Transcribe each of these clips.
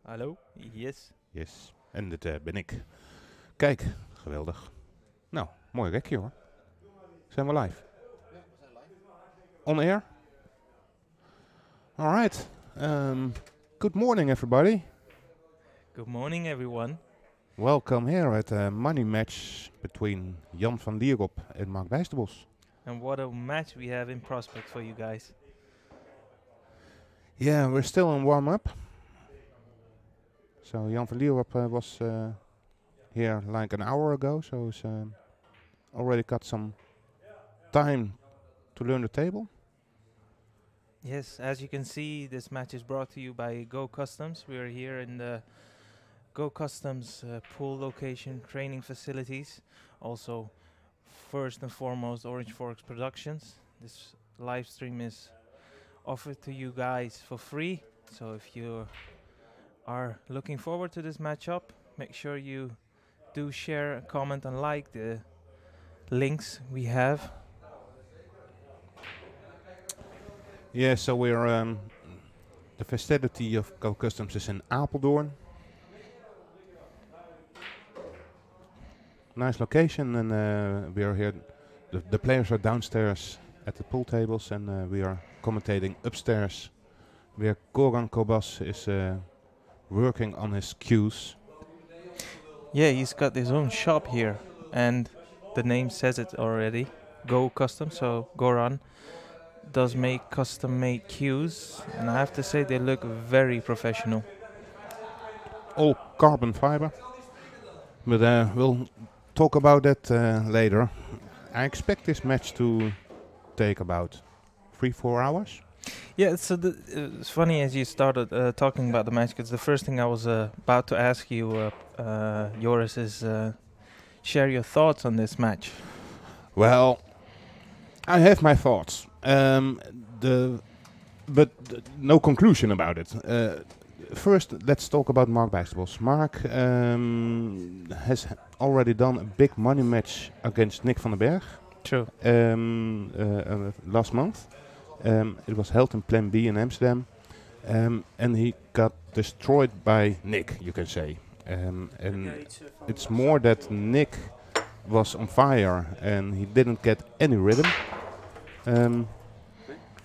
Hallo? Yes. Yes, en dit ben ik. Kijk, geweldig. Nou, mooi rekje hoor. Zijn we live? On air? Alright. Good morning everybody. Good morning, everyone. Welcome here at a money match between Jan van Lierop and Marc Bijsterbosch. And what a match we have in prospect for you guys. Yeah, we're still in warm-up. So Jan van Lierop was here like an hour ago, so he's already got some time to learn the table. Yes, as you can see, this match is brought to you by Go Customs. We are here in the Go Customs pool location training facilities. Also, first and foremost, Orange Forks Productions. This live stream is offered to you guys for free. So if you are looking forward to this matchup, make sure you do share, comment, and like the links we have. Yeah, so we're the facility of Go Customs is in Apeldoorn. Nice location, and we are here. The players are downstairs at the pool tables, and we are commentating upstairs, where Goran Kobas is working on his cues. Yeah, he's got his own shop here, and the name says it already. Go Custom, so Goran does make custom-made cues, and I have to say they look very professional. All carbon fiber, but we'll talk about that later. I expect this match to take about 3-4 hours. Yeah, so it's funny as you started talking about the match, because the first thing I was about to ask you, Joris, is share your thoughts on this match. Well, I have my thoughts, but no conclusion about it. First, let's talk about Marc Bijsterbosch. Marc has already done a big money match against Nick van den Berg. True. Last month. It was held in Plan B in Amsterdam, and he got destroyed by Nick, you can say. And it's more that Nick was on fire and he didn't get any rhythm.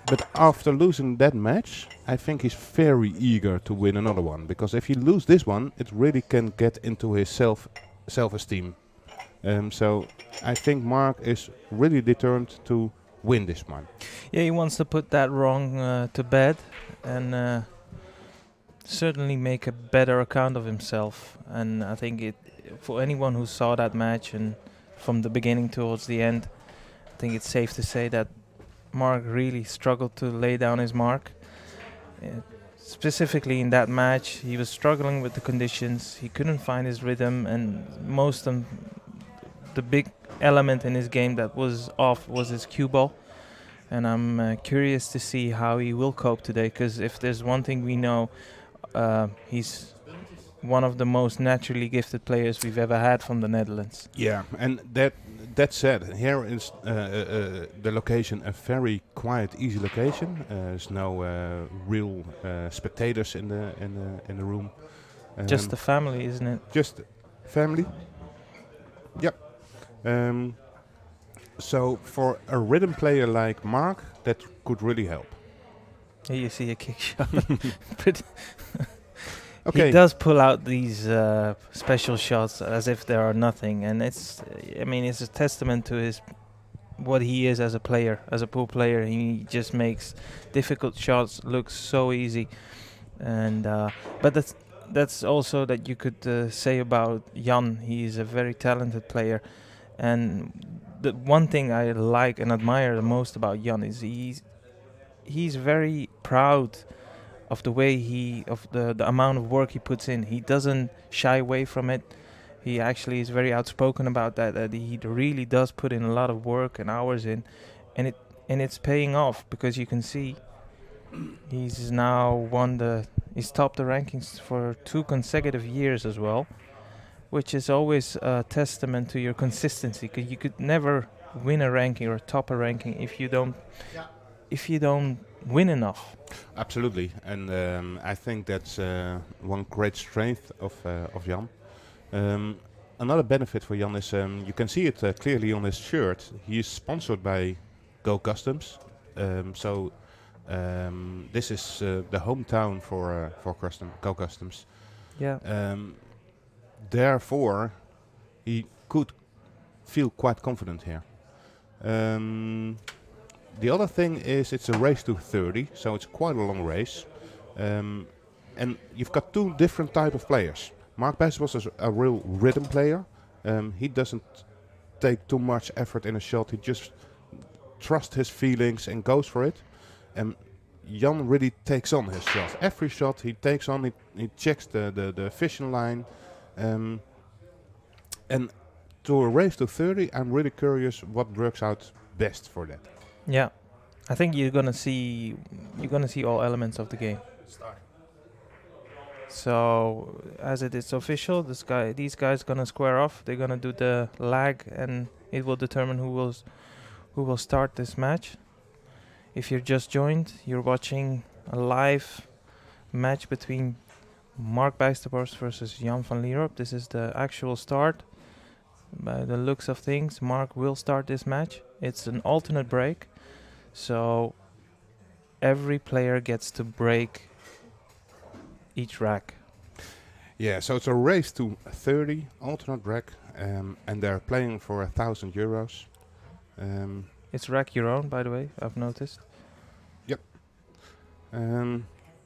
But after losing that match, I think he's very eager to win another one, because if he loses this one, it really can get into his self-esteem. So I think Marc is really determined to win this one. Yeah, he wants to put that wrong to bed and certainly make a better account of himself. And I think for anyone who saw that match and from the beginning towards the end, I think it's safe to say that Marc really struggled to lay down his mark. Specifically in that match, he was struggling with the conditions. He couldn't find his rhythm, and the big element in his game that was off was his cue ball. And I'm curious to see how he will cope today, because if there's one thing we know, he's one of the most naturally gifted players we've ever had from the Netherlands. Yeah, and that said, here is the location a very quiet, easy location. There's no real spectators in the room. Just the family, isn't it? Just family. Yep. So for a rhythm player like Marc, that could really help. Here you see a kick shot. But Okay. he does pull out these special shots as if there are nothing, and it's a testament to what he is as a player, as a pool player. He just makes difficult shots look so easy, and but that's also that you could say about Jan. He's a very talented player, and the one thing I like and admire the most about Jan is he's very proud of the way the amount of work he puts in. He doesn't shy away from it. He actually is very outspoken about that he really does put in a lot of work and hours in, and it's paying off, because you can see he's now he's topped the rankings for 2 consecutive years as well, which is always a testament to your consistency, because you could never win a ranking or top a ranking if you don't win enough. Absolutely, and I think that's one great strength of Jan. Another benefit for Jan is you can see it clearly on his shirt. He is sponsored by Go Customs, so this is the hometown for Go Customs. Yeah. Therefore, he could feel quite confident here. The other thing is it's a race to 30, so it's quite a long race. And you've got two different type of players. Marc Bijsterbosch is a real rhythm player. He doesn't take too much effort in a shot. He just trusts his feelings and goes for it. And Jan really takes on his shot. Every shot he takes on, he checks the fishing line. And to a race to 30, I'm really curious what works out best for that. Yeah, I think you're gonna see all elements of the game. So as it is official, these guys gonna square off. They're gonna do the lag, and it will determine who will start this match. If you're just joined, you're watching a live match between Marc Bijsterbosch versus Jan van Lierop. This is the actual start. By the looks of things, Marc will start this match. It's an alternate break, so every player gets to break each rack. Yeah, so it's a race to 30 alternate rack, and they're playing for €1,000. It's rack your own, by the way, I've noticed. Yep.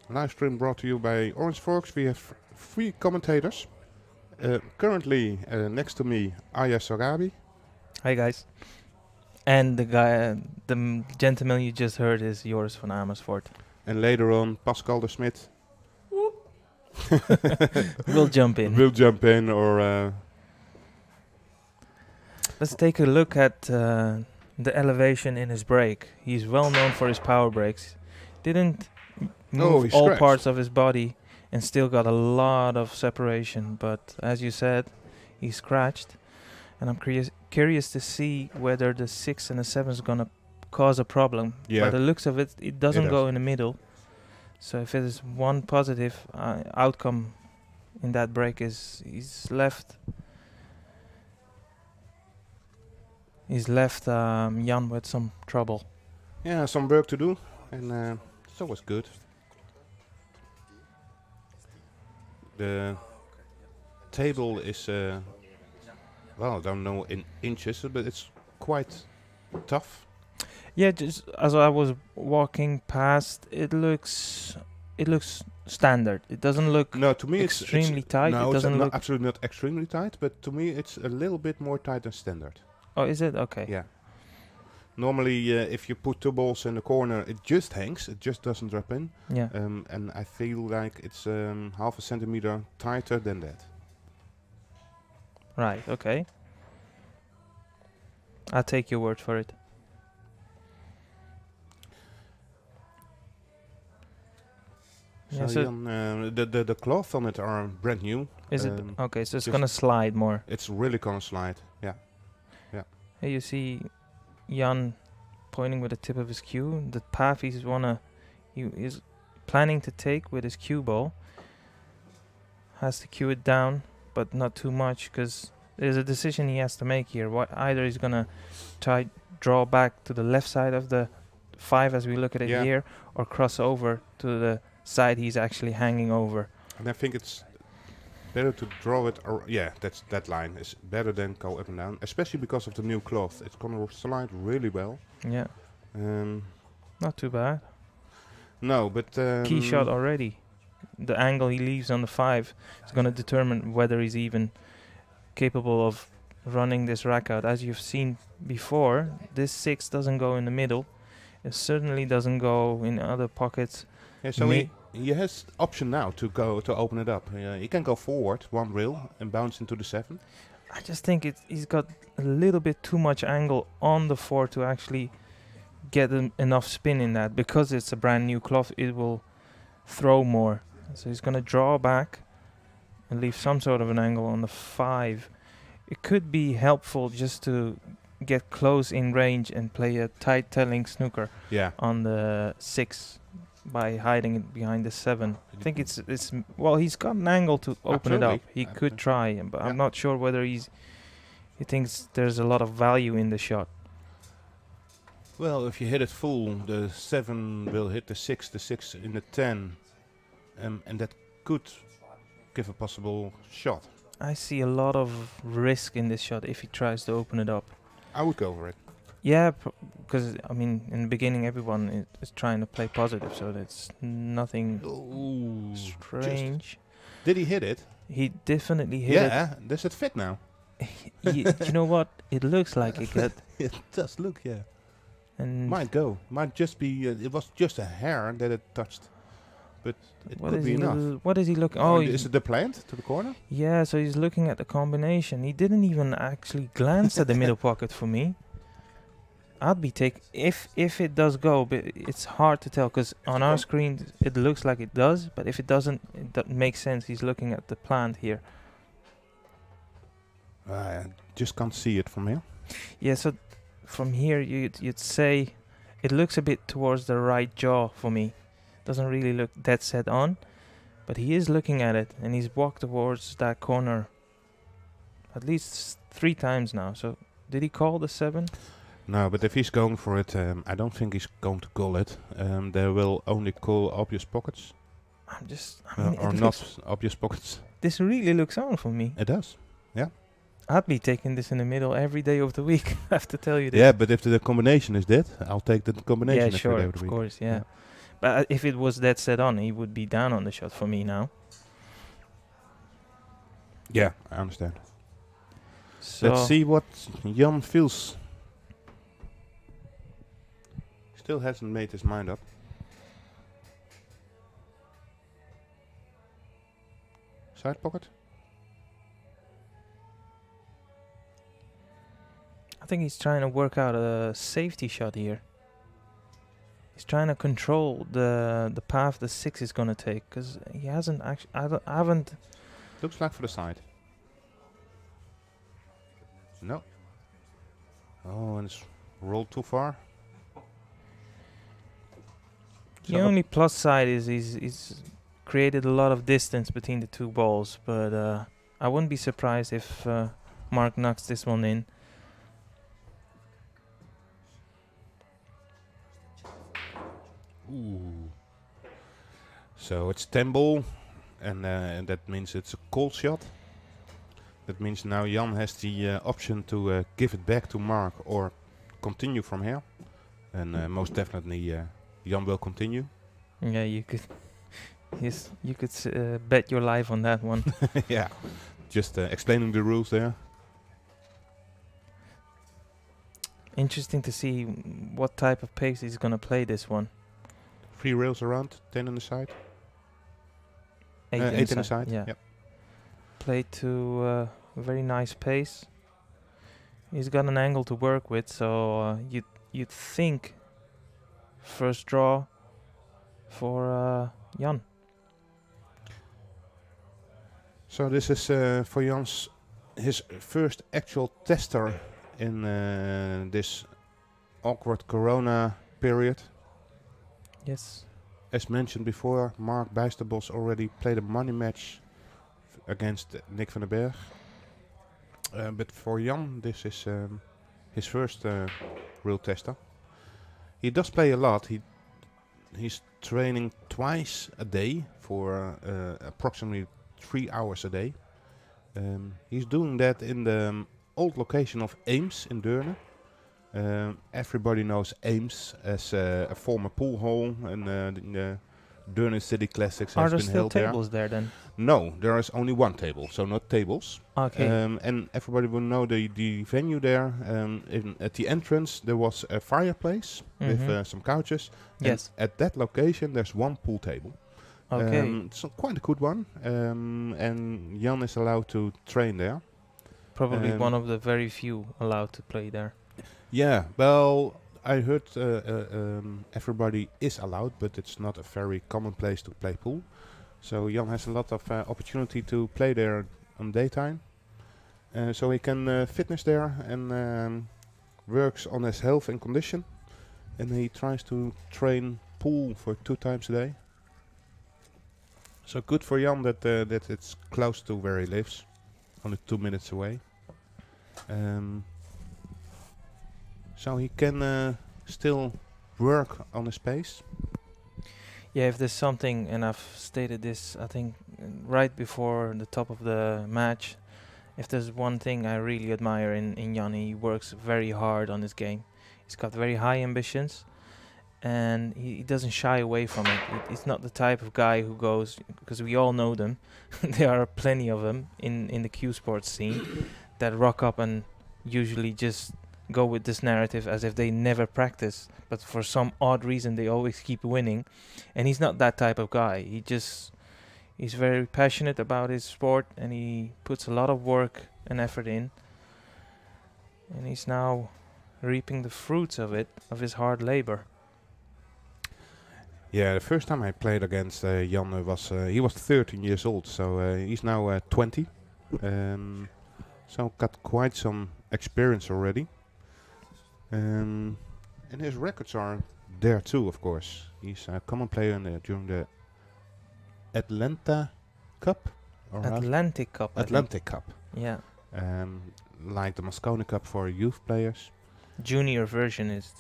Live stream brought to you by Orange Forks. We have 3 commentators. Currently next to me, Aya Sorabi. Hi guys. And the gentleman you just heard is Joris van Amersfoort. And later on, Pascal de Smit. We'll jump in. We'll jump in, or... Let's take a look at the elevation in his break. He's well known for his power breaks. Didn't move all scratched. parts of his body and still got a lot of separation. But as you said, he scratched. And I'm curious to see whether the 6 and the 7 is going to cause a problem. Yeah. By the looks of it, it doesn't It go does. in the middle. So if it is one positive outcome in that break is he's left Jan with some trouble. Yeah, some work to do, and it's always good. The table is, well, I don't know in inches, but it's quite tough. Yeah, just as I was walking past, it looks standard. It doesn't look No, to me extremely it's tight. No, It it's doesn't not look. absolutely not extremely tight, but to me it's a little bit more tight than standard. Oh, is it? Okay. Yeah. Normally, if you put 2 balls in the corner, it just hangs. It just doesn't drop in. Yeah. And I feel like it's half a centimeter tighter than that. Right. Okay. I'll take your word for it. Yeah, So so Jan, the cloth on it are brand new. is it okay? So it's just- gonna slide more. It's really gonna slide. Yeah. Here you see Jan pointing with the tip of his cue. The path he is planning to take with his cue ball. Has to cue it down, but not too much, because there's a decision he has to make here. Either he's gonna try draw back to the left side of the 5 as we look at it Yeah. here, or cross over to the side he's actually hanging over. And I think it's better to draw it. Or yeah, that line is better than go up and down, especially because of the new cloth. It's gonna slide really well. Yeah, not too bad. No, but Key shot already. The angle he leaves on the 5 is going to determine whether he's even capable of running this rack out. As you've seen before, this 6 doesn't go in the middle. It certainly doesn't go in other pockets. Yeah, so Me- he has option now to open it up. He can go forward 1 rail and bounce into the 7. I just think he's got a little bit too much angle on the 4 to actually get enough spin in that. Because it's a brand new cloth, it will throw more. So he's going to draw back and leave some sort of an angle on the 5. It could be helpful just to get close in range and play a tight telling snooker Yeah. on the 6 by hiding it behind the 7. I think it's well, he's got an angle to open it up. Absolutely. He could try, but Yeah. I'm not sure whether he thinks there's a lot of value in the shot. Well, if you hit it full, the 7 will hit the 6 in the 10, and that could give a possible shot. I see a lot of risk in this shot if he tries to open it up. I would go for it. Yeah, because I mean, in the beginning, everyone is trying to play positive, so that's nothing Ooh, strange. Did he hit it? He definitely hit it. Yeah, does it fit now? You know what? It looks like it got. It does look, yeah. And Might go. Might just be, it was just a hair that it touched. But it what could is be he? enough. What is he looking? Oh, is it the plant to the corner? yeah. So he's looking at the combination. He didn't even actually glance at the middle pocket for me. I'd be if it does go, but it's hard to tell because on our screen it looks like it does, but if it doesn't, it makes sense. He's looking at the plant here. I just can't see it from here. Yeah, so from here you'd say it looks a bit towards the right jaw for me. Doesn't really look dead set on, but he is looking at it and he's walked towards that corner at least 3 times now. So did he call the 7? No, but if he's going for it, I don't think he's going to call it. They will only call obvious pockets. I mean, or not obvious pockets. This really looks on for me. It does. Yeah. I'd be taking this in the middle every day of the week. I have to tell you this. Yeah, but if the combination is dead, I'll take the combination Yeah, every sure, day of the of week. course, yeah. But if it was dead set on, he would be down on the shot for me now. Yeah, I understand. So Let's see what Jan feels. Still hasn't made his mind up. Side pocket? I think he's trying to work out a safety shot here. He's trying to control the path the 6 is gonna take, because he hasn't actually. I haven't. Looks like for the side. No. Oh, and it's rolled too far. The only plus side is he's created a lot of distance between the 2 balls, but I wouldn't be surprised if Marc knocks this one in. Ooh. So it's 10 ball, and that means it's a cold shot. That means now Jan has the option to give it back to Marc or continue from here. And most definitely Jan will continue. Yeah, you could. Yes, you could bet your life on that one. Yeah, just explaining the rules there. Interesting to see what type of pace he's gonna play this one. 3 rails around, 10 on the side. 8 8 on the side. Yeah. Yep. Play to a very nice pace. He's got an angle to work with, so you'd think first draw for Jan. So this is for Jan's his first actual tester in this awkward Corona period. Yes. As mentioned before, Marc Bijsterbosch already played a money match against Nick van den Berg. But for Jan, this is his first real tester. He does play a lot. He's training twice a day for approximately 3 hours a day. He's doing that in the old location of Ames in Deurne. Everybody knows Ames as a former pool hall, and the Deurne City Classics Are has there been still held there. tables there then? No, there is only 1 table, so not tables. Okay. And everybody will know the venue there. At the entrance there was a fireplace with some couches. Yes. And at that location there's 1 pool table. Okay. It's quite a good one. And Jan is allowed to train there. Probably one of the very few allowed to play there. Yeah, well, I heard everybody is allowed, but it's not a very common place to play pool. So Jan has a lot of opportunity to play there on daytime. So he can fitness there and works on his health and condition, and he tries to train pool for 2 times a day. So good for Jan that it's close to where he lives, only 2 minutes away. So he can still work on his pace. Yeah, if there's something, and I've stated this, I think, right before the top of the match, if there's one thing I really admire in Jan, he works very hard on his game. He's got very high ambitions, and he doesn't shy away from it. He's not the type of guy who goes, because we all know them, there are plenty of them in the Q sports scene that rock up and usually just go with this narrative as if they never practice, but for some odd reason they always keep winning. And he's not that type of guy. He's very passionate about his sport, and he puts a lot of work and effort in, and he's now reaping the fruits of it, of his hard labor. Yeah, the first time I played against Jan was he was 13 years old, so he's now 20. So got quite some experience already. And his records are there too, of course. He's a common player during the Atlanta Cup? Or Atlantic Cup. Atlantic Cup. Yeah. Like the Moscone Cup for youth players. Junior version is.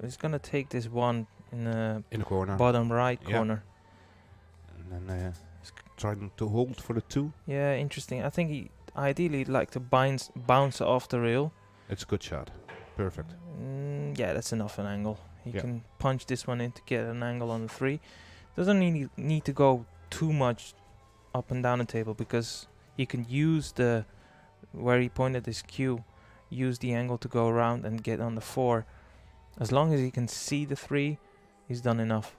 He's gonna take this one in the corner. bottom right corner. And then trying to hold for the 2. Yeah, interesting. I think he ideally like to bounce off the rail. It's a good shot. Perfect. Yeah, that's enough an angle. He can punch this one in to get an angle on the 3. Doesn't need to go too much up and down the table, because he can use where he pointed his cue, use the angle to go around and get on the 4. As long as he can see the 3, he's done enough.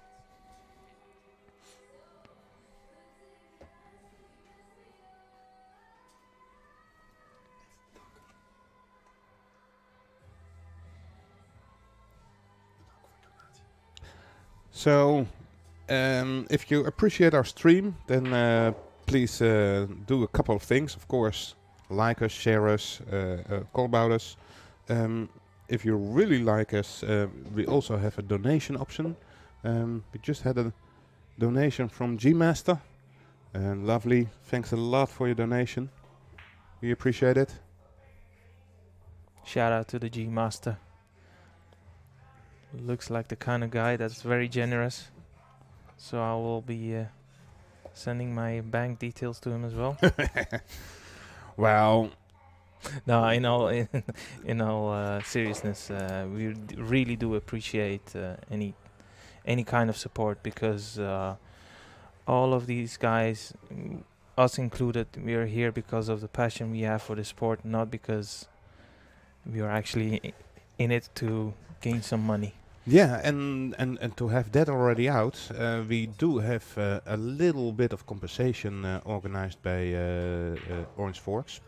So, if you appreciate our stream, then please do a couple of things. Of course, like us, share us, call about us. If you really like us, we also have a donation option. We just had a donation from G-Master. Lovely. Thanks a lot for your donation. We appreciate it. Shout out to the G-Master. Looks like the kind of guy that's very generous. So I will be sending my bank details to him as well. Well, no, in all seriousness, we really do appreciate any kind of support, because all of these guys, us included, we are here because of the passion we have for the sport, not because we are actually in it to gain some money. Yeah, and to have that already out, we do have a little bit of compensation organized by Orange Forks.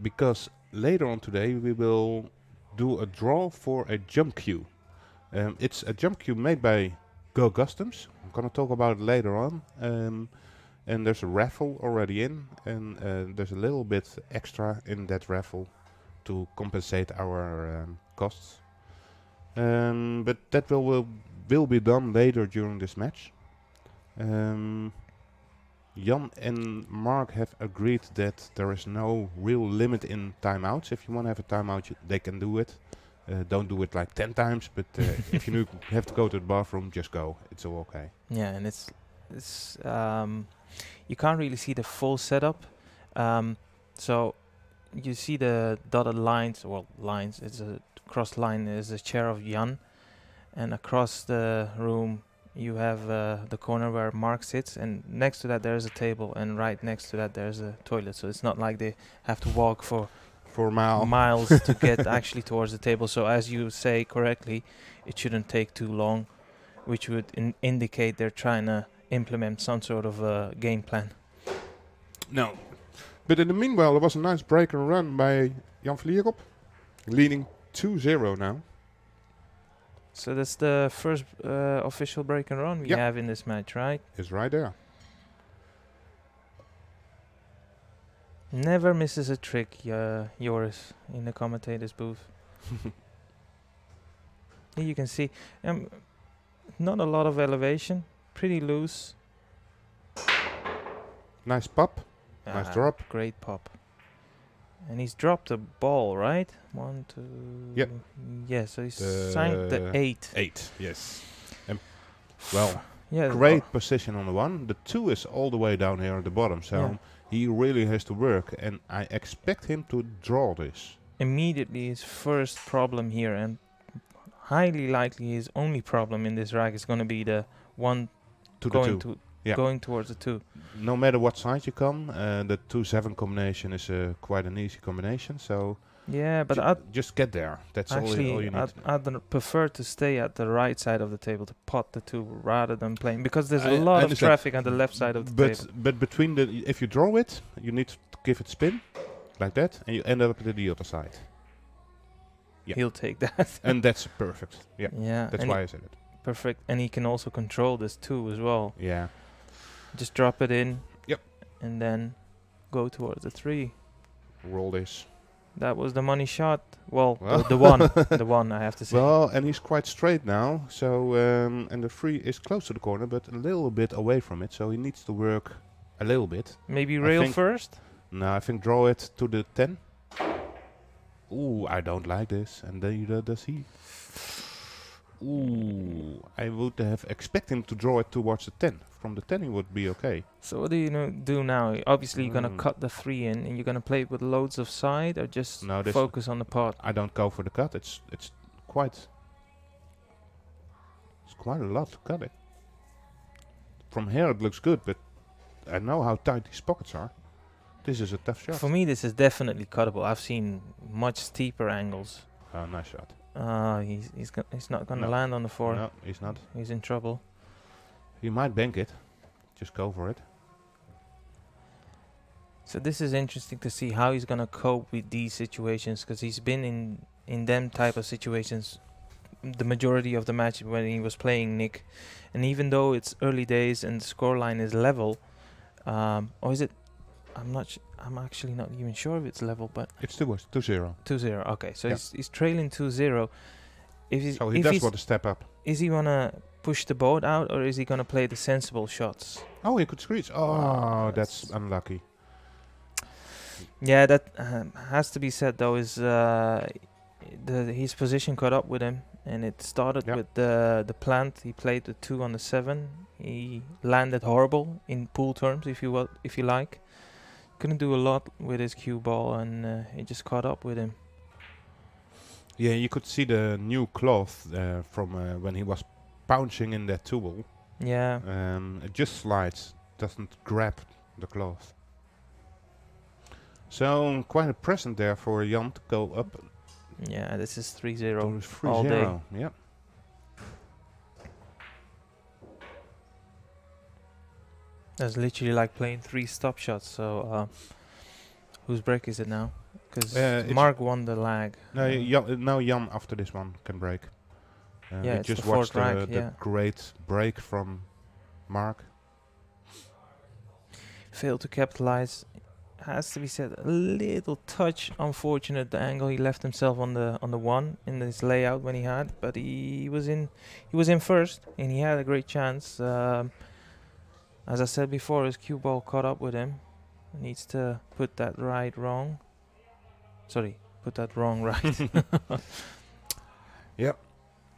Because later on today we will do a draw for a jump queue. It's a jump queue made by Go Customs. I'm gonna talk about it later on. And there's a raffle already in, and there's a little bit extra in that raffle to compensate our costs. But that will be done later during this match. Jan and Mark have agreed that there is no real limit in timeouts. If you want to have a timeout, they can do it. Don't do it like 10 times, but if you have to go to the bathroom, just go. It's all okay. Yeah, and it's you can't really see the full setup. So you see the dotted lines, lines. It's a cross line. Is a chair of Jan, and across the room you have the corner where Mark sits, and next to that there's a table, and right next to that there's a toilet. So it's not like they have to walk for miles to get actually towards the table. So as you say correctly, it shouldn't take too long, which would indicate they're trying to implement some sort of game plan. No. But in the meanwhile, there was a nice break and run by Jan van Lierop, leading 2-0 now. So that's the first official break and run we have in this match, right? It's right there. Never misses a trick, Joris, in the commentator's booth. Here you can see, not a lot of elevation, pretty loose. Nice pop. Nice drop. Great pop. And he's dropped a ball, right? 1, 2. Yep. Yeah, so he's signed the 8. 8, yes. Well, yeah, great position on the 1. The 2 is all the way down here at the bottom, so he really has to work, and I expect him to draw this. Immediately his first problem here, and highly likely his only problem in this rack is going to be the 1 to going the 2. Going towards the 2. No matter what side you come, the 2-7 combination is quite an easy combination, so yeah, but just get there. That's actually, all you need. I'd prefer to stay at the right side of the table to pot the 2 rather than playing, because there's a lot of traffic on the left side of the table. But between if you draw it, you need to give it spin, like that, and you end up at the other side. Yeah. He'll take that. And that's perfect. Yeah. Yeah. That's why I said it. Perfect. And he can also control this 2 as well. Yeah. Just drop it in. Yep. And then go towards the 3. Roll this. That was the money shot. Well, the 1. The 1, I have to say. Well, and he's quite straight now. So, and the 3 is close to the corner, but a little bit away from it. So he needs to work a little bit. Maybe rail first? No, I think draw it to the 10. Ooh, I don't like this. And then does he? Ooh, I would have expected him to draw it towards the 10. From the 10 he would be okay. So what do you do now? Obviously you're going to cut the 3 in, and you're going to play it with loads of side, or just focus on the pot? I don't go for the cut. It's quite a lot to cut it. From here it looks good, but I know how tight these pockets are. This is a tough shot. For me this is definitely cuttable. I've seen much steeper angles. Oh, nice shot. He's not going to land on the 4. No, he's not. He's in trouble. He might bank it. Just go for it. So this is interesting to see how he's going to cope with these situations, because he's been in them type of situations the majority of the match when he was playing Nick. And even though it's early days and the scoreline is level, or is it? I'm actually not even sure if it's level, but it's 2-0. 2-0. Okay, so he's trailing 2-0. So he does want to step up. Is he wanna push the boat out, or is he gonna play the sensible shots? Oh, he could screech. Oh, that's unlucky. Yeah, that has to be said though. Is his position caught up with him, and it started with the plant. He played the 2 on the 7. He landed horrible in pool terms, if you like. Couldn't do a lot with his cue ball, and it just caught up with him. Yeah, you could see the new cloth from when he was pouncing in that 2 ball. Yeah. It just slides, doesn't grab the cloth. So quite a present there for Jan to go up. Yeah, this is 3-0 all day. Yeah. That's literally like playing 3 stop shots. So whose break is it now? Because Mark won the lag. No, now Jan after this one can break. Yeah, we just watched the great break from Mark. Failed to capitalize. Has to be said, a little touch unfortunate the angle he left himself on the 1 in this layout when he had, but he was in first and he had a great chance. As I said before, his cue ball caught up with him. Needs to put that wrong. Put that wrong right. Yep.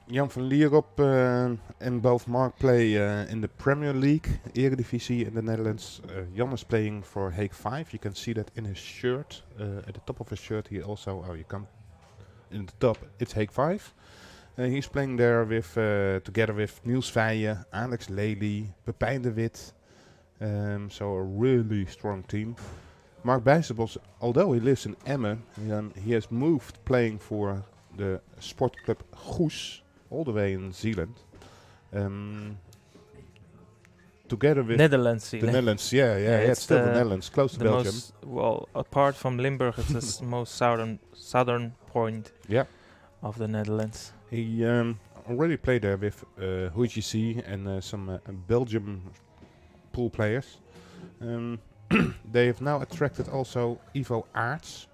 Jan van Lierop and both Mark play in the Premier League, Eredivisie in the Netherlands. Jan is playing for Hague 5. You can see that in his shirt. At the top of his shirt, he also, in the top, it's Hague 5. He's playing there with together with Niels Veijen, Alex Lely, Pepijn de Wit. So a really strong team. Marc Bijsterbosch, although he lives in Emmen, he has moved playing for the sport club Goes, all the way in Zealand. Together with Netherlands, the Netherlands, yeah, it's still the Netherlands, close to Belgium. Well, apart from Limburg, it's the most southern point of the Netherlands. He already played there with HGC and some Belgium pool players. they have now attracted also Ivo Aerts.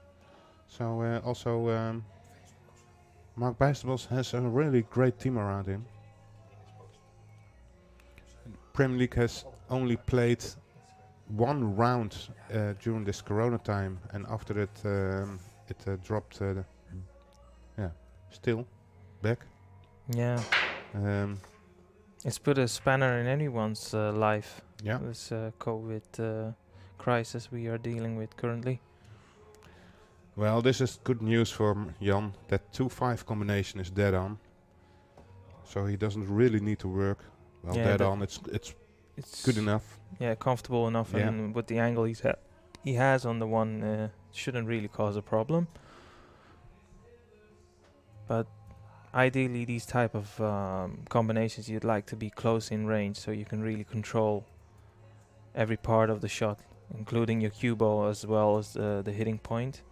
So also Marc Bijsterbosch has a really great team around him. Premier League has only played one round during this Corona time, and after that it dropped. Still back. Yeah. It's put a spanner in anyone's life. Yeah. This COVID crisis we are dealing with currently. Well, this is good news for Jan. That 2-5 combination is dead on, so he doesn't really need to work. Well, Yeah, dead on. It's good enough. Yeah, comfortable enough, Yeah. and with the angle he has on the one, shouldn't really cause a problem. But ideally, these type of combinations you'd like to be close in range, so you can really control every part of the shot, including your cue ball as well as the hitting point.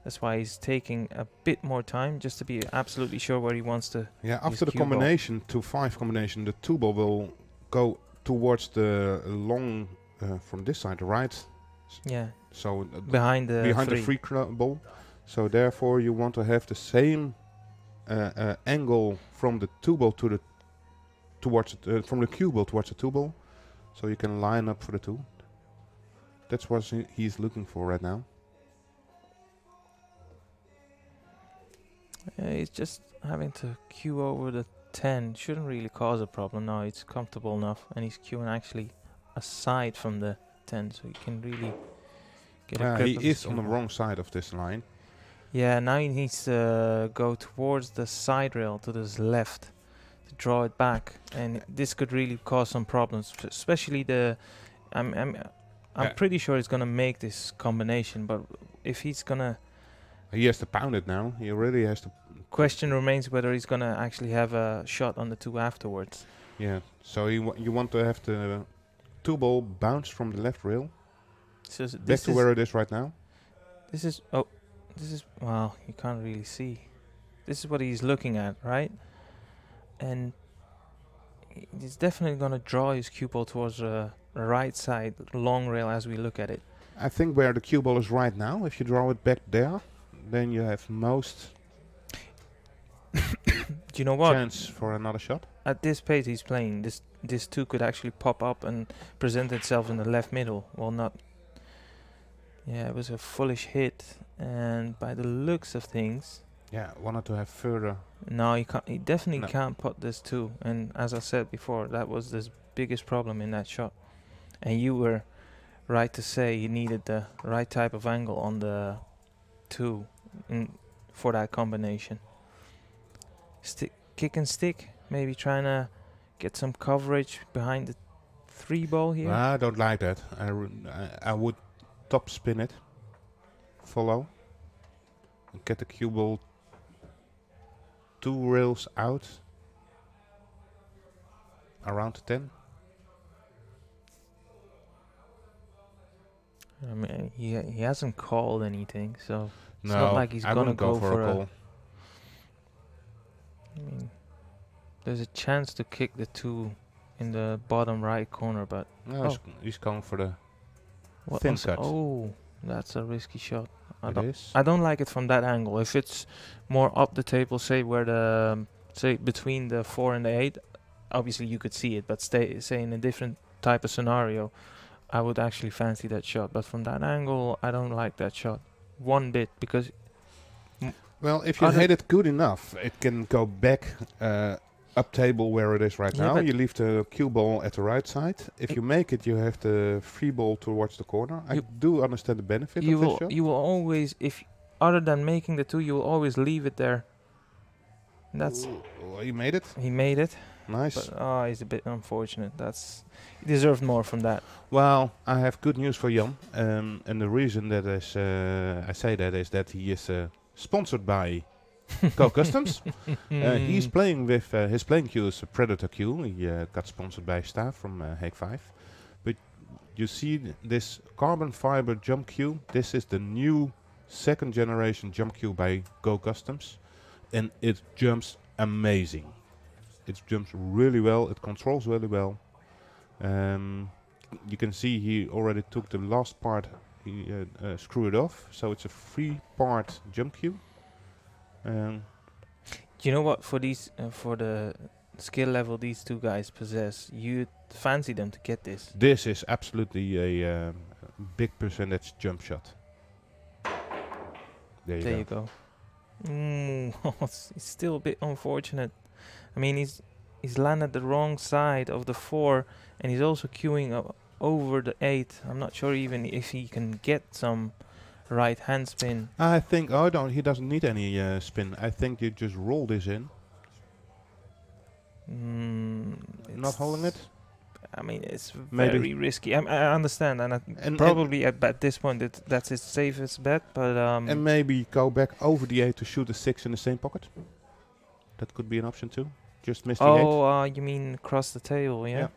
That's why he's taking a bit more time just to be absolutely sure where he wants to. Yeah, after the combination, 2-5 combination, the 2 ball will go towards the long from this side, right? Yeah. So behind the free ball. So therefore, you want to have the same angle from the 2 ball to the towards from the cue ball towards the 2 ball, so you can line up for the 2. That's what he's looking for right now. He's just having to cue over the 10. Shouldn't really cause a problem. No, it's comfortable enough, and he's cueing actually aside from the 10, so he can really get a grip. He is on the wrong side of this line. Yeah, now he needs to go towards the side rail to his left to draw it back, and this could really cause some problems, especially the. I'm pretty sure he's gonna make this combination, but if he's gonna. He has to pound it now. He really has to. Question remains whether he's gonna actually have a shot on the 2 afterwards. Yeah. So you want to have the 2 ball bounce from the left rail So back to where it is right now. This is well, you can't really see. This is what he's looking at, right? And he's definitely gonna draw his cue ball towards the right side long rail as we look at it. I think where the cue ball is right now, if you draw it back there, then you have most Do you know what? chance for another shot. At this pace he's playing, this 2 could actually pop up and present itself in the left middle. Well, not. Yeah, it was a foolish hit, and by the looks of things, Yeah, wanted to have further. no, he can't. He definitely can't put this 2. And as I said before, that was the biggest problem in that shot. And you were right to say he needed the right type of angle on the 2 for that combination. Kick and stick, maybe trying to get some coverage behind the 3 ball here. I don't like that. I would top spin it, follow, and get the cue ball 2 rails out around 10. I mean, he hasn't called anything, so it's No, not like he's I gonna wouldn't go for a call. I mean, there's a chance to kick the 2 in the bottom right corner, but No, he's going for the what thin was cut. Oh, that's a risky shot. It is. I don't like it from that angle. If it's more up the table, say where the say between the 4 and the 8, obviously you could see it. But say in a different type of scenario, I would actually fancy that shot. But from that angle, I don't like that shot one bit, because Well, if you hit it good enough, it can go back up table where it is right Yeah, now. but You leave the cue ball at the right side. If you make it, you have the free ball towards the corner. I do understand the benefit of this shot. you will always, if other than making the 2, you will always leave it there. And that's Ooh, he made it. he made it. Nice. But he's a bit unfortunate. He deserved more from that. Well, I have good news for Jan. And the reason that is, I say that is that he is sponsored by Go Customs. He's playing with his playing cue is a Predator cue. He got sponsored by Staff from Hague 5. But you see this carbon fiber jump cue. This is the new 2nd generation jump cue by Go Customs, and it jumps amazing. It jumps really well. It controls really well. you can see he already took the last part. He screwed it off, so it's a 3-part jump cue. You know what? For these, for the skill level these two guys possess, you'd fancy them to get this. This is absolutely a big percentage jump shot. There you go. It's still a bit unfortunate. I mean, he's landed the wrong side of the 4, and he's also queuing over the 8. I'm not sure even if he can get some right hand spin. I think he doesn't need any spin. I think you just roll this in. Not holding it. I mean, it's Maybe. very risky. I understand, and probably at this point that's his safest bet. But and maybe go back over the 8 to shoot a 6 in the same pocket. That could be an option too. Just miss the 8. You mean cross the table? Yeah.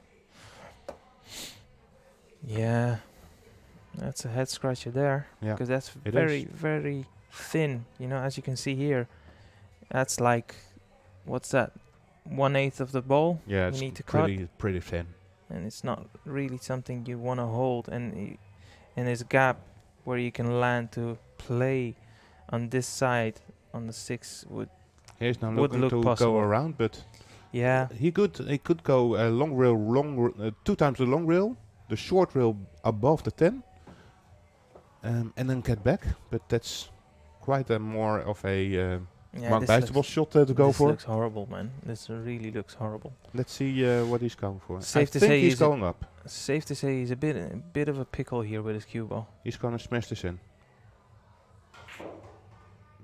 Yeah, that's a head scratcher there. Yeah, because that's very thin. You know, as you can see here, that's like, what's that? 1/8 of the ball. Yeah, you it's need to cut, pretty thin. and it's not really something you want to hold. And there's a gap where you can land to play on this side on the 6 would. He's now would looking look to possible. go around, but Yeah, he could go long rail, 2 times the long rail, the short rail above the 10, and then get back. But that's quite a more of a Marc Bijsterbosch shot to go this for. looks horrible, man. This really looks horrible. Let's see what he's going for. Safe I to think say he's going up. Safe to say he's a bit of a pickle here with his cue ball. He's gonna smash this in.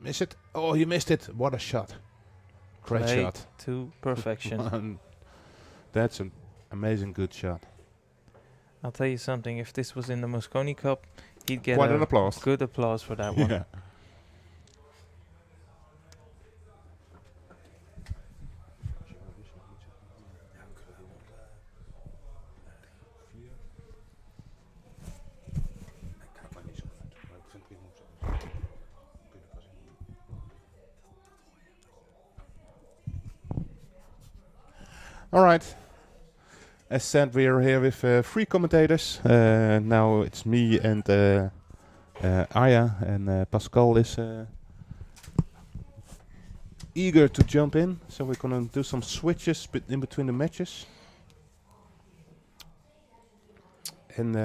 Miss it. Oh, he missed it. What a shot. Great Played shot. to perfection. That's an amazing good shot. I'll tell you something. If this was in the Mosconi Cup, he'd get Quite an applause. good applause for that one. Yeah. All right. As said, we are here with 3 commentators. Now it's me and Aya, and Pascal is eager to jump in. So we're gonna do some switches in between the matches. And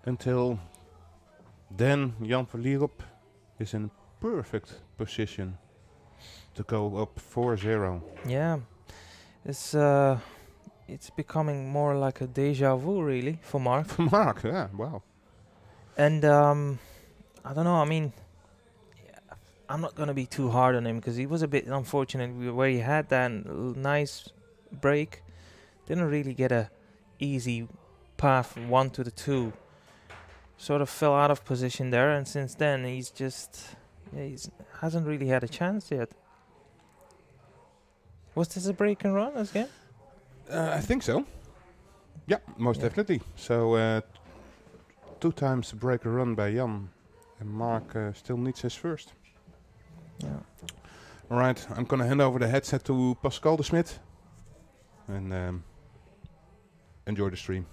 until then, Jan van Lierop is in perfect position to go up 4-0. Yeah, it's becoming more like a deja vu, really, for Marc. For Marc, yeah, wow. And I don't know. I mean, I'm not gonna be too hard on him because he was a bit unfortunate where he had that nice break. Didn't really get a easy path 1 to the 2. Sort of fell out of position there, and since then he's just hasn't really had a chance yet. Was this a break and run again? I think so. Yeah, most definitely. So 2 times break a run by Jan, and Marc still needs his first. Yeah. All right, I'm gonna hand over the headset to Pascal de Smit, and enjoy the stream.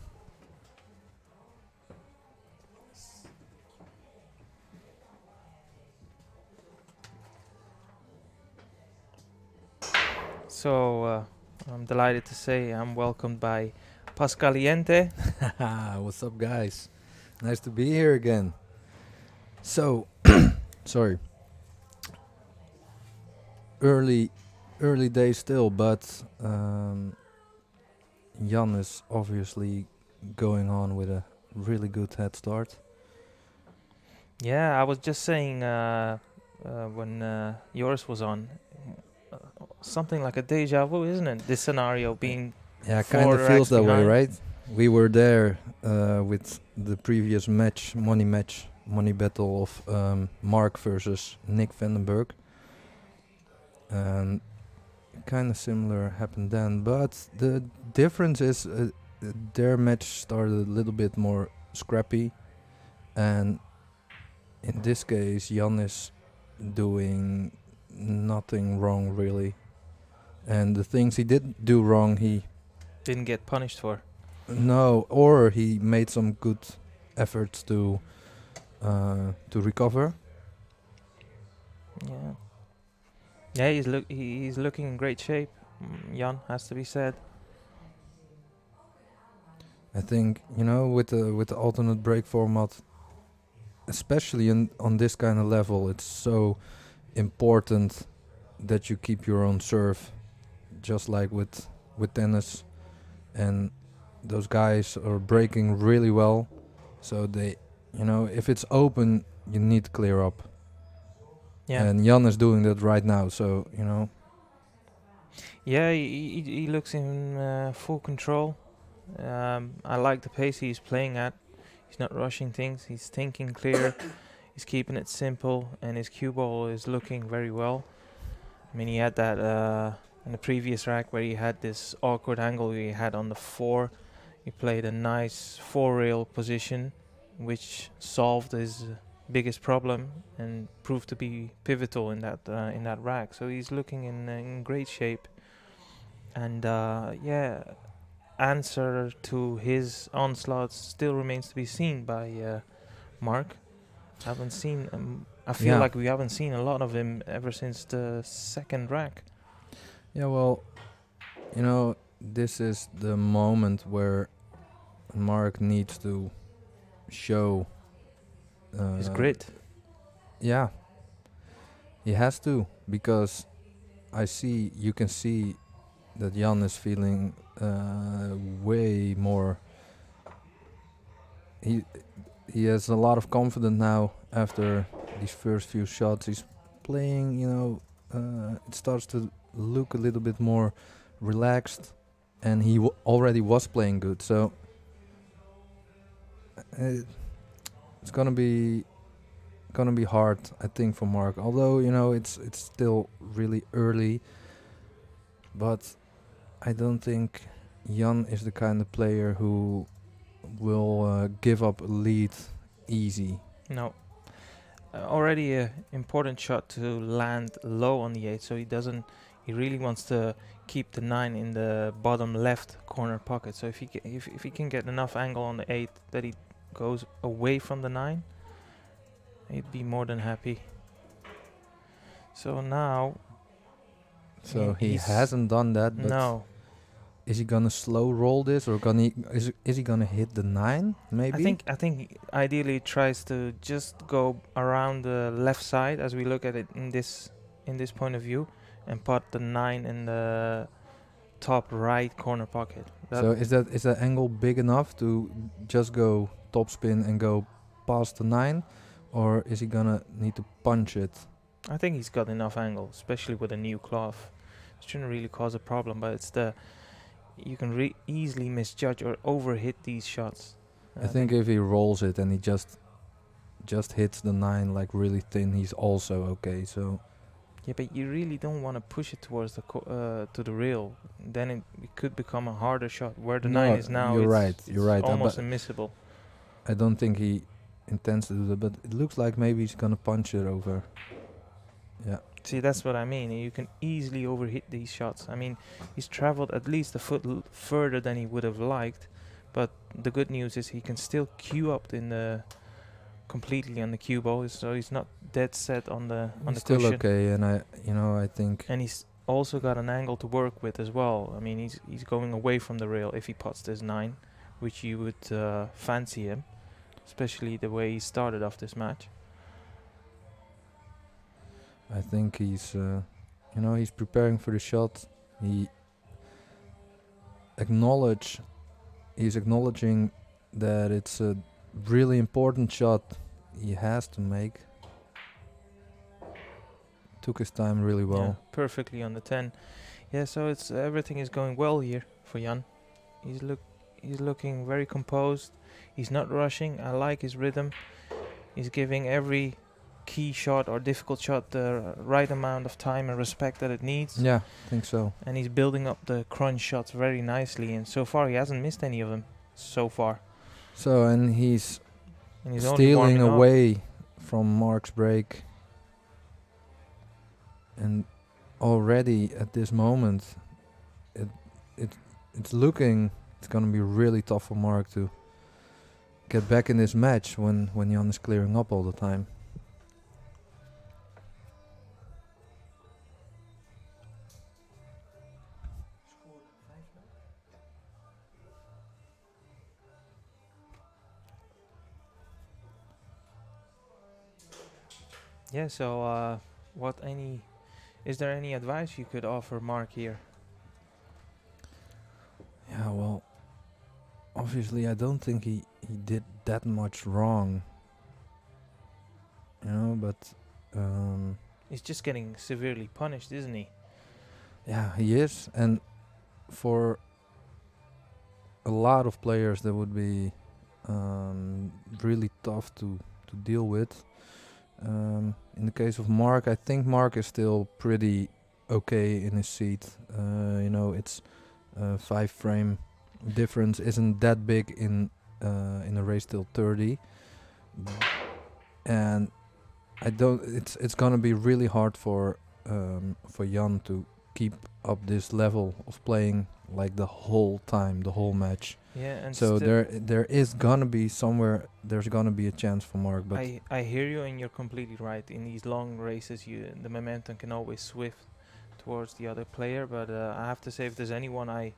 So I'm delighted to say I'm welcomed by Pascaliente. What's up, guys? Nice to be here again. So, sorry. Early days still, but Jan is obviously going on with a really good head start. Yeah, I was just saying when yours was on, something like a deja vu, isn't it? This scenario being kind of feels that way, right? We were there with the previous match, MoneyBattle of Marc versus Nick Vandenberg. And kind of similar happened then, but the difference is their match started a little bit more scrappy, and in this case Jan is doing nothing wrong really, And the things he did do wrong, he Didn't get punished for. no, or he made some good efforts to recover. Yeah. Yeah, he's looking in great shape. Jan, has to be said. I think with the alternate break format, especially on this kind of level, it's so important that you keep your own serve, just like with tennis, and those guys are breaking really well, so they, if it's open, you need to clear up. Yeah. And Jan is doing that right now, so Yeah, he looks in full control. I like the pace he's playing at. He's not rushing things. He's thinking clear. He's keeping it simple, and his cue ball is looking very well. I mean, he had that in the previous rack where he had this awkward angle he had on the 4. He played a nice 4-rail position, which solved his biggest problem and proved to be pivotal in that rack. So he's looking in great shape. And answer to his onslaughts still remains to be seen by Marc. Haven't seen. I feel like we haven't seen a lot of him ever since the second rack. Yeah, well, this is the moment where Marc needs to show His grit. Yeah, he has to, because you can see that Jan is feeling way more. He has a lot of confidence now after these first few shots. He's playing, it starts to look a little bit more relaxed, and he already was playing good. So it's gonna be hard, I think, for Marc. Although it's still really early, but I don't think Jan is the kind of player who will give up a lead easy. No. Already a important shot to land low on the 8, so he really wants to keep the 9 in the bottom left corner pocket. So if he can get enough angle on the 8 that he goes away from the 9, he'd be more than happy. So now... So he hasn't done that, but no. Is he gonna slow roll this, or is he gonna hit the 9? Maybe. I think ideally he tries to just go around the left side as we look at it in this point of view, and put the 9 in the top right corner pocket. So is that angle big enough to just go topspin and go past the 9, or is he gonna need to punch it? I think he's got enough angle, especially with a new cloth. It shouldn't really cause a problem, but it's you can easily misjudge or overhit these shots. I think if he rolls it and he just hits the 9 like really thin, he's also okay. So yeah, but you really don't want to push it towards the to the rail. Then it could become a harder shot. Where the 9 is now, you're right. Almost unmissable. I don't think he intends to do that, but it looks like maybe he's gonna punch it over. Yeah. See, that's what I mean. You can easily overhit these shots. I mean, he's traveled at least a foot further than he would have liked, but the good news is he can still cue up completely on the cue ball, so he's not dead set on the He's still cushion. okay, and I think. And he's also got an angle to work with as well. I mean, he's going away from the rail if he puts this 9, which you would fancy him, especially the way he started off this match. I think he's preparing for the shot. He's acknowledging that it's a really important shot he has to make. Took his time really well. Yeah, perfectly on the 10. Yeah, so it's everything is going well here for Jan. He's looking very composed. He's not rushing. I like his rhythm. He's giving every key shot or difficult shot the right amount of time and respect that it needs. Yeah, I think so. And he's building up the crunch shots very nicely, and so far he hasn't missed any of them so far. So, and he's only stealing warming up. away from Marc's break, and already at this moment, it it it's looking it's gonna be really tough for Mark to get back in this match when Jan is clearing up all the time. Yeah. So, is there any advice you could offer Mark here? Yeah, well, obviously I don't think he did that much wrong. You know, but He's just getting severely punished, isn't he? yeah, he is, and for a lot of players that would be really tough to deal with. In the case of Mark, I think Mark is still pretty okay in his seat. You know, it's 5 frame difference isn't that big in a race till 30, and I don't. It's gonna be really hard for Jan to keep up this level of playing like the whole time, the whole match. Yeah, and So there is gonna be somewhere. There's gonna be a chance for Mark, but I hear you, and you're completely right. In these long races, the momentum can always swift towards the other player. But I have to say, if there's anyone I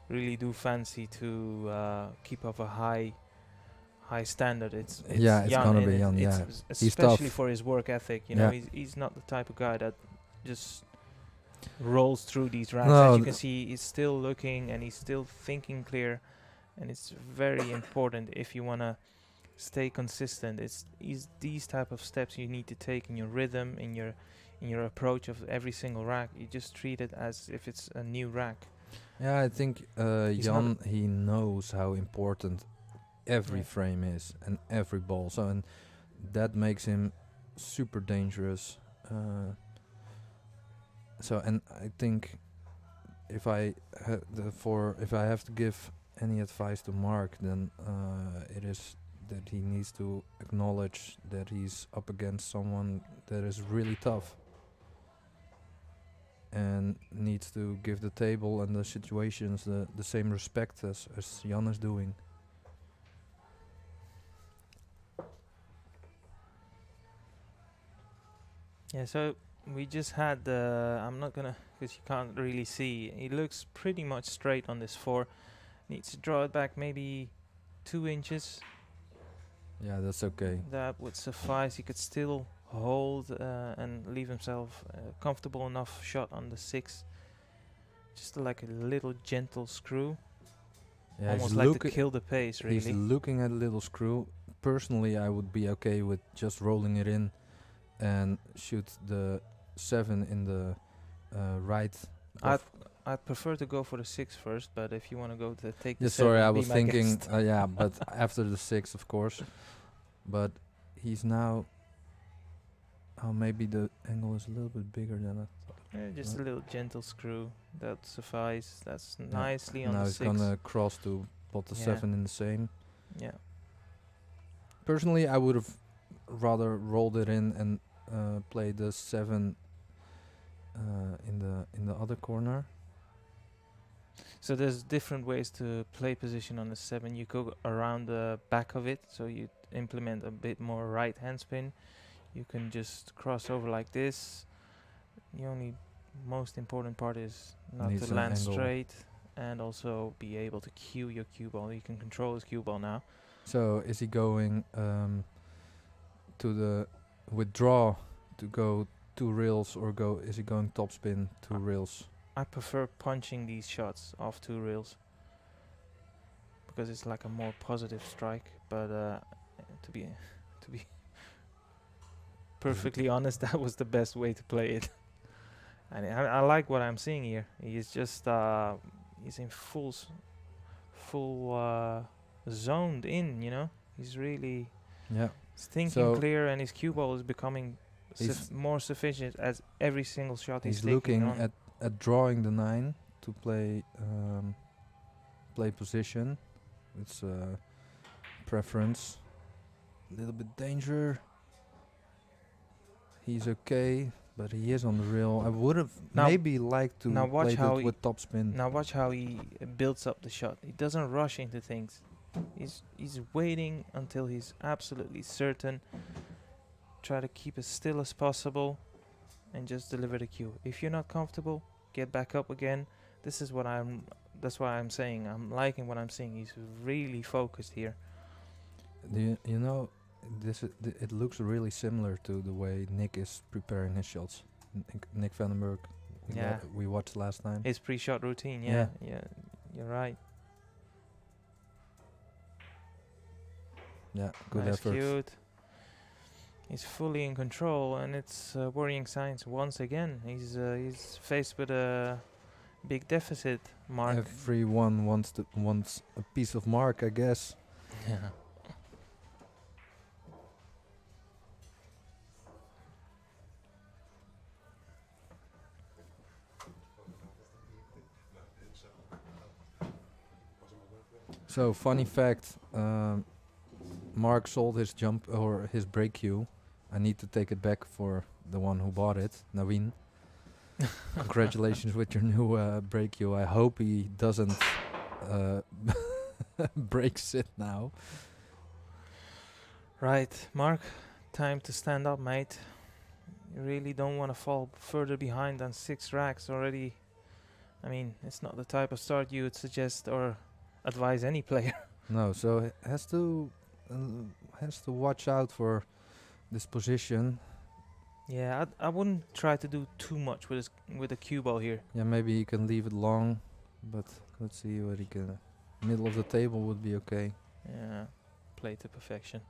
really do fancy to keep up a high standard, it's yeah, it's Jan, gonna and be Jan. Yeah, he's especially tough. for his work ethic. You know, Yeah. he's not the type of guy that just rolls through these racks. No, As you can see, he's still looking and he's still thinking clear, and it's very important if you wanna stay consistent. It's these type of steps you need to take in your rhythm, in your approach of every single rack. You just treat it as if it's a new rack. Yeah, I think He's Jan, he knows how important every Yeah. frame is and every ball. So and that makes him super dangerous. So and I think if I if I have to give any advice to Mark, then it is that he needs to acknowledge that he's up against someone that is really tough, and needs to give the table and the situations the same respect as Jan is doing. Yeah, so we just had the. I'm not gonna, because you can't really see. He looks pretty much straight on this 4. Needs to draw it back maybe 2 inches. Yeah, that's okay. That would suffice. He could still hold and leave himself a comfortable enough shot on the 6. Just like a little gentle screw. Yeah, Almost he's like to looking. kill the pace, He's really. looking at a little screw. Personally, I would be okay with just rolling it in and shoot the 7 in the right. I'd prefer to go for the 6 first, but if you want to go to take the Yeah, 7, sorry, I be was my thinking. guest. Yeah, but after the 6, of course. But he's now. Oh, maybe the angle is a little bit bigger than I thought. Just a little gentle screw. That suffice. That's Yeah. nicely on Now the he's 6. gonna cross to put the Yeah. 7 in the same. Yeah. Personally, I would have rather rolled it in and played the 7 in the other corner. So there's different ways to play position on the 7. You go around the back of it, so you implement a bit more right hand spin. You can just cross over like this. The only most important part is not Needs to an land angle. straight and also be able to cue your cue ball. You can control his cue ball now. So is he going to the withdraw to go 2 rails, or is he going topspin 2 rails? I prefer punching these shots off 2 rails because it's like a more positive strike. But to be perfectly honest, that was the best way to play it. And I like what I'm seeing here. He's just he's in full zoned in. You know, he's really Yeah. thinking So clear, and his cue ball is becoming He's- more sufficient as every single shot he's He's taking looking on. at drawing the 9 to play play position. It's preference. A little bit danger. He's okay. but he is on the rail. I would have Now- maybe liked to now watch play how it he- with topspin. Now watch how he builds up the shot. He doesn't rush into things. He's waiting until he's absolutely certain. Try to keep as still as possible, and just deliver the cue. If you're not comfortable, get back up again. This is what that's why I'm saying I'm liking what I'm seeing. He's really focused here. You know, it looks really similar to the way Nick is preparing his shots. Nick Vandenberg, Yeah. we watched last time. His pre-shot routine. Yeah. Yeah, you're right. Yeah, good Nice effort. cued. He's fully in control, and it's worrying signs once again. He's faced with a big deficit, Mark. Everyone wants a piece of Mark, I guess. Yeah. So funny fact, Mark sold his jump or his break cue. I need to take it back for the one who bought it, Naveen. Congratulations with your new break cue. I hope he doesn't breaks it now. Right, Mark, time to stand up, mate. You really don't want to fall further behind than 6 racks already. I mean, it's not the type of start you would suggest or advise any player. No, so has to watch out for this position. Yeah, I wouldn't try to do too much with a cue ball here. Yeah, maybe he can leave it long, but let's see what he can. Middle of the table would be okay. Yeah, play to perfection.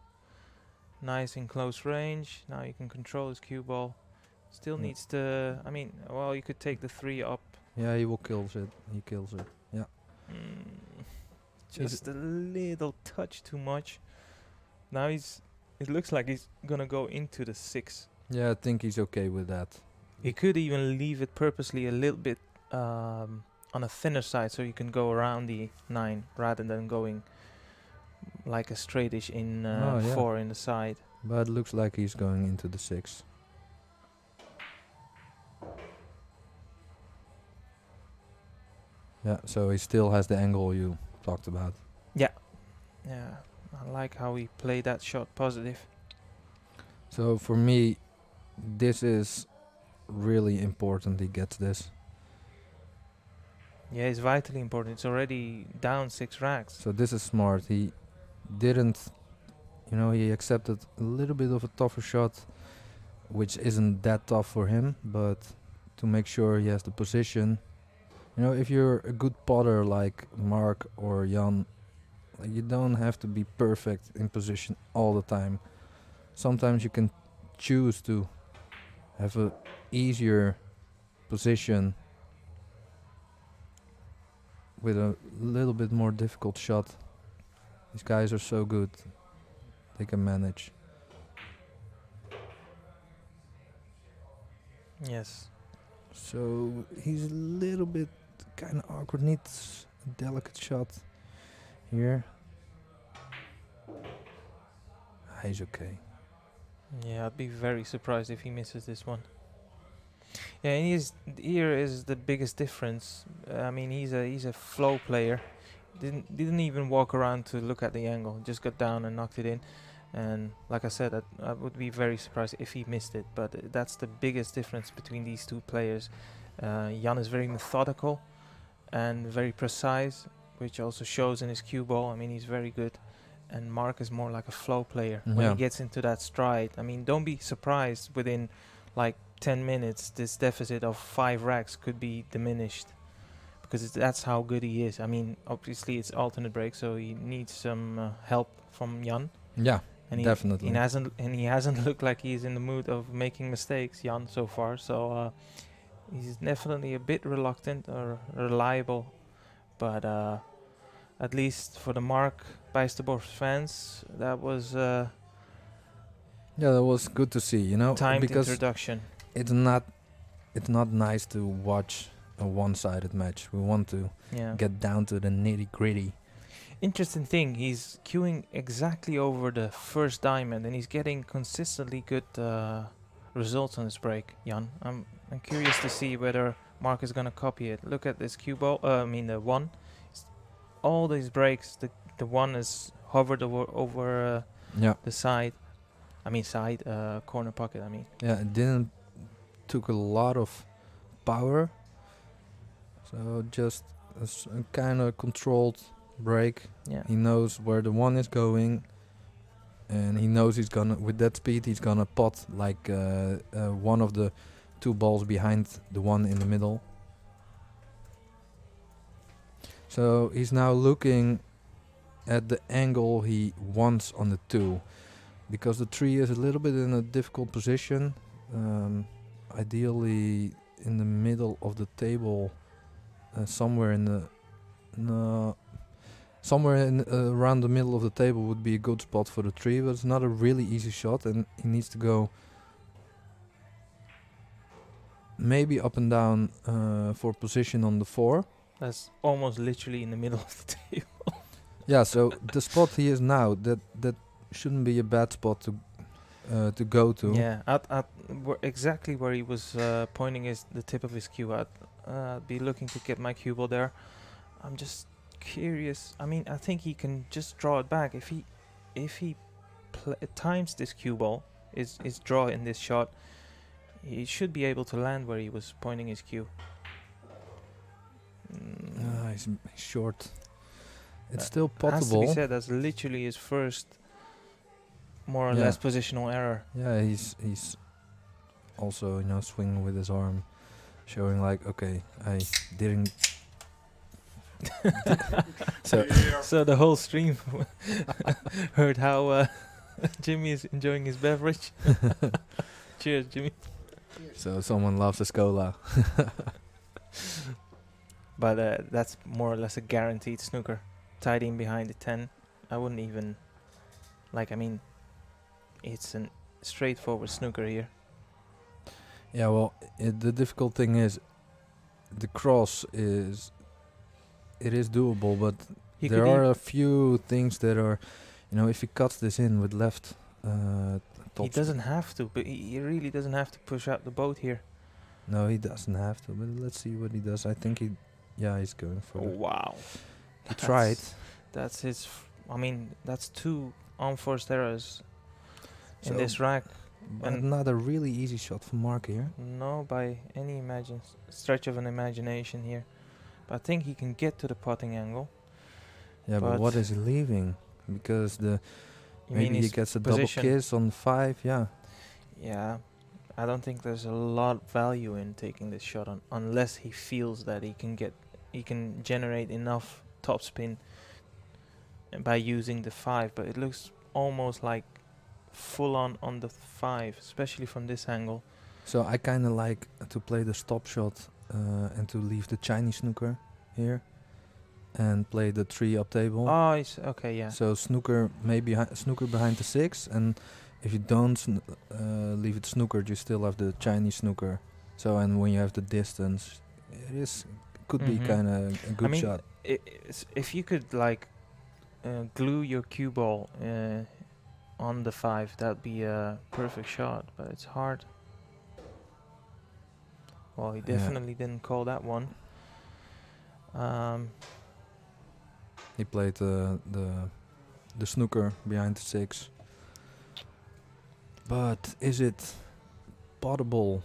Nice in close range. Now you can control his cue ball. Still Yeah. needs to. I mean, well, you could take the 3 up. Yeah, he will kills it. He kills it. Yeah. Just a little touch too much. Now it looks like he's gonna go into the 6. Yeah, I think he's okay with that. He could even leave it purposely a little bit on a thinner side, so you can go around the 9 rather than going like a straightish in Oh, yeah. 4 in the side. But it looks like he's going into the 6. Yeah, so he still has the angle you talked about. Yeah, I like how he played that shot positive. So for me, this is really important he gets this. Yeah, it's vitally important. It's already down 6 racks. So this is smart. He didn't, he accepted a little bit of a tougher shot, which isn't that tough for him, but to make sure he has the position. If you're a good potter like Mark or Jan, you don't have to be perfect in position all the time. Sometimes you can choose to have a easier position with a little bit more difficult shot. These guys are so good. They can manage. Yes. So he's a little bit kind of awkward. Needs a delicate shot here. He's okay. Yeah, I'd be very surprised if he misses this one. Yeah, and here is the biggest difference. I mean, he's a flow player. Didn't even walk around to look at the angle. Just got down and knocked it in. And like I said, I would be very surprised if he missed it. But that's the biggest difference between these two players. Jan is very methodical and very precise, which also shows in his cue ball. I mean, he's very good. And Mark is more like a flow player. When Yeah. he gets into that stride, I mean, don't be surprised within like 10 minutes this deficit of 5 racks could be diminished, because that's how good he is. I mean, obviously it's alternate break, so he needs some help from Jan. Yeah, And definitely. he hasn't looked like he's in the mood of making mistakes, Jan, so far. So he's definitely a bit reluctant or reliable, but at least for the Marc Bijsterbosch fans, that was Yeah, that was good to see, timed because introduction. it's not nice to watch a one-sided match. We want to Yeah. get down to the nitty-gritty. Interesting thing, he's queuing exactly over the first diamond, and he's getting consistently good results on this break, Jan. I'm curious to see whether Mark is gonna copy it. Look at this cue ball. I mean the one. All these breaks, the one is hovered over Yeah. the side. I mean side corner pocket. I mean. Yeah, it didn't took a lot of power. So just a kind of controlled break. Yeah. He knows where the one is going, and he knows he's gonna, with that speed, he's gonna pot like one of the two balls behind the one in the middle. So he's now looking at the angle he wants on the two, because the tree is a little bit in a difficult position. Ideally in the middle of the table, somewhere in the around the middle of the table would be a good spot for the tree, but it's not a really easy shot, and he needs to go maybe up and down for position on the 4. That's almost literally in the middle of the table. Yeah, so the spot he is now, that shouldn't be a bad spot to go to. Yeah, exactly where he was pointing the tip of his cue. I'd be looking to get my cue ball there. I'm just curious. I mean, I think he can just draw it back if he times this cue ball, his draw in this shot. He should be able to land where he was pointing his cue. He's short. It's still Has to be potable. said, that's literally his first more or Yeah. less positional error. Yeah, he's also, you know, swinging with his arm, showing like, okay, I didn't. So the whole stream heard how Jimmy is enjoying his beverage. Cheers, Jimmy. So someone loves a Scola. But that's more or less a guaranteed snooker. Tied in behind the 10. I wouldn't even... I mean, it's a straightforward snooker here. Yeah, well, the difficult thing is, the cross is... It is doable, but there are a few things that are... You know, if he cuts this in with left... he doesn't have to, but he really doesn't have to push out the boat here. No, he doesn't have to, but let's see what he does. I think he... Yeah, he's going for it. Wow. He tried. That's his... I mean, that's 2 unforced errors in So this rack. But not a really easy shot for Mark here. No, by any stretch of an imagination here. But I think he can get to the potting angle. Yeah, but what is he leaving? Because maybe he gets a double kiss on 5, yeah. Yeah, I don't think there's a lot of value in taking this shot unless he feels that he can generate enough topspin by using the 5. But it looks almost like full on the 5, especially from this angle. So I kind of like to play the stop shot and to leave the Chinese snooker here and play the 3 up table. Oh, okay, yeah. So snooker maybe snooker behind the 6, and if you don't leave it snookered, you still have the Chinese snooker. So and when you have the distance, could be kind of a good shot. If you could glue your cue ball on the 5, that'd be a perfect shot, but it's hard. Well, he definitely didn't call that one. He played the snooker behind the 6. But is it potable?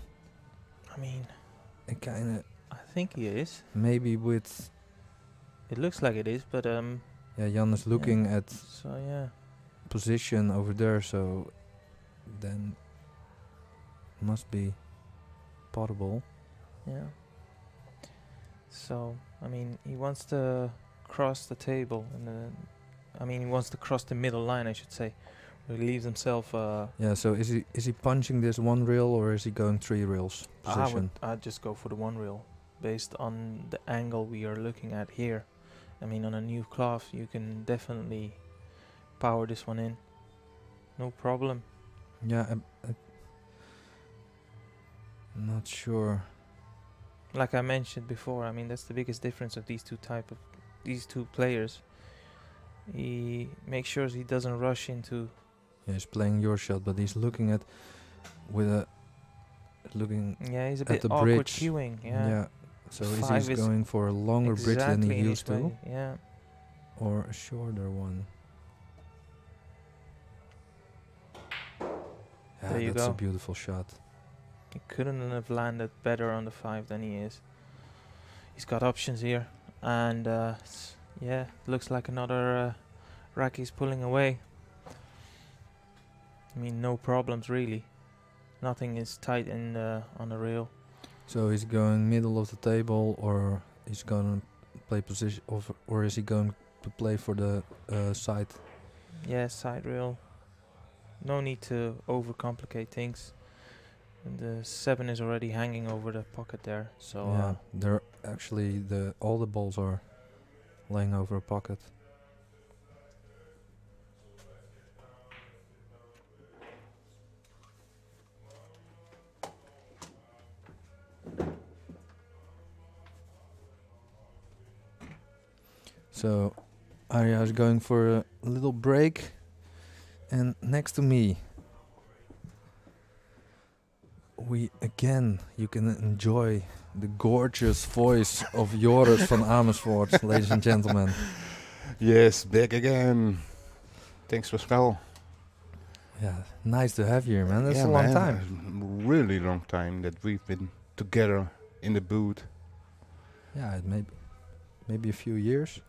I mean, it kind of... I think he is. Maybe with... It looks like it is, but... yeah, Jan is looking at... So, yeah. Position over there, so... Then... Must be potable. Yeah. So, I mean, he wants to cross the table, and he wants to cross the middle line, I should say. He leaves himself. Yeah. So is he punching this 1 reel, or is he going 3 reels position? I'd just go for the 1 reel, based on the angle we are looking at here. I mean, on a new cloth, you can definitely power this one in, no problem. Yeah, I'm not sure. Like I mentioned before, I mean, that's the biggest difference of these two players. He makes sure he doesn't rush into... Yeah, he's playing your shot, but he's looking at with a looking Yeah, he's a at bit the awkward bridge. queuing. Yeah. So Five is he is going for a longer bridge than exactly he in used his to, way. Yeah. or a shorter one? Yeah, There you that's a go. beautiful shot. He couldn't have landed better on the 5 than he is. He's got options here, and yeah, looks like another rack he's pulling away. I mean, no problems really. Nothing is tight in on the rail. So he's going middle of the table, or he's going to play position, or is he going to play for the side? Yeah, side rail. No need to overcomplicate things. And the 7 is already hanging over the pocket there, so Yeah, they're actually all the balls are laying over a pocket. So Arya is going for a little break, and next to me you can enjoy the gorgeous voice of Joris van Amersfoort, ladies and gentlemen. Yes, back again. Thanks, Pascal. Yeah, nice to have you here, man. That's Yeah, a long man, time. Really long time that we've been together in the booth. Yeah, maybe a few years.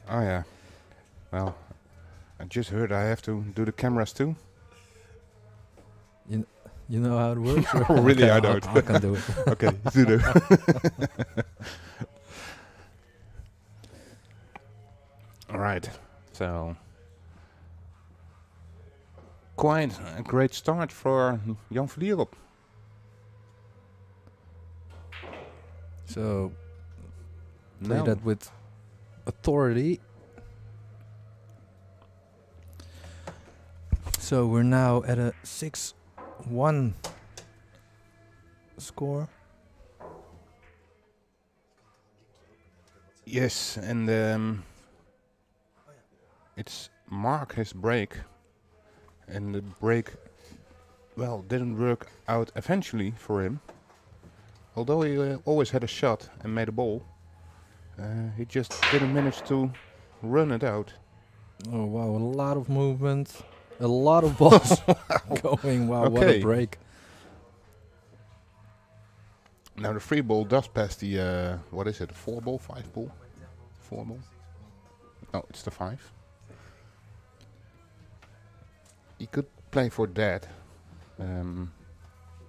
Oh yeah. Well, I just heard I have to do the cameras too. You know how it works? Really, Okay, I don't. I can do it. Okay, do the. All right. So, quite a great start for Jan van Lierop. So, play No. that with authority. So we're now at a 6-1 score. Yes, and it's Mark his break, and the break, well, didn't work out eventually for him. Although he always had a shot and made a ball, he just didn't manage to run it out. Oh wow, a lot of movement, a lot of balls going. Wow, what a Okay. break. Now the free ball does pass the, what is it, 4 ball, 5 ball? 4 ball? No, it's the 5. He could play for that,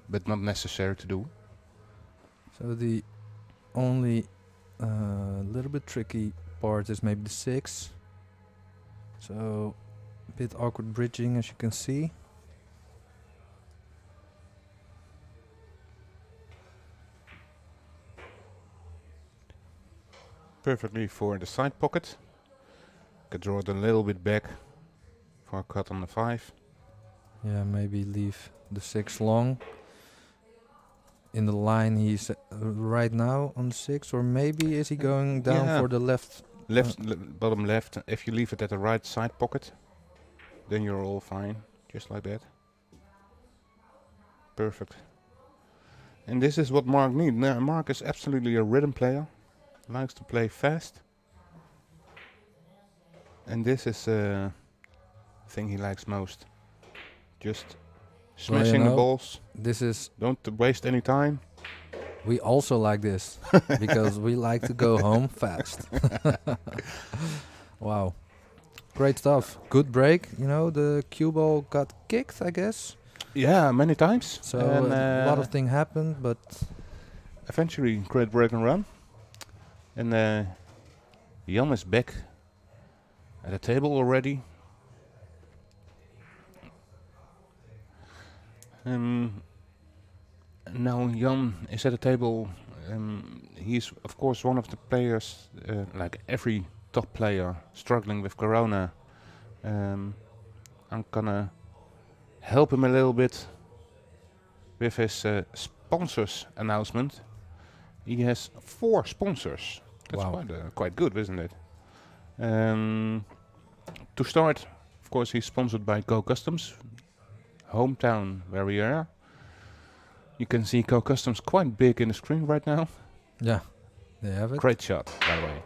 but not necessary to do. So the only little bit tricky part is maybe the 6. So a bit awkward bridging, as you can see. Perfectly for the side pocket. Could draw it a little bit back for a cut on the 5. Yeah, maybe leave the 6 long. In the line he's right now on 6, or maybe is he going down Yeah. for the left? Bottom left. If you leave it at the right side pocket, then you're all fine, just like that. Perfect. And this is what Mark needs. Now, Mark is absolutely a rhythm player. Likes to play fast. And this is the thing he likes most. Just smashing the balls. This is, Don't waste any time. we also like this because we like to go home fast. Wow, great stuff. Good break. You know, the cue ball got kicked, I guess. Yeah, many times. So And, a lot of things happened, but eventually, great break and run. And Jan is back at the table already. Now Jan is at the table. He's of course one of the players, like every top player, struggling with Corona. I'm gonna help him a little bit with his sponsors announcement. He has 4 sponsors. That's Wow. quite good, isn't it? To start, of course, he's sponsored by Go Customs, hometown where we are. You can see Go Customs quite big in the screen right now. Yeah, they have it. Great shot, by the way.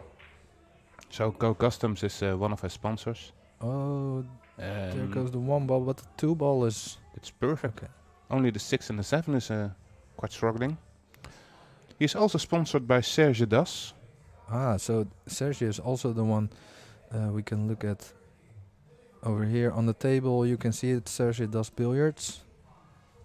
So Go Customs is one of our sponsors. Oh, there Um, goes the 1 ball, but the 2 ball is... It's perfect. Okay. Only the 6 and the 7 is quite struggling. He's also sponsored by Serge Das. Ah, so Sergio is also the one we can look at over here on the table. You can see it, Sergio does billiards.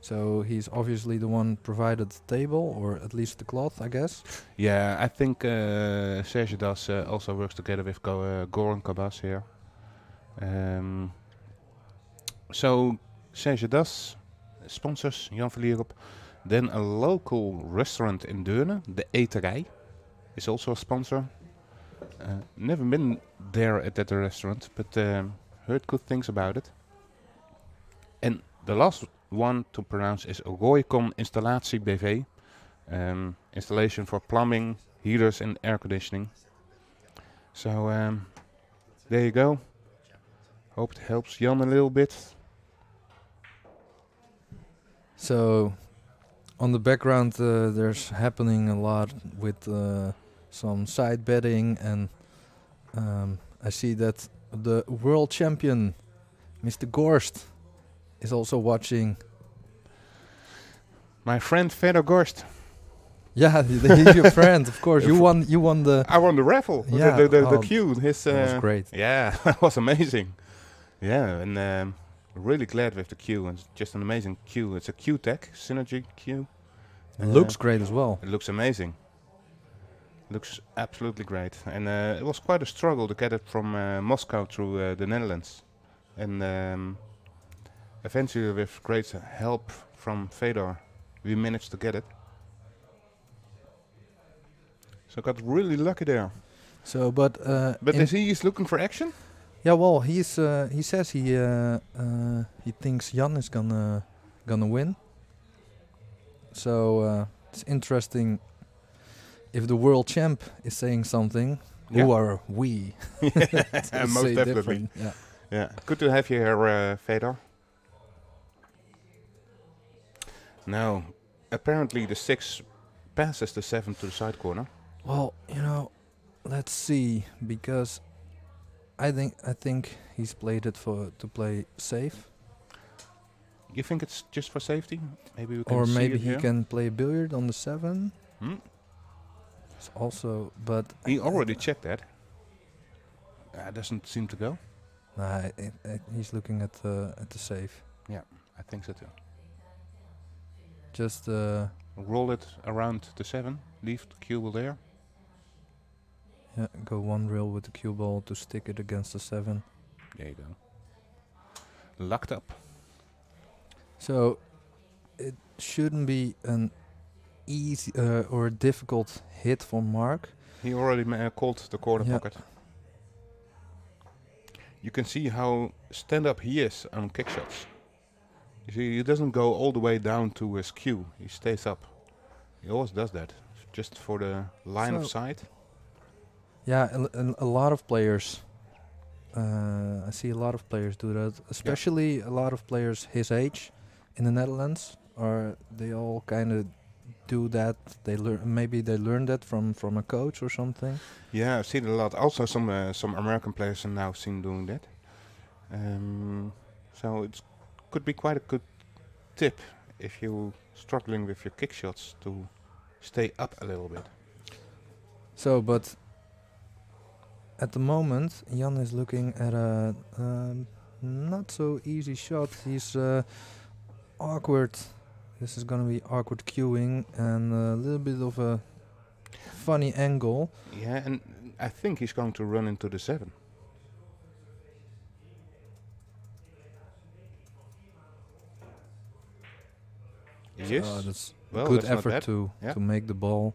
So he's obviously the one provided the table, or at least the cloth, I guess. Yeah, I think Serge Das also works together with Goran Kabas here. So Serge Das sponsors Jan van Lierop. Then a local restaurant in Deurne, de Eterij, is also a sponsor. Never been there at that restaurant, but heard good things about it. And the last one to pronounce is Roycon Installatie BV. Installation for plumbing, heaters and air conditioning. So there you go. Hope it helps Jan a little bit. So on the background, there's happening a lot with some side betting, and I see that the world champion, Mr. Gorst, is also watching. My friend Fedor Gorst. Yeah, he's your friend, of course. You won. You won the. I won the raffle. Yeah, the queue. His That was great. Yeah, that was amazing. Yeah, and really glad with the queue. It's just an amazing queue. It's a Q-Tech Synergy queue. It looks great as well. It looks amazing. Looks absolutely great. And it was quite a struggle to get it from Moscow to the Netherlands. And eventually, with great help from Fedor, we managed to get it. So got really lucky there. So, but is he looking for action? yeah, well, he says he thinks Jan is gonna win. So it's interesting if the world champ is saying something. Yeah. Who are we? To Most say definitely. different, yeah. Yeah, good to have you here, Fedor. Now, apparently the 6 passes the 7 to the side corner. Well, let's see, because I think he's played it to play safe, You think it's just for safety? Maybe we can or see maybe it he here? can play billiard on the 7. Hmm? It's also, but He already checked that. Doesn't seem to go. Nah, he's looking at the safe. I think so too. Just Roll it around the 7. Leave the cue there. yeah, go 1 rail with the cue ball to stick it against the 7. There you go. Locked up. So it shouldn't be an easy or a difficult hit for Mark. He already called the corner Yeah. pocket. You can see how stand up he is on kick shots. You see, he doesn't go all the way down to his cue. He stays up. He always does that, just for the line of So- sight. Yeah, a lot of players. I see a lot of players do that, especially a lot of players his age in the Netherlands. Or they all kind of do that. They maybe they learned that from a coach or something. Yeah, I've seen it a lot. Also, some American players are now seen doing that. So it could be quite a good tip if you're struggling with your kick shots to stay up a little bit. So, but at the moment, Jan is looking at a not so easy shot. He's awkward. This is gonna be awkward cueing and a little bit of a funny angle. Yeah, and I think he's going to run into the 7. Yes. That's Well, good that's not effort bad. to Yeah. make the ball.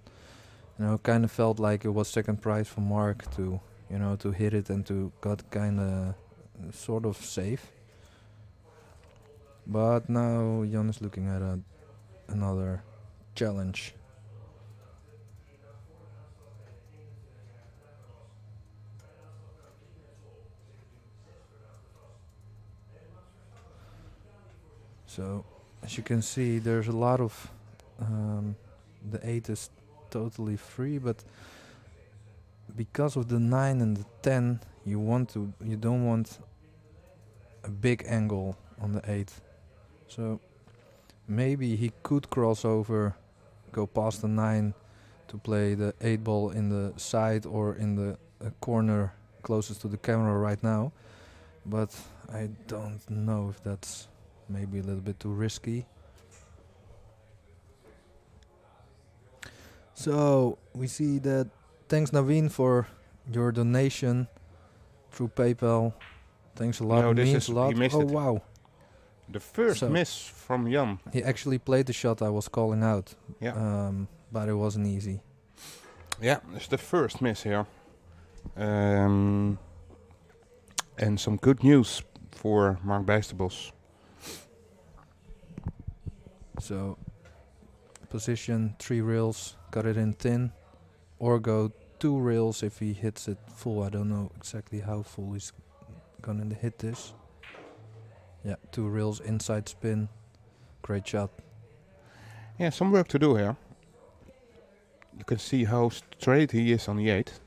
Kind of felt like it was second prize for Mark to to hit it and to got kind of sort of safe. But now Jan is looking at another challenge. So as you can see, there's a lot of the 8 is totally free, but because of the 9 and the 10, you don't want a big angle on the 8. So maybe he could cross over, go past the 9 to play the 8 ball in the side or in the corner closest to the camera right now. But I don't know if that's maybe a little bit too risky. So we see that thanks Naveen for your donation through PayPal. Thanks a lot. No, it this means is a lot. he missed Oh it. wow. The first So miss from Jan. he actually played the shot I was calling out. Yeah. But it wasn't easy. Yeah, it's the first miss here. And some good news for Marc Bijsterbosch. So position 3 rails, cut it in thin, or go 2 rails if he hits it full. I don't know exactly how full he's gonna hit this. Yeah, 2 rails inside spin. Great shot. Yeah, some work to do here. You can see how straight he is on the 8.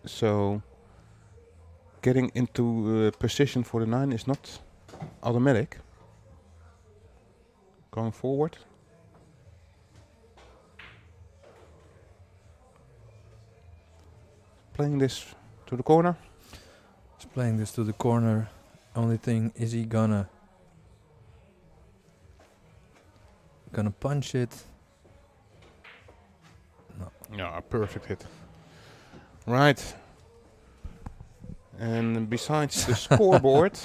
So getting into position for the 9 is not automatic. Going forward. Playing this to the corner. He's playing this to the corner. Only thing, is he gonna punch it? No. Yeah, a perfect hit. Right. And besides the scoreboard,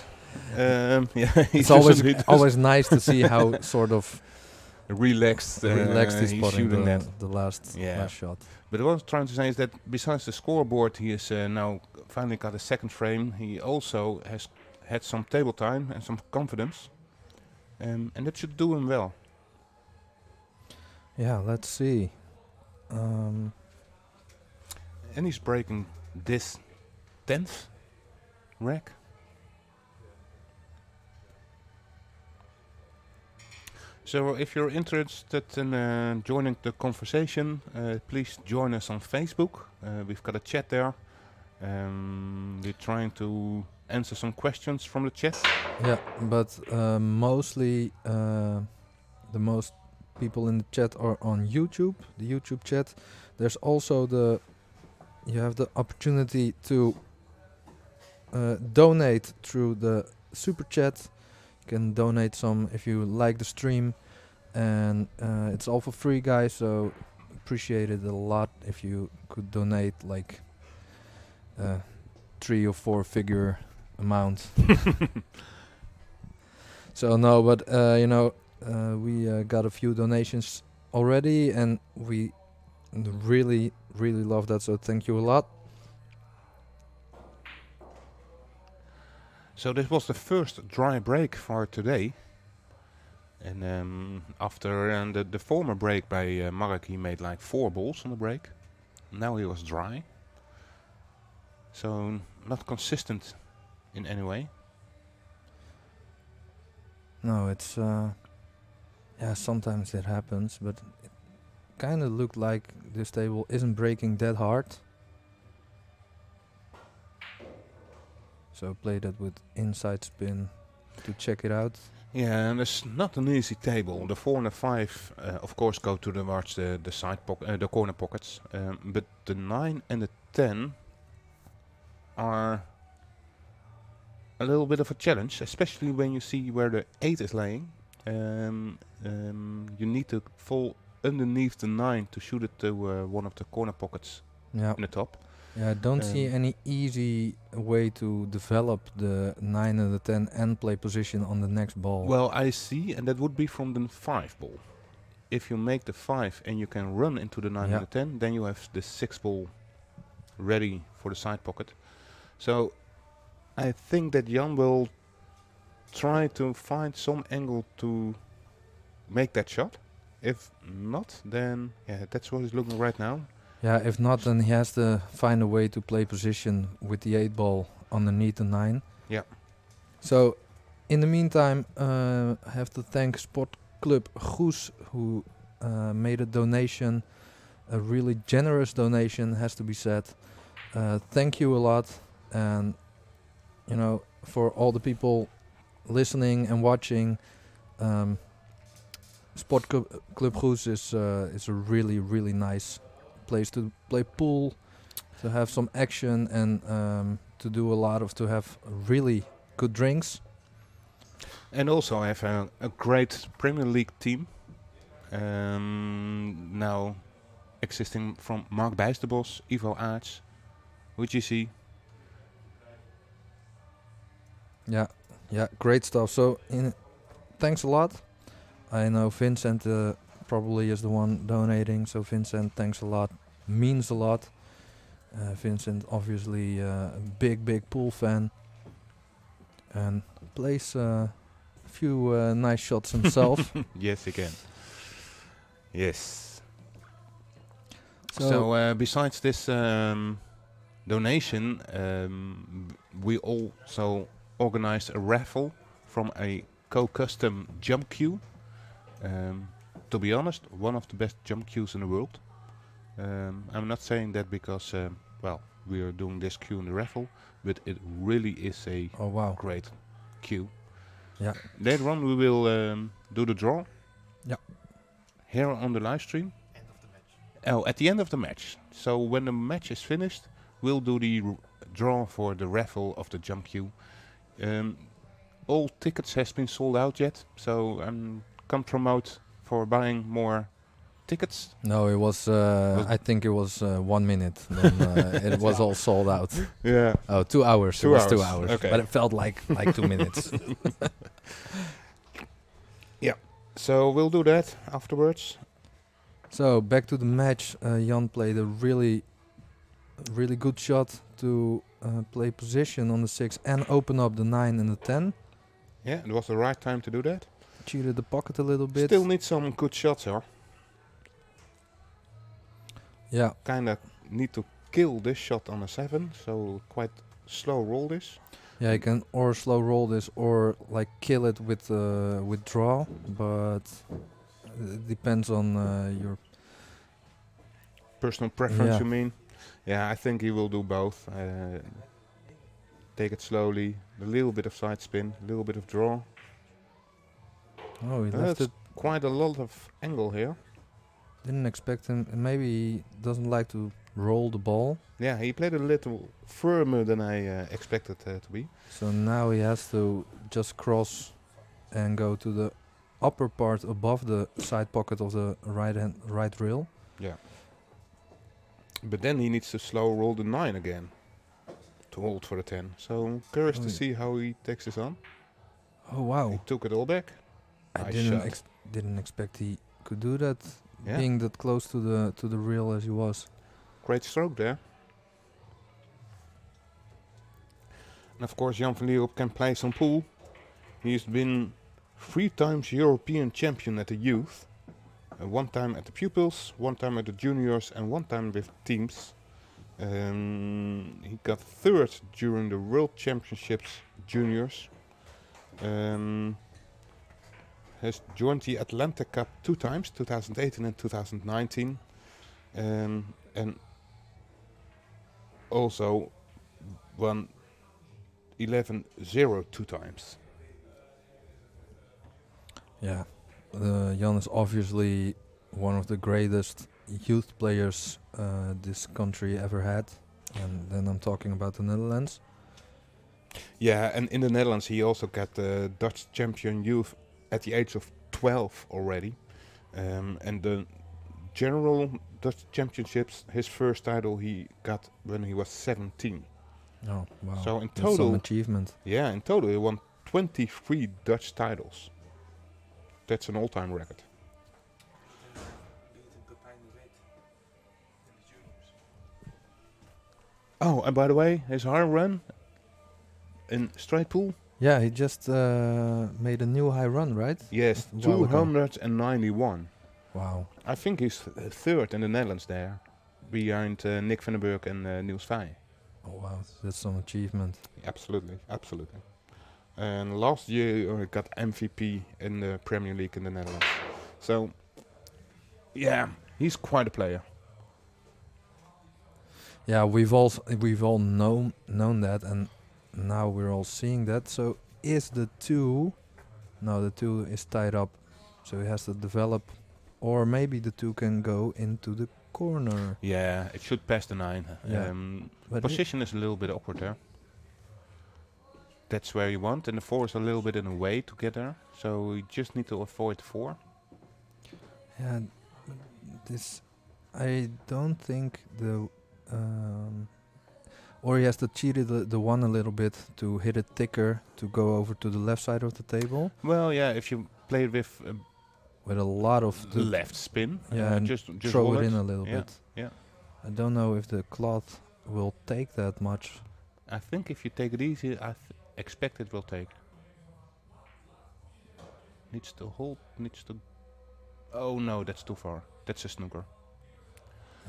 yeah, It's always nice to see how sort of relaxed he's he's spotting shooting that. the last shot. But what I was trying to say is that besides the scoreboard, he has now finally got a second frame. He also has had some table time and some confidence, and that should do him well. Yeah, let's see. And he's breaking this 10th rack. So if you're interested in joining the conversation, please join us on Facebook. We've got a chat there. We're trying to answer some questions from the chat. Yeah, but mostly the most people in the chat are on YouTube, the YouTube chat. There's also you have the opportunity to donate through the super chat. You can donate some if you like the stream, and it's all for free, guys, so appreciate it a lot if you could donate like 3 or 4 figure amount. So no, but we got a few donations already, and we really love that, so thank you a lot. So this was the first dry break for today, and after the former break by Marc, he made like 4 balls on the break. Now he was dry, so not consistent in any way. No, it's yeah, sometimes it happens, but it kind of looked like this table isn't breaking that hard. So play that with inside spin to check it out. Yeah, and it's not an easy table. The 4 and the 5, of course, go towards the side the corner pockets, but the 9 and the 10 are a little bit of a challenge, especially when you see where the 8 is laying. You need to fall underneath the 9 to shoot it to one of the corner pockets in the top. Yeah, I don't see any easy way to develop the 9 and the 10 and play position on the next ball. Well, I see, and that would be from the 5 ball. If you make the 5 and you can run into the 9 and the 10, then you have the 6 ball ready for the side pocket. So I think that Jan will try to find some angle to make that shot. If not, then yeah, that's what he's looking right now. Yeah, if not, then he has to find a way to play position with the 8 ball underneath the 9. Yeah. So, in the meantime, I have to thank Sport Club Goes, who made a donation, a really generous donation, has to be said. Thank you a lot, and you know, for all the people listening and watching, Sport Club Goes is a really really nice place to play pool, to have some action, and to have really good drinks. And also I have a great Premier League team now existing from Marc Bijsterbosch, Ivo Aerts, UGC. Yeah, great stuff. So, thanks a lot. I know Vincent probably is the one donating, so Vincent, thanks a lot. Means a lot. Vincent, obviously a big pool fan, and plays a few nice shots himself. Yes, he can. Yes. So, So besides this donation, we also organized a raffle from a co-custom jump queue. To be honest, one of the best jump queues in the world. I'm not saying that because, well, we are doing this queue in the raffle, but it really is a oh wow, great queue. yeah, Later on, we will do the draw. Yeah. Here on the live stream. Oh, at the end of the match. So when the match is finished, we'll do the draw for the raffle of the jump queue. All tickets has been sold out yet, so can't promote for buying more tickets. no, it was. I think it was 1 minute. Then it was all sold out. Yeah. Oh, 2 hours. 2 it was 2 hours, hours, okay. but it felt like 2 minutes. So we'll do that afterwards. So back to the match. Jan played a really good shot to play position on the 6 and open up the 9 and the 10. Yeah, it was the right time to do that. Cheated the pocket a little bit. Still need some good shots, huh? Yeah, Kinda need to kill this shot on a 7, so quite slow roll this. yeah. You can or slow roll this or like kill it with draw, but it depends on your. Personal preference, Yeah. you mean? Yeah, I think he will do both. Take it slowly, a little bit of side spin, a little bit of draw. Oh, he left That's it. quite a lot of angle here. Didn't expect him. And maybe he doesn't like to roll the ball. Yeah, he played a little firmer than I expected to be. So now he has to just cross and go to the upper part above the side pocket of the right rail. Yeah. But then he needs to slow roll the 9 again to hold for the 10. So curious to Oh. see how he takes this on. Oh wow! He took it all back. I Nice didn't shot. didn't expect he could do that, Yeah, being that close to the rail as he was. great stroke there. And of course Jan van Lierop can play some pool. He's been 3 times European champion at the youth. 1 time at the pupils, 1 time at the juniors and 1 time with teams. He got 3rd during the World Championships juniors. Has joined the Atlantic Cup 2 times, 2018 and 2019. And also won 11-0 2 times. Yeah, Jan is obviously one of the greatest youth players this country ever had, and then I'm talking about the Netherlands. Yeah, and in the Netherlands he also got the Dutch champion youth at the age of 12 already. And the general Dutch championships, his first title he got when he was 17. Oh wow! So in That's some total, achievement. yeah, in total he won 23 Dutch titles. That's an all-time record. Oh, and by the way, his high run in straight pool, Yeah, he just made a new high run, right? yes, A while ago. 291. Wow. I think he's 3rd in the Netherlands there, behind Nick van den Burg and Niels Vij. Oh wow, that's some achievement. Absolutely, absolutely. And last year he got MVP in the Premier League in the Netherlands. So, yeah, he's quite a player. Yeah, we've all known that, and now we're all seeing that. So is the 2? No, the 2 is tied up, so he has to develop, or maybe the 2 can go into the corner. Yeah, it should pass the 9. Yeah. But Position is a little bit awkward there. That's where you want, and the 4 is a little bit in the way to get there. So you just need to avoid 4. Yeah, this I don't think the or he has to cheat the 1 a little bit to hit it thicker to go over to the left side of the table Well, yeah, if you play it with a lot of the left spin, yeah, and just throw roll it in a little Yeah, bit. yeah. I don't know if the cloth will take that much. I think if you take it easy, I expect it will take. Needs to hold, needs to... Oh no, that's too far. That's a snooker.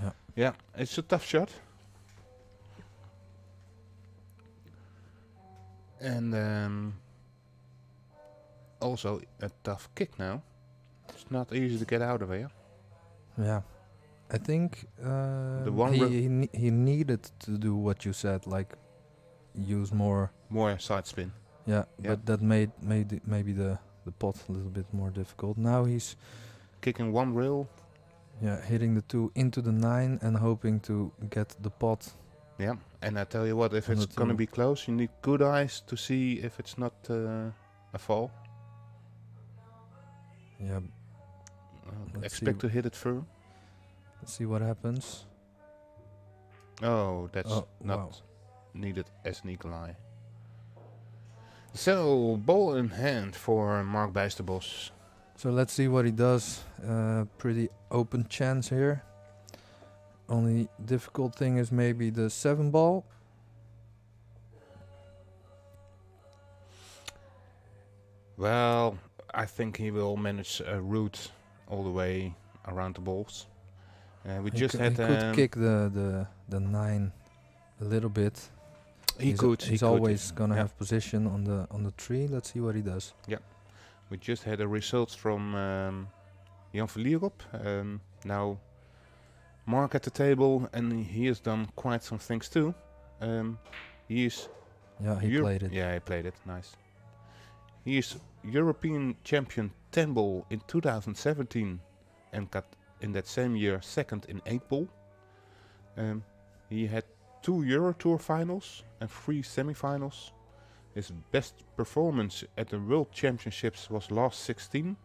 Yeah. Yeah, it's a tough shot. And also a tough kick now. It's not easy to get out of here. Yeah, I think one he needed to do what you said, like use more. More side spin. Yeah, Yeah. but that made maybe the pot a little bit more difficult. Now he's Kicking 1 rail. hitting the 2 into the 9 and hoping to get the pot. Yeah, and I tell you what, if On it's the gonna 2. be close, you need good eyes to see if it's not a fall. Yeah, Let's Expect see. to hit it firm. let's see what happens. Oh, that's Oh, not wow. needed as an eagle eye. So, ball in hand for Marc Bijsterbosch. So let's see what he does. Pretty open chance here. Only difficult thing is maybe the 7 ball. Well, I think he will manage a route all the way around the balls. We He just cou- had... he could kick the 9 a little bit. He could. He's could, always gonna yeah. have position on the 3. Let's see what he does. We just had the results from Jan van Lierop. Now, Mark at the table, and he has done quite some things too. He is... Yeah, he played it. Yeah, he played it. Nice. He is European champion 10 ball in 2017 and got in that same year second in 8 ball. He had 2 Euro Tour finals and 3 semifinals. His best performance at the World Championships was last 16.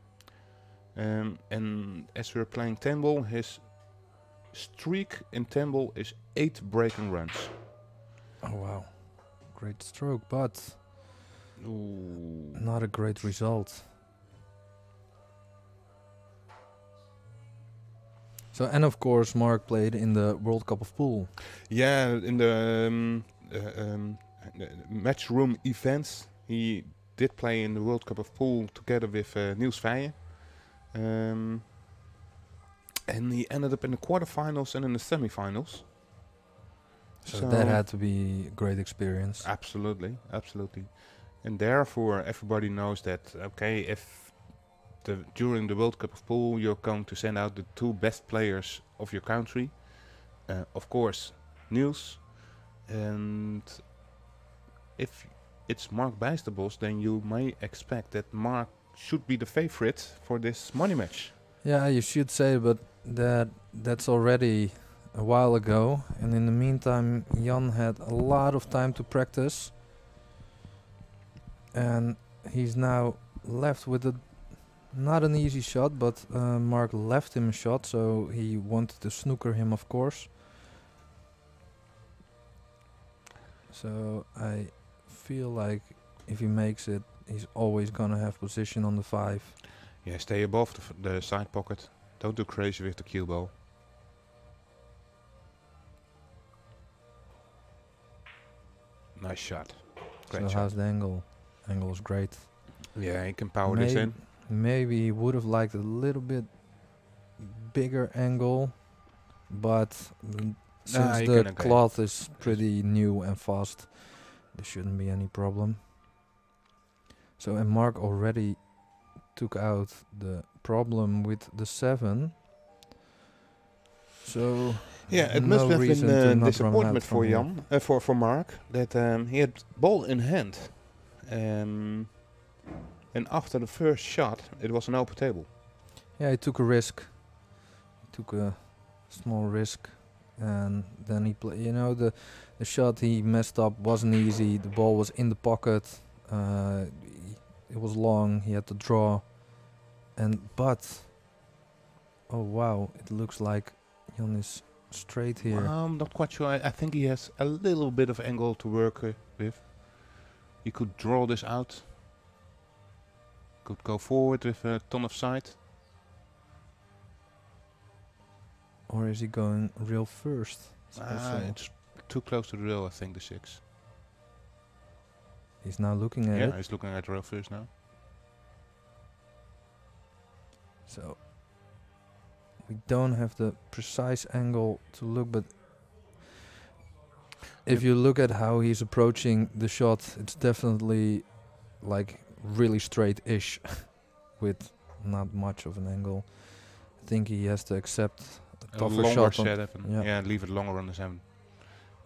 And as we're playing 10 ball, his streak in 10 ball is 8 breaking runs. Oh wow, great stroke, but Ooh. not a great result. So and of course Mark played in the World Cup of Pool. Yeah, in the matchroom events, he did play in the World Cup of Pool together with Niels Veijen. And he ended up in the quarterfinals and in the semifinals. So that had to be a great experience. Absolutely, absolutely. And therefore, everybody knows that, okay, if during the World Cup of Pool you're going to send out the 2 best players of your country, of course, Niels, and if it's Marc Bijsterbosch, then you may expect that Marc should be the favorite for this money match. Yeah, you should say, but that's already a while ago, and in the meantime Jan had a lot of time to practice, and he's now left with not an easy shot, but Mark left him a shot, so he wanted to snooker him, of course. So I feel like if he makes it, he's always gonna have position on the 5. Yeah, stay above the side pocket. Don't do crazy with the cue ball. Nice shot. Great So shot. how's the angle? Angle is great. Yeah, he can power this in. Maybe he would have liked a little bit bigger angle, but since you the can okay. cloth is pretty new and fast, there shouldn't be any problem. So and Mark already took out the problem with the 7. So Yeah, it no must have reason been to a not run disappointment out for from here. for Mark, that he had ball in hand, and after the first shot, it was an open table. Yeah, he took a risk. He took a small risk, and then he play. You know, the shot he messed up wasn't easy. The ball was in the pocket. It was long. He had to draw, but oh wow, it looks like Jan is straight here. I'm not quite sure. I think he has a little bit of angle to work with. He could draw this out. Could go forward with a ton of sight. Or is he going real first? It's also- It's too close to the rail, I think, the 6. He's now looking at Yeah, it. he's looking at the rail first now. So we don't have the precise angle to look, but if you look at how he's approaching the shot, it's definitely like really straight-ish with not much of an angle. I think he has to accept a A tougher longer shot. setup, and yeah. yeah, leave it longer on the 7.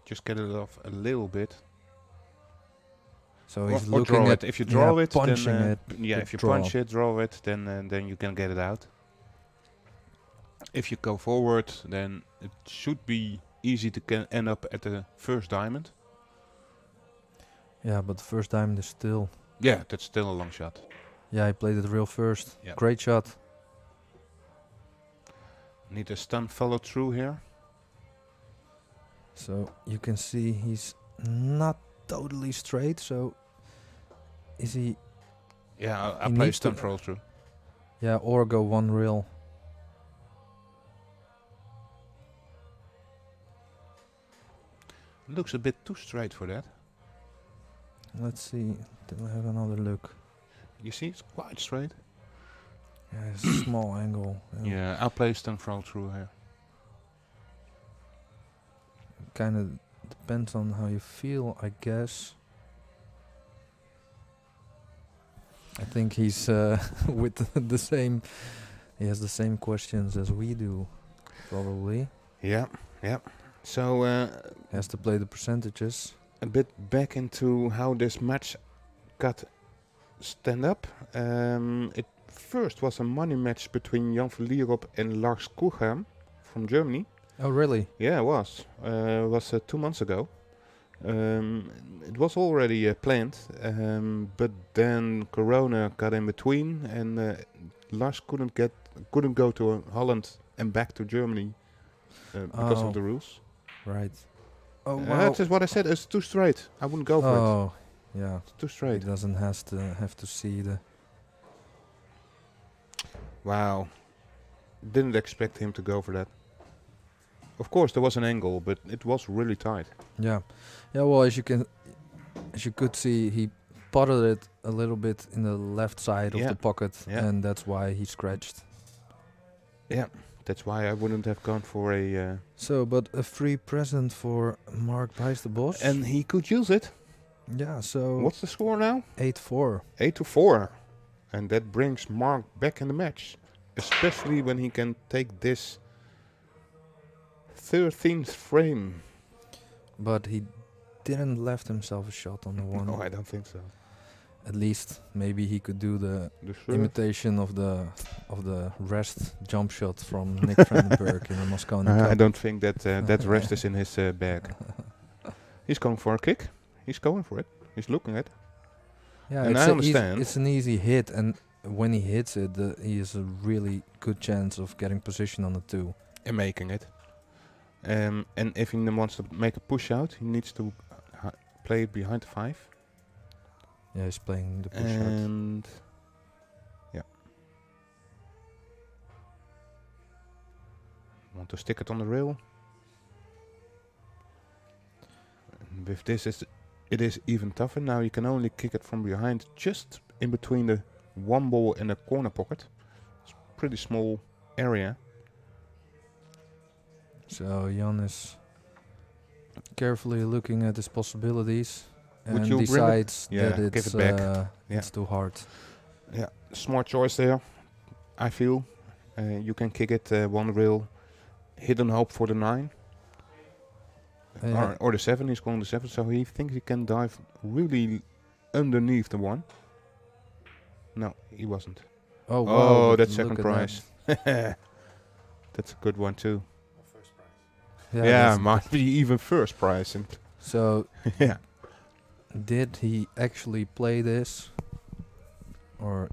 Just get it off a little bit. So he's Or looking draw at it. If you draw it, punching then it. yeah, with if you draw. punch it, draw it, then you can get it out. If you go forward, then it should be easy to end up at the first diamond. Yeah, but the first diamond is still. Yeah, that's still a long shot. Yeah, he played it real first. Yeah. Great shot. Need a stun follow through here. So you can see he's not totally straight. So is he? Yeah, I'll He play needs to- stun follow through. Yeah, or go one reel. Looks a bit too straight for that. Let's see. Then we have another look. You see, it's quite straight. Yeah, it's a small angle. Yeah, I'll play stun follow through here. Kind of depends on how you feel, I guess. I think he's with the same. He has the same questions as we do, probably. Yeah, yeah. So He has to play the percentages. a bit back into how this match got stand up. It first was a money match between Jan van Lierop and Lars Koegam from Germany. Oh, really? Yeah, it was. It was 2 months ago. It was already planned, but then Corona got in between, and Lars couldn't go to Holland and back to Germany because Oh. of the rules. Right. Oh, That's just what I said. It's too straight. I wouldn't go for it. Oh, yeah. It's too He straight. doesn't have to see the. Wow. Didn't expect him to go for that. Of course, there was an angle, but it was really tight. Yeah, yeah. Well, as you could see, he potted it a little bit in the left side of Yeah. the pocket, Yeah. and that's why he scratched. Yeah, that's why I wouldn't have gone for a... So, but a free present for Marc Bijsterbosch. and he could use it. yeah, so What's the score now? 8-4. 8-4. And that brings Mark back in the match. Especially when he can take this 13th frame. But he didn't left himself a shot on the one. No, I don't think so. At least maybe he could do the The third. imitation of the rest jump shot from Nick Vandenberg in the Moscow I Cup. don't think that that rest is in his bag. He's going for a kick. He's going for it. He's looking at it. Yeah, And it's I a easy- understand. it's an easy hit, and when he hits it, he has a really good chance of getting position on the 2. And making it. And if he wants to make a push out, he needs to play it behind the 5. Yeah, he's playing the push out. And yeah. Want to stick it on the rail. And with this, it is even tougher. Now you can only kick it from behind, just in between the 1 ball and the corner pocket. It's a pretty small area. So Jan is carefully looking at his possibilities. and you bring it? decides Yeah, that give it's it back. Yeah. it's too hard. Yeah, smart choice there. I feel you can kick it one rail, hidden hope for the 9. Yeah. Or the 7, he's going the 7, so he thinks he can dive really underneath the 1. No, he wasn't. Oh wow! Oh, but that's look second at prize. That's a good one too. that. Yeah, that's- might be even first prize. And So yeah, did he actually play this, or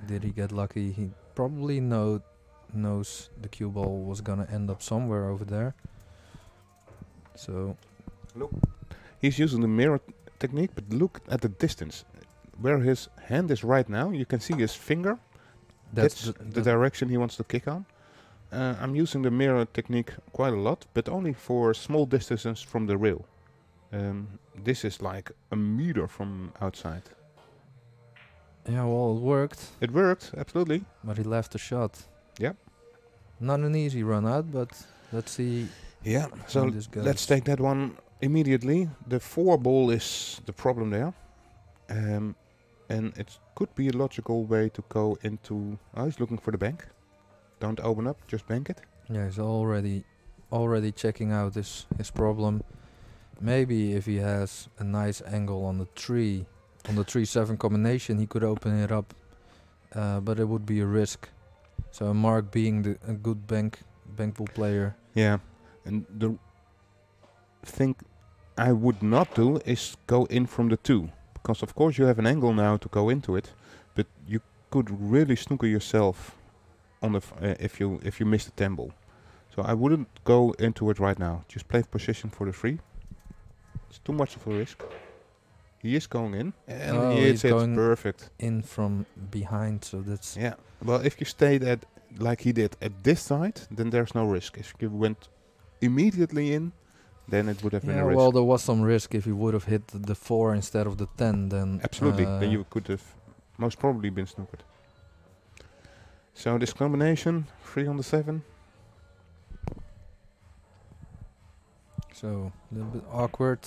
did he get lucky? He probably knows the cue ball was gonna end up somewhere over there. So he's using the mirror technique, but look at the distance. Where his hand is right now, you can see his finger. That's the direction he wants to kick on. I'm using the mirror technique quite a lot, but only for small distances from the rail. This is like a meter from outside. yeah. Well, it worked, It worked, absolutely. but he left the shot. Yep. Not an easy run out, but let's see. Yeah, how so this goes. let's take that one immediately. The 4 ball is the problem there. And it could be a logical way to go into... Oh, he's looking for the bank. Don't open up, just bank it. Yeah, he's already checking out his problem. Maybe if he has a nice angle on the 3-7 combination, he could open it up, but it would be a risk. So Mark, being a good bank pool player, Yeah, and the thing I would not do is go in from the 2. Because of course you have an angle now to go into it, but you could really snooker yourself on the if you miss the 10 ball. So I wouldn't go into it right now. Just play position for the 3. It's too much of a risk. He is going in, and Oh, he he's hits it going perfect. in from behind, so that's Yeah. Well, if you stayed at like he did at this side, then there's no risk. If you went immediately in, then it would have been a yeah. risk. Well, there was some risk if he would have hit the 4 instead of the 10. Then Absolutely. Then you could have most probably been snookered. So this combination, 3 on the 7. so a little bit awkward.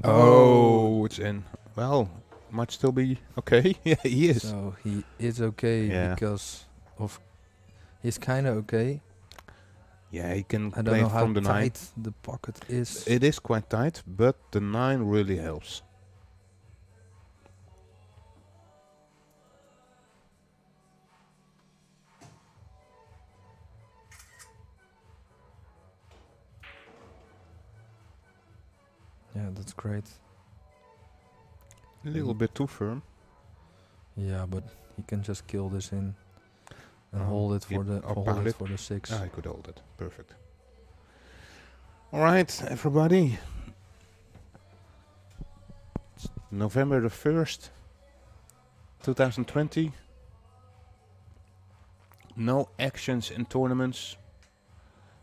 Oh, it's in. Well, might still be okay. Yeah, he is. So he is okay Yeah. because of he's kind of okay. Yeah, he can I don't play know how from the 9. tight the pocket is. It is quite tight, but the 9 really helps. Yeah, that's great. A little bit too firm. Yeah, but he can just kill this in and Oh, hold it yeah, for the or hold pound it it. for the 6. I could hold it. Perfect. All right, everybody. It's November the 1st, 2020. No actions in tournaments.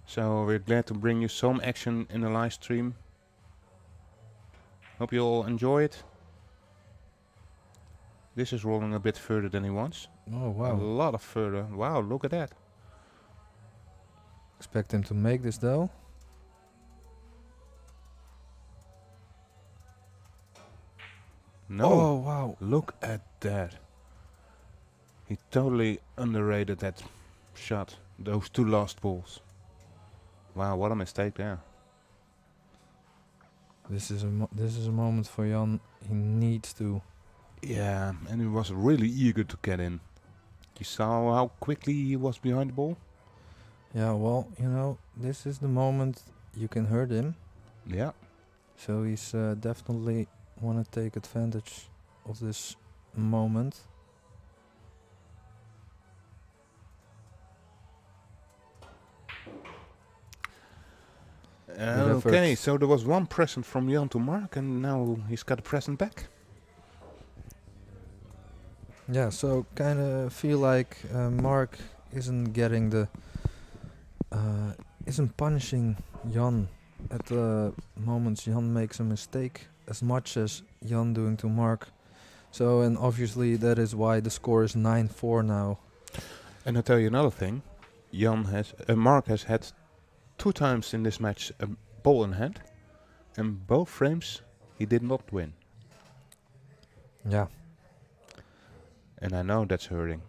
So we're glad to bring you some action in the live stream. Hope you all enjoy it. This is rolling a bit further than he wants. Oh A wow! lot of further. Wow, look at that. Expect him to make this though. No. Oh wow! Look at that. He totally underrated that shot. Those 2 last balls. Wow, what a mistake there. This is a moment for Jan. He needs to. Yeah, and he was really eager to get in. You saw how quickly he was behind the ball? Yeah, well, you know, this is the moment you can hurt him. Yeah. So he's definitely want to take advantage of this moment. Okay, so there was 1 present from Jan to Mark, and now he's got a present back. Yeah, so kind of feel like Mark isn't getting the isn't punishing Jan at the moments Jan makes a mistake as much as Jan doing to Mark. So, and obviously that is why the score is 9-4 now. And I'll tell you another thing. Mark has had 2 times in this match a ball in hand, and both frames he did not win. Yeah. And I know that's hurting.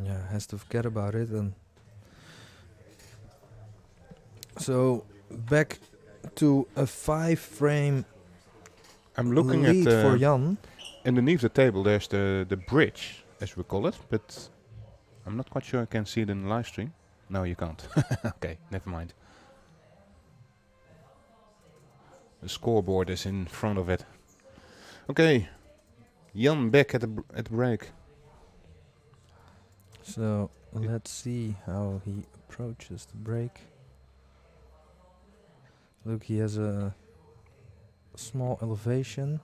Yeah, has to forget about it. And so back to a 5-frame I'm looking lead at for Jan. underneath the table. There's the bridge, as we call it, but I'm not quite sure I can see it in the live stream. No, you can't. Okay, never mind. The scoreboard is in front of it. Okay, Jan back at the break. So let's see how he approaches the break. Look, he has a small elevation.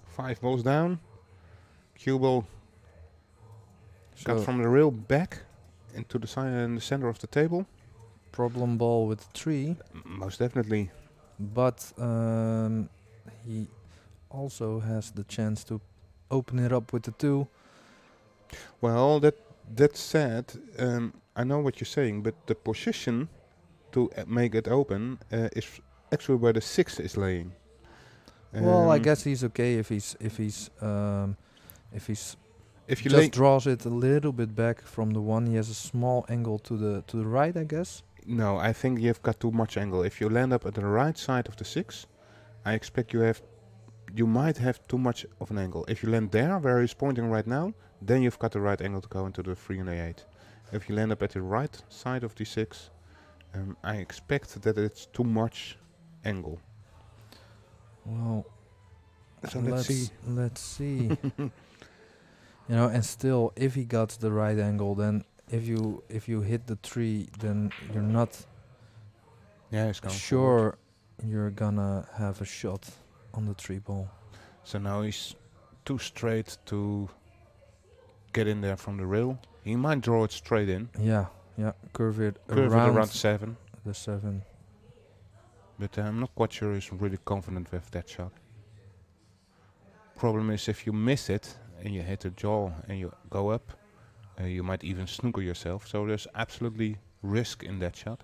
Five balls down. Cue ball got So from the rail back into the side in the center of the table. problem ball with 3, Most definitely. but he also has the chance to open it up with the 2. Well, that said, I know what you're saying, but the position to make it open is actually where the 6 is laying. Well, I Um, guess he's okay if he's if you just draws it a little bit back from the 1. He has a small angle to the right, I guess. no, I think you've got too much angle. If you land up at the right side of the 6, I expect you might have too much of an angle. If you land there, where he's pointing right now, then you've got the right angle to go into the 3 and the 8. If you land up at the right side of the 6, I expect that it's too much angle. Well, So let's see. Let's see. You know, and still, if he got the right angle, then if you hit the 3, then you're not Yeah, he's going forward. sure you're gonna have a shot on the 3 ball. So now he's too straight to get in there from the rail. He might draw it straight in. Yeah, curve it Curve it around 7. the 7. But I'm not quite sure he's really confident with that shot. Problem is, if you miss it and you hit the jaw and you go up, you might even snooker yourself. So there's absolutely risk in that shot.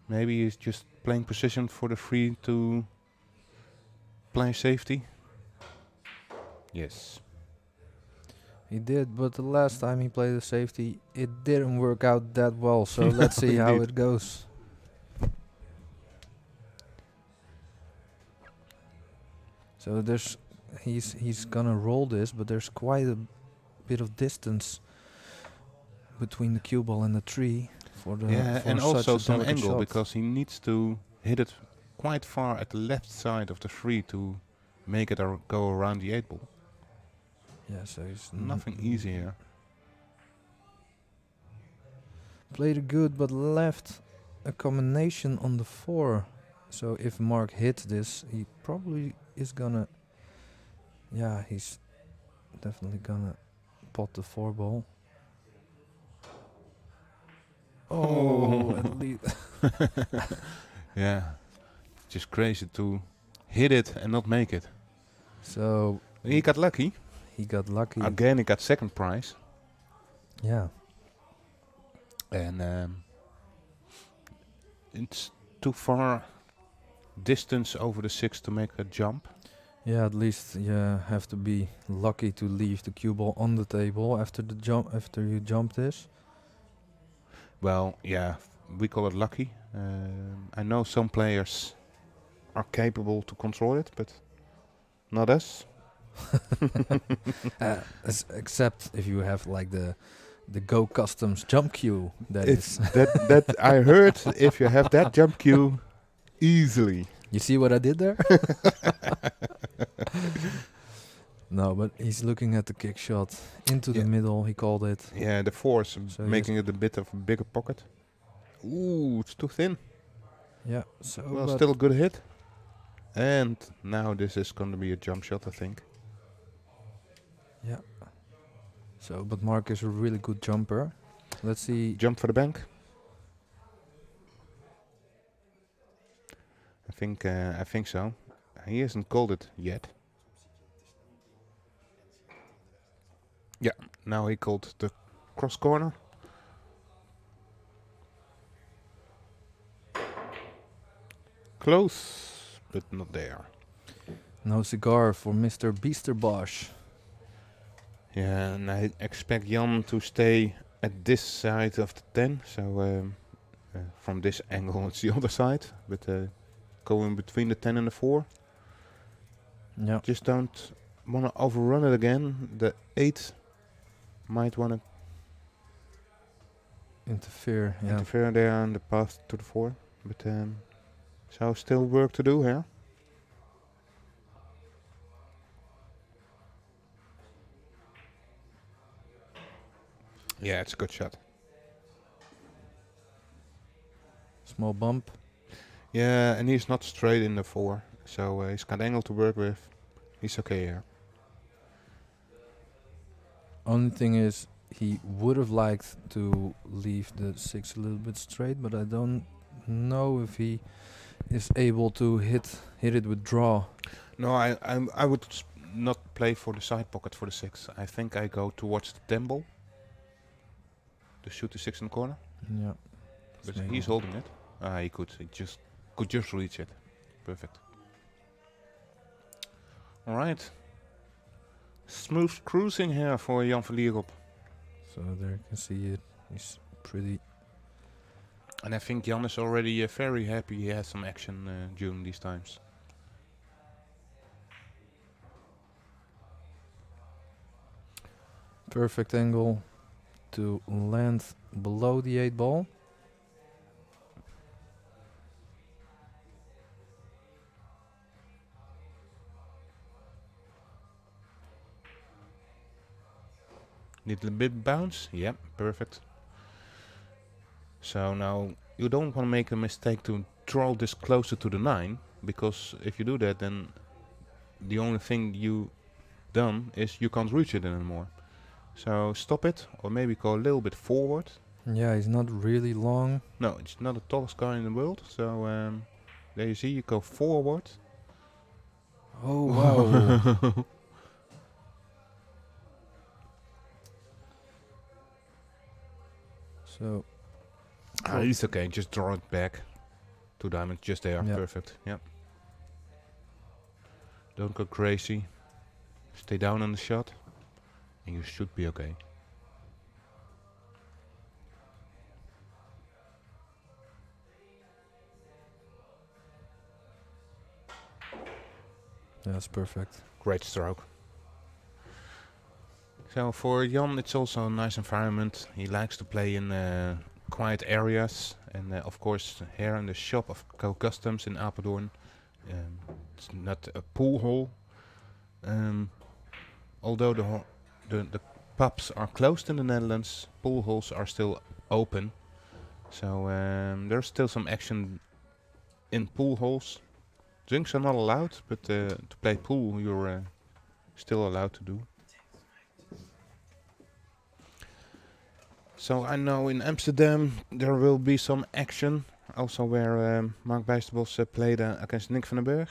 Maybe he's just playing position for the 3 to play safety. Yes. He did, but the last time he played the safety, it didn't work out that well. So let's see how Indeed. it goes. So he's gonna roll this, but there's quite a bit of distance between the cue ball and the 3 for the Yeah, for and such also a some delicate angle shot. because he needs to hit it quite far at the left side of the 3 to make it go around the 8 ball. Yeah, so he's Nothing easy here. played it good, but left a combination on the 4. So if Mark hits this, he probably is gonna. Yeah, he's definitely gonna pot the 4 ball. Oh, at least. Yeah, just crazy to hit it and not make it. So He got lucky. he got lucky. Again, he got second prize. Yeah. And it's too far distance over the 6 to make a jump. Yeah, at least you have to be lucky to leave the cue ball on the table after the jump. After you jump this. Well, yeah, we call it lucky. I know some players are capable to control it, but not us. Except if you have like the Go Customs jump cue. That is. that I heard. If you have that jump cue, easily. You see what I did there? No, but he's looking at the kick shot into the Yeah. middle. He called it. Yeah, the force So making it a bit of a bigger pocket. Ooh, it's too thin. Yeah. So Well, but still a good hit. And now this is going to be a jump shot, I think. yeah. So, but Mark is a really good jumper. Let's see. Jump for the bank. I think so. He hasn't called it yet. Yeah, now he called the cross corner. Close, but not there. No cigar for Mr. Bijsterbosch. Yeah, and I expect Jan to stay at this side of the 10. So from this angle, it's the other side. But go in between the 10 and the 4. Yeah. Just don't want to overrun it again. The 8 might want to Interfere. Yeah. interfere there on the path to the 4. But so still work to do here. Yeah, it's a good shot. Small bump. Yeah, and he's not straight in the 4. So he's got angle to work with. He's okay here. Only thing is, he would have liked to leave the 6 a little bit straight, but I don't know if he is able to hit it with draw. No, I would not play for the side pocket for the 6. I think I go towards the temple to shoot the 6 in the corner. Yeah. But Snake. he's holding it. He could just reach it. Perfect. All right. Smooth cruising here for Jan van Lierop. So there you can see it. He's pretty. And I think Jan is already very happy he has some action during these times. Perfect angle to land below the 8 ball. Need a bit bounce. Yep, perfect. So now you don't want to make a mistake to draw this closer to the 9, because if you do that, then the only thing you done is you can't reach it anymore. So stop it, or maybe go a little bit forward. Yeah, he's not really long. No, it's not the tallest guy in the world. So there you see, you go forward. Oh wow. So It's okay, just draw it back. 2 diamonds, just there, Yep. perfect. Yep. Don't go crazy. Stay down on the shot, and you should be okay. that's perfect. Great stroke. So for Jan, it's also a nice environment. He likes to play in quiet areas, and of course here in the shop of Co Customs in Apeldoorn, it's not a pool hall. Although the pubs are closed in the Netherlands, pool halls are still open. So there's still some action in pool halls. Drinks are not allowed, but to play pool you're still allowed to do. So I know in Amsterdam there will be some action, also where Marc Bijsterbosch played against Nick van den Berg.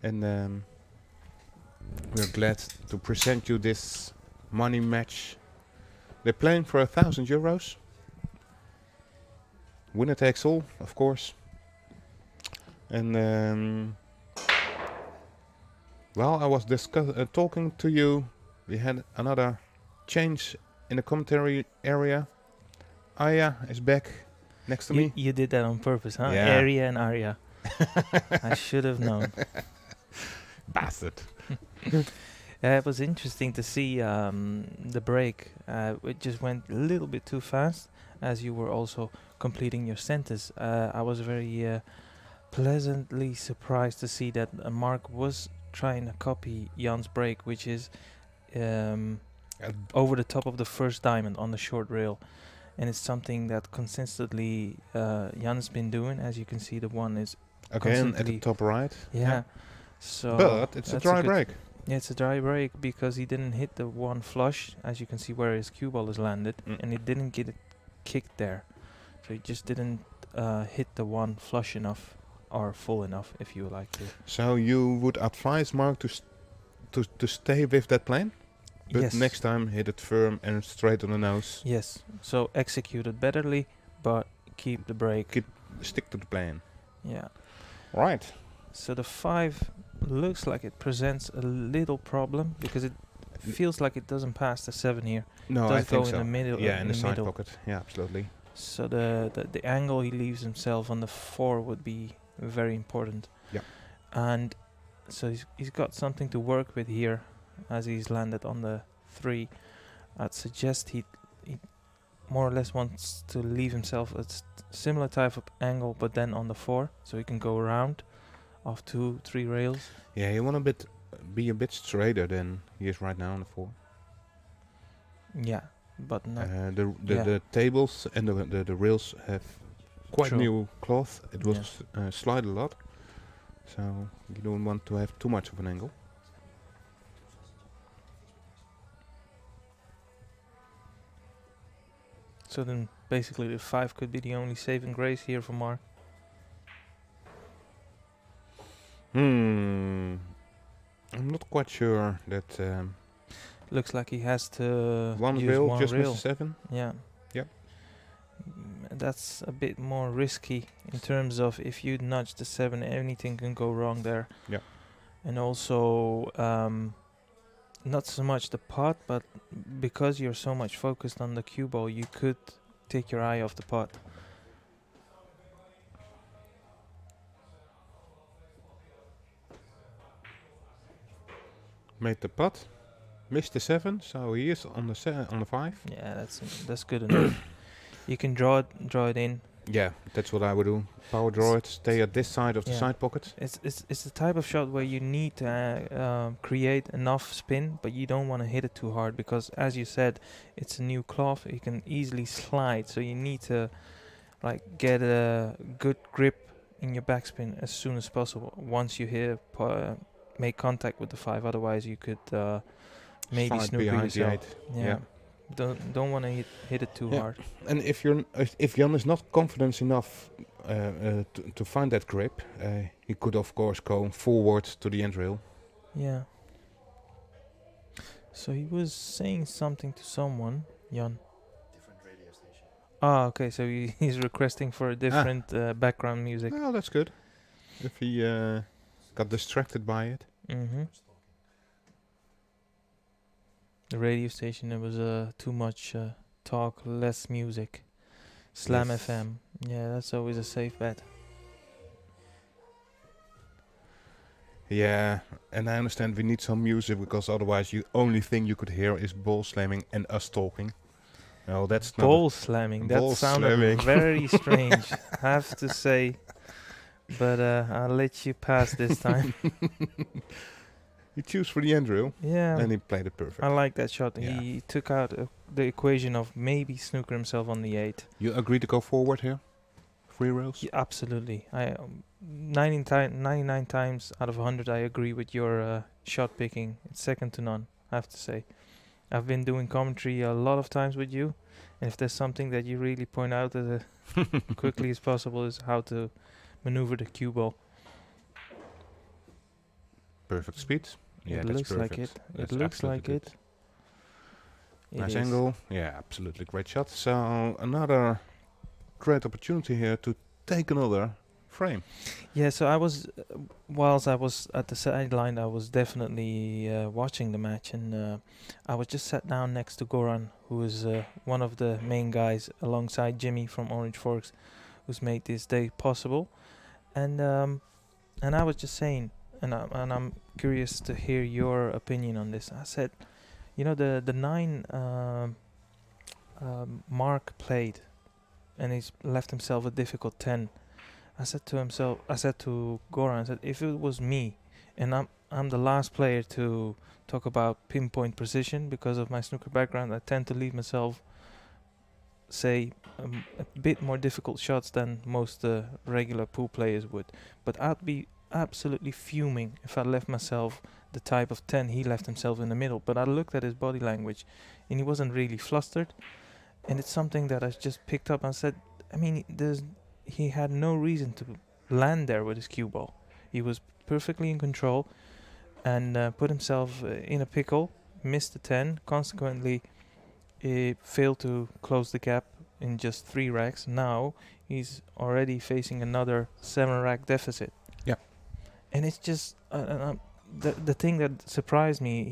And we're glad to present you this money match. They're playing for €1,000. Winner takes all, of course. And while I was talking to you, we had another change in the commentary area. Aya is back next to me. You did that on purpose, huh? Yeah. Area and Arya. I should have known. Bastard. It was interesting to see the break. It just went a little bit too fast as you were also completing your sentence. I was very pleasantly surprised to see that Mark was trying to copy Jan's break, which is over the top of the first diamond on the short rail. And it's something that consistently Jan's been doing. As you can see, the one is Again at the top right. yeah. So But it's a that's dry good- break. Yeah, it's a dry break because he didn't hit the one flush, as you can see where his cue ball is landed, and he didn't get it kicked there. So he just didn't hit the one flush enough or full enough, if you like to. So you would advise Mark to stay with that plan? But yes. next time hit it firm and straight on the nose. Yes. So execute it betterly, but keep the break. Stick to the plan. Yeah. Right. So the 5 looks like it presents a little problem because it feels like it doesn't pass the 7 here. No, Does I think go so. in the middle. Yeah, in the side middle. pocket. Yeah, absolutely. So the angle he leaves himself on the 4 would be very important. Yeah. And so he's got something to work with here as he's landed on the 3. I'd suggest he more or less wants to leave himself a similar type of angle, but then on the 4, so he can go around off 2, 3 rails. Yeah, you want to be a bit straighter than he is right now on the 4. Yeah, but not. The tables and the rails have quite True. new cloth. It was slide a lot, so you don't want to have too much of an angle. So then basically the 5 could be the only saving grace here for Mark. I'm not quite sure that Looks like he has to one use rail one just rail. missed 7. Yeah. Yep. That's a bit more risky in terms of if you nudge the 7, anything can go wrong there. Yeah. And also, not so much the pot, but because you're so much focused on the cue ball, you could take your eye off the pot. Made the putt, missed the 7, so he is on the on the 5. Yeah, that's good enough. You can draw it in. Yeah, that's what I would do. Power draw it, stay at this side of the Yeah. side pocket. It's the type of shot where you need to create enough spin, but you don't want to hit it too hard because, as you said, it's a new cloth. It can easily slide, so you need to get a good grip in your backspin as soon as possible. Once you make contact with the 5, otherwise you could maybe Slide snooker behind the yourself. 8. Yeah. Don't want to hit it too Yeah. hard. And if Jan is not confident enough to find that grip, he could of course go forward to the end rail. Yeah. So he was saying something to someone, Jan. Different radio station. Ah, okay. So he's requesting for a different background music. Well, that's good. If he got distracted by it. Mm-hmm. The radio station, there was too much talk, less music. Slam Yes. FM. Yeah, that's always a safe bet. Yeah, and I understand we need some music because otherwise the only thing you could hear is ball slamming and us talking. No, that's not. Ball slamming. That ball sounded slamming. very strange, have to say. But I'll let you pass this time. He chose for the end rail Yeah. and he played it perfect. I like that shot. Yeah. He took out the equation of maybe snooker himself on the 8. You agree to go forward here? 3 rails? Yeah, absolutely. 99 times out of 100, I agree with your shot picking. It's second to none, I have to say. I've been doing commentary a lot of times with you, and if there's something that you really point out as quickly as possible is how to maneuver the cue ball. Perfect speed. Yeah, It that's looks perfect. like it. That's It looks absolutely like good. it. It Nice is. angle. Yeah, absolutely great shot. So another great opportunity here to take another frame. Yeah, so I was, whilst I was at the sideline, I was definitely watching the match, and I was just sat down next to Goran, who is one of the main guys alongside Jimmy from Orange Forks, who's made this day possible, and I was just saying, and I'm curious to hear your opinion on this. I said, the 9 Mark played, and he's left himself a difficult 10. I said to Goran, I said, if it was me, and I'm the last player to talk about pinpoint precision because of my snooker background, I tend to leave myself, say, a bit more difficult shots than most regular pool players would. But I'd be absolutely fuming if I left myself the type of 10 he left himself in the middle. But I looked at his body language, and he wasn't really flustered. And it's something that I just picked up and said, I mean, he had no reason to land there with his cue ball. He was perfectly in control and put himself in a pickle, missed the 10, consequently failed to close the gap in just 3 racks. Now he's already facing another 7 rack deficit. Yeah. And it's just the thing that surprised me.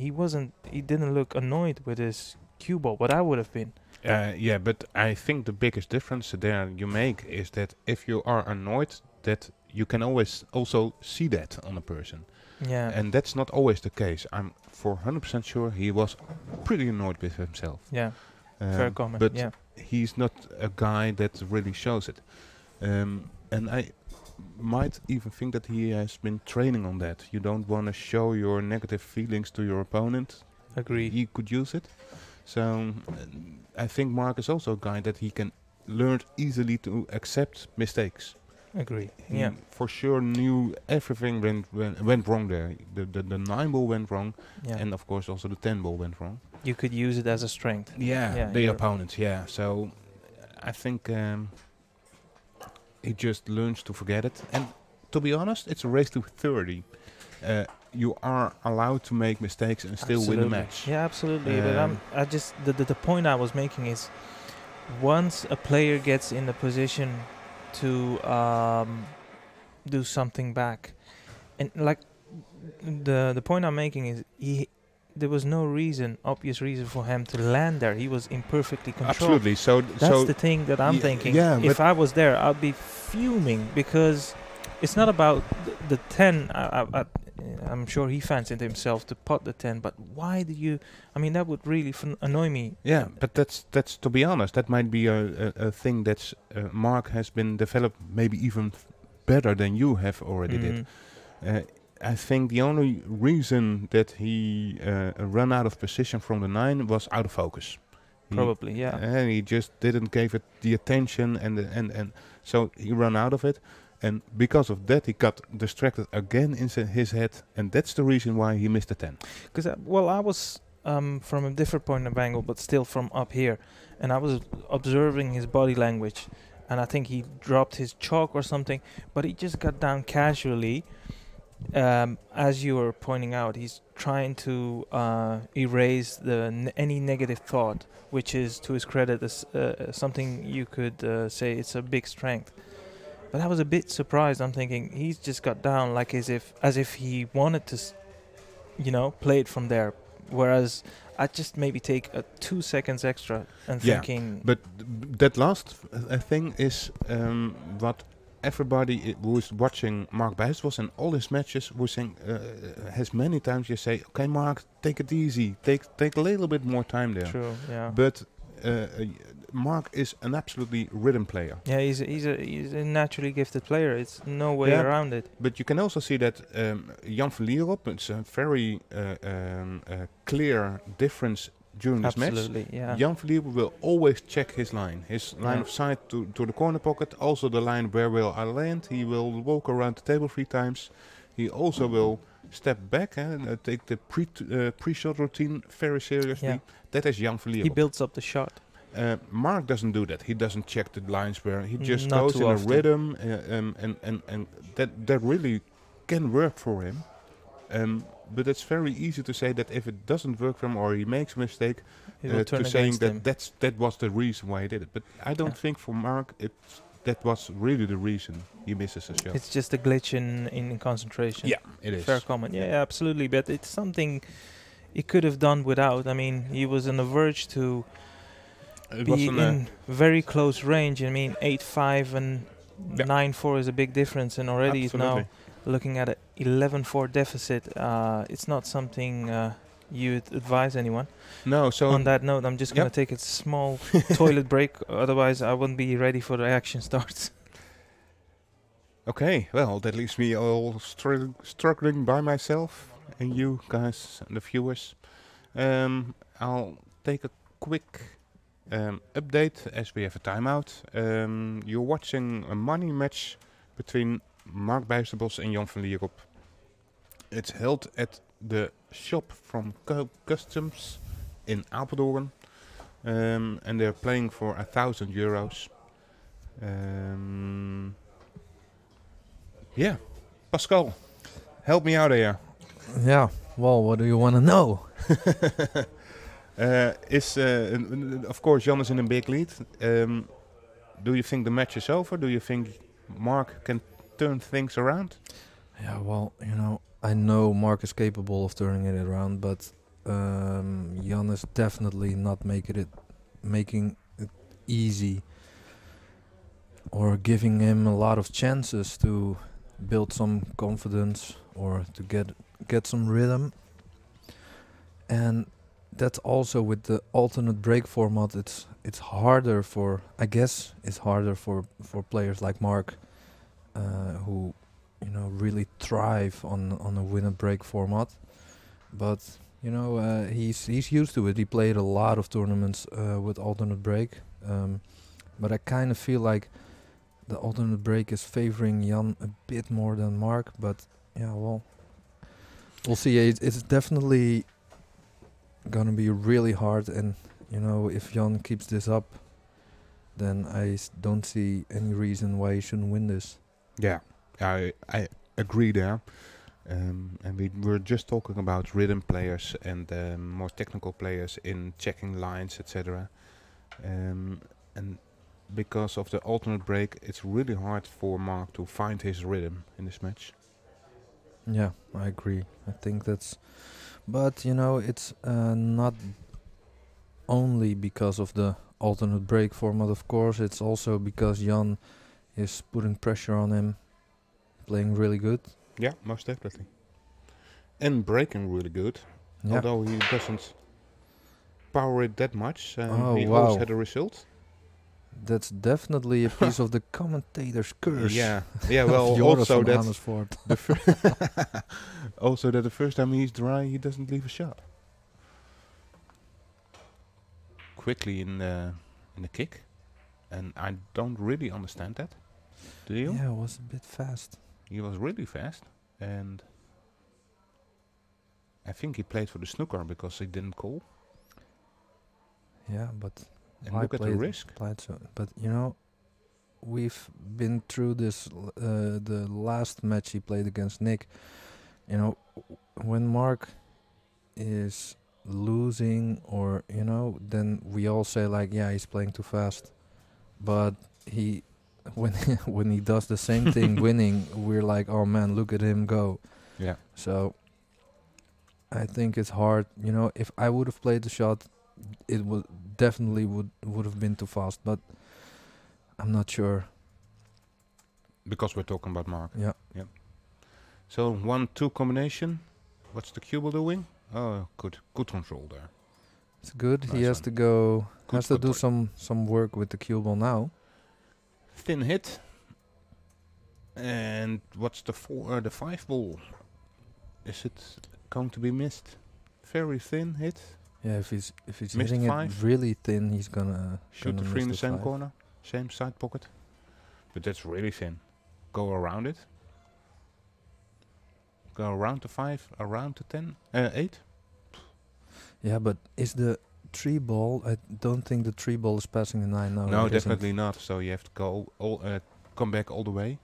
He didn't look annoyed with his cue ball, but I would have been. Yeah, but I think the biggest difference there you make is that if you are annoyed, that you can always also see that on a person. Yeah. And that's not always the case. I'm 400% sure he was pretty annoyed with himself. Yeah. Fair comment. But yeah. he's not a guy that really shows it. And I might even think that he has been training on that. You don't want to show your negative feelings to your opponent. Agree. He could use it. So I think Mark is also a guy that he can learn easily to accept mistakes. Agree. He Yeah. for sure knew everything went wrong there. The 9 ball went wrong, Yeah. and of course also the 10 ball went wrong. You could use it as a strength. Yeah, the you're- opponents. Yeah, so I think he just learns to forget it. And to be honest, it's a race to 30. You are allowed to make mistakes and still win the match. Yeah, absolutely. But I just the point I was making is, once a player gets in the position to do something back, and like the point I'm making is there was no obvious reason for him to land there. He was in perfectly control. Absolutely. So That's the thing that I'm thinking. Yeah, if I was there, I'd be fuming, because it's not about the 10. I'm sure he fancied himself to pot the 10, but why did you? I mean, that would really annoy me. yeah, but that's to be honest, that might be a thing that's Mark has been developed maybe even better than you have already did. I think the only reason that he ran out of position from the 9 was out of focus. Probably, yeah. And he just didn't give it the attention, and so he ran out of it. And because of that, he got distracted again in his head, and that's the reason why he missed the 10. Because I was from a different point of angle, but still from up here, and I was observing his body language, and I think he dropped his chalk or something, but he just got down casually. As you were pointing out, he's trying to erase any negative thought, which is, to his credit, something you could say it's a big strength. But I was a bit surprised. I'm thinking he's just got down like as if he wanted to, play it from there. Whereas I just maybe take 2 seconds extra and thinking. But that last thing is what everybody who is watching Marc Bijsterbosch and all his matches was saying. Has many times you say, "Okay, Mark, take it easy. Take a little bit more time there." True. Yeah. But Mark is an absolutely rhythm player. Yeah, he's a naturally gifted player. It's no way around it. But you can also see that Jan van Lierop, it's a very clear difference during this match. Absolutely, yeah. Jan van Lierop will always check his line of sight to the corner pocket, also the line where will I land. He will walk around the table 3 times. He also will step back and take the pre-shot routine very seriously. Yeah. That is Jan van Lierop. He builds up the shot. Mark doesn't do that. He doesn't check the lines where he just Not goes too in often. a rhythm, and that really can work for him. But it's very easy to say that if it doesn't work for him or he makes a mistake, He will turn to saying against him. that was the reason why he did it. But I don't think for Mark that was really the reason he misses a shot. It's just a glitch in concentration. Yeah, it is. Fair comment. Yeah, absolutely. But it's something he could have done without. I mean, he was on the verge to It be was in very close range. I mean, 8-5 and 9-4 is a big difference, and already he's now looking at an 11-4 deficit. It's not something you'd advise anyone. No, so On that note, I'm just going to take a small toilet break. Otherwise, I wouldn't be ready for the action starts. Okay, well, that leaves me all struggling by myself, and you guys and the viewers. I'll take a quick update as we have a timeout. You're watching a money match between Marc Bijsterbosch and Jan van Lierop. It's held at the shop from Customs in Apeldoorn, and they're playing for €1,000. Yeah, Pascal, help me out here. Yeah. Well, what do you want to know? Of course, Jan is in a big lead. Do you think the match is over? Do you think Marc can turn things around? Yeah, well, I know Mark is capable of turning it around, but Jan is definitely not making it easy or giving him a lot of chances to build some confidence or to get some rhythm. And that's also with the alternate break format. It's harder for players like Mark, who really thrive on a win and break format. But he's used to it. He played a lot of tournaments with alternate break. But I kind of feel like the alternate break is favoring Jan a bit more than Mark. But yeah, well, we'll see. It's definitely gonna be really hard, and if Jan keeps this up, then I don't see any reason why he shouldn't win this. Yeah, I agree there. And we were just talking about rhythm players and more technical players in checking lines, etc. And because of the alternate break, it's really hard for Marc to find his rhythm in this match. Yeah, I agree. I think that's... But, it's not only because of the alternate break format, of course. It's also because Jan is putting pressure on him, playing really good. Yeah, most definitely. And breaking really good. Yeah. Although he doesn't power it that much. He wow. always had a result. That's definitely a piece of the commentator's curse. Yeah, yeah. Well, Joris also van that Amersfoort. also that the first time he's dry, he doesn't leave a shot. Quickly in the kick, and I don't really understand that. Do you? Yeah, it was a bit fast. He was really fast, and I think he played for the snooker because he didn't call. Yeah, but And look at the risk. But we've been through this. The last match he played against Nick. When Mark is losing, or then we all say like, yeah, he's playing too fast. But when he does the same thing, winning, we're like, oh man, look at him go. Yeah. So I think it's hard. If I would have played the shot, it would definitely would have been too fast, but I'm not sure. Because we're talking about Marc. Yeah. Yep. So 1-2 combination. What's the cue ball doing? Oh, good control there. It's good. Nice He has one. to go. Good Has to do footwork. some work with the cue ball now. Thin hit. And what's the 5 ball? Is it going to be missed? Very thin hit. Yeah, if he's Missed hitting it 5. really thin, he's gonna Shoot the miss 3 in the same 5. corner, same side pocket. But that's really thin. Go around it. Go around the 5, around the 10, 8. Yeah, but is the 3 ball? I don't think the 3 ball is passing the 9 now. No, it isn't. definitely not. So you have to go come back all the way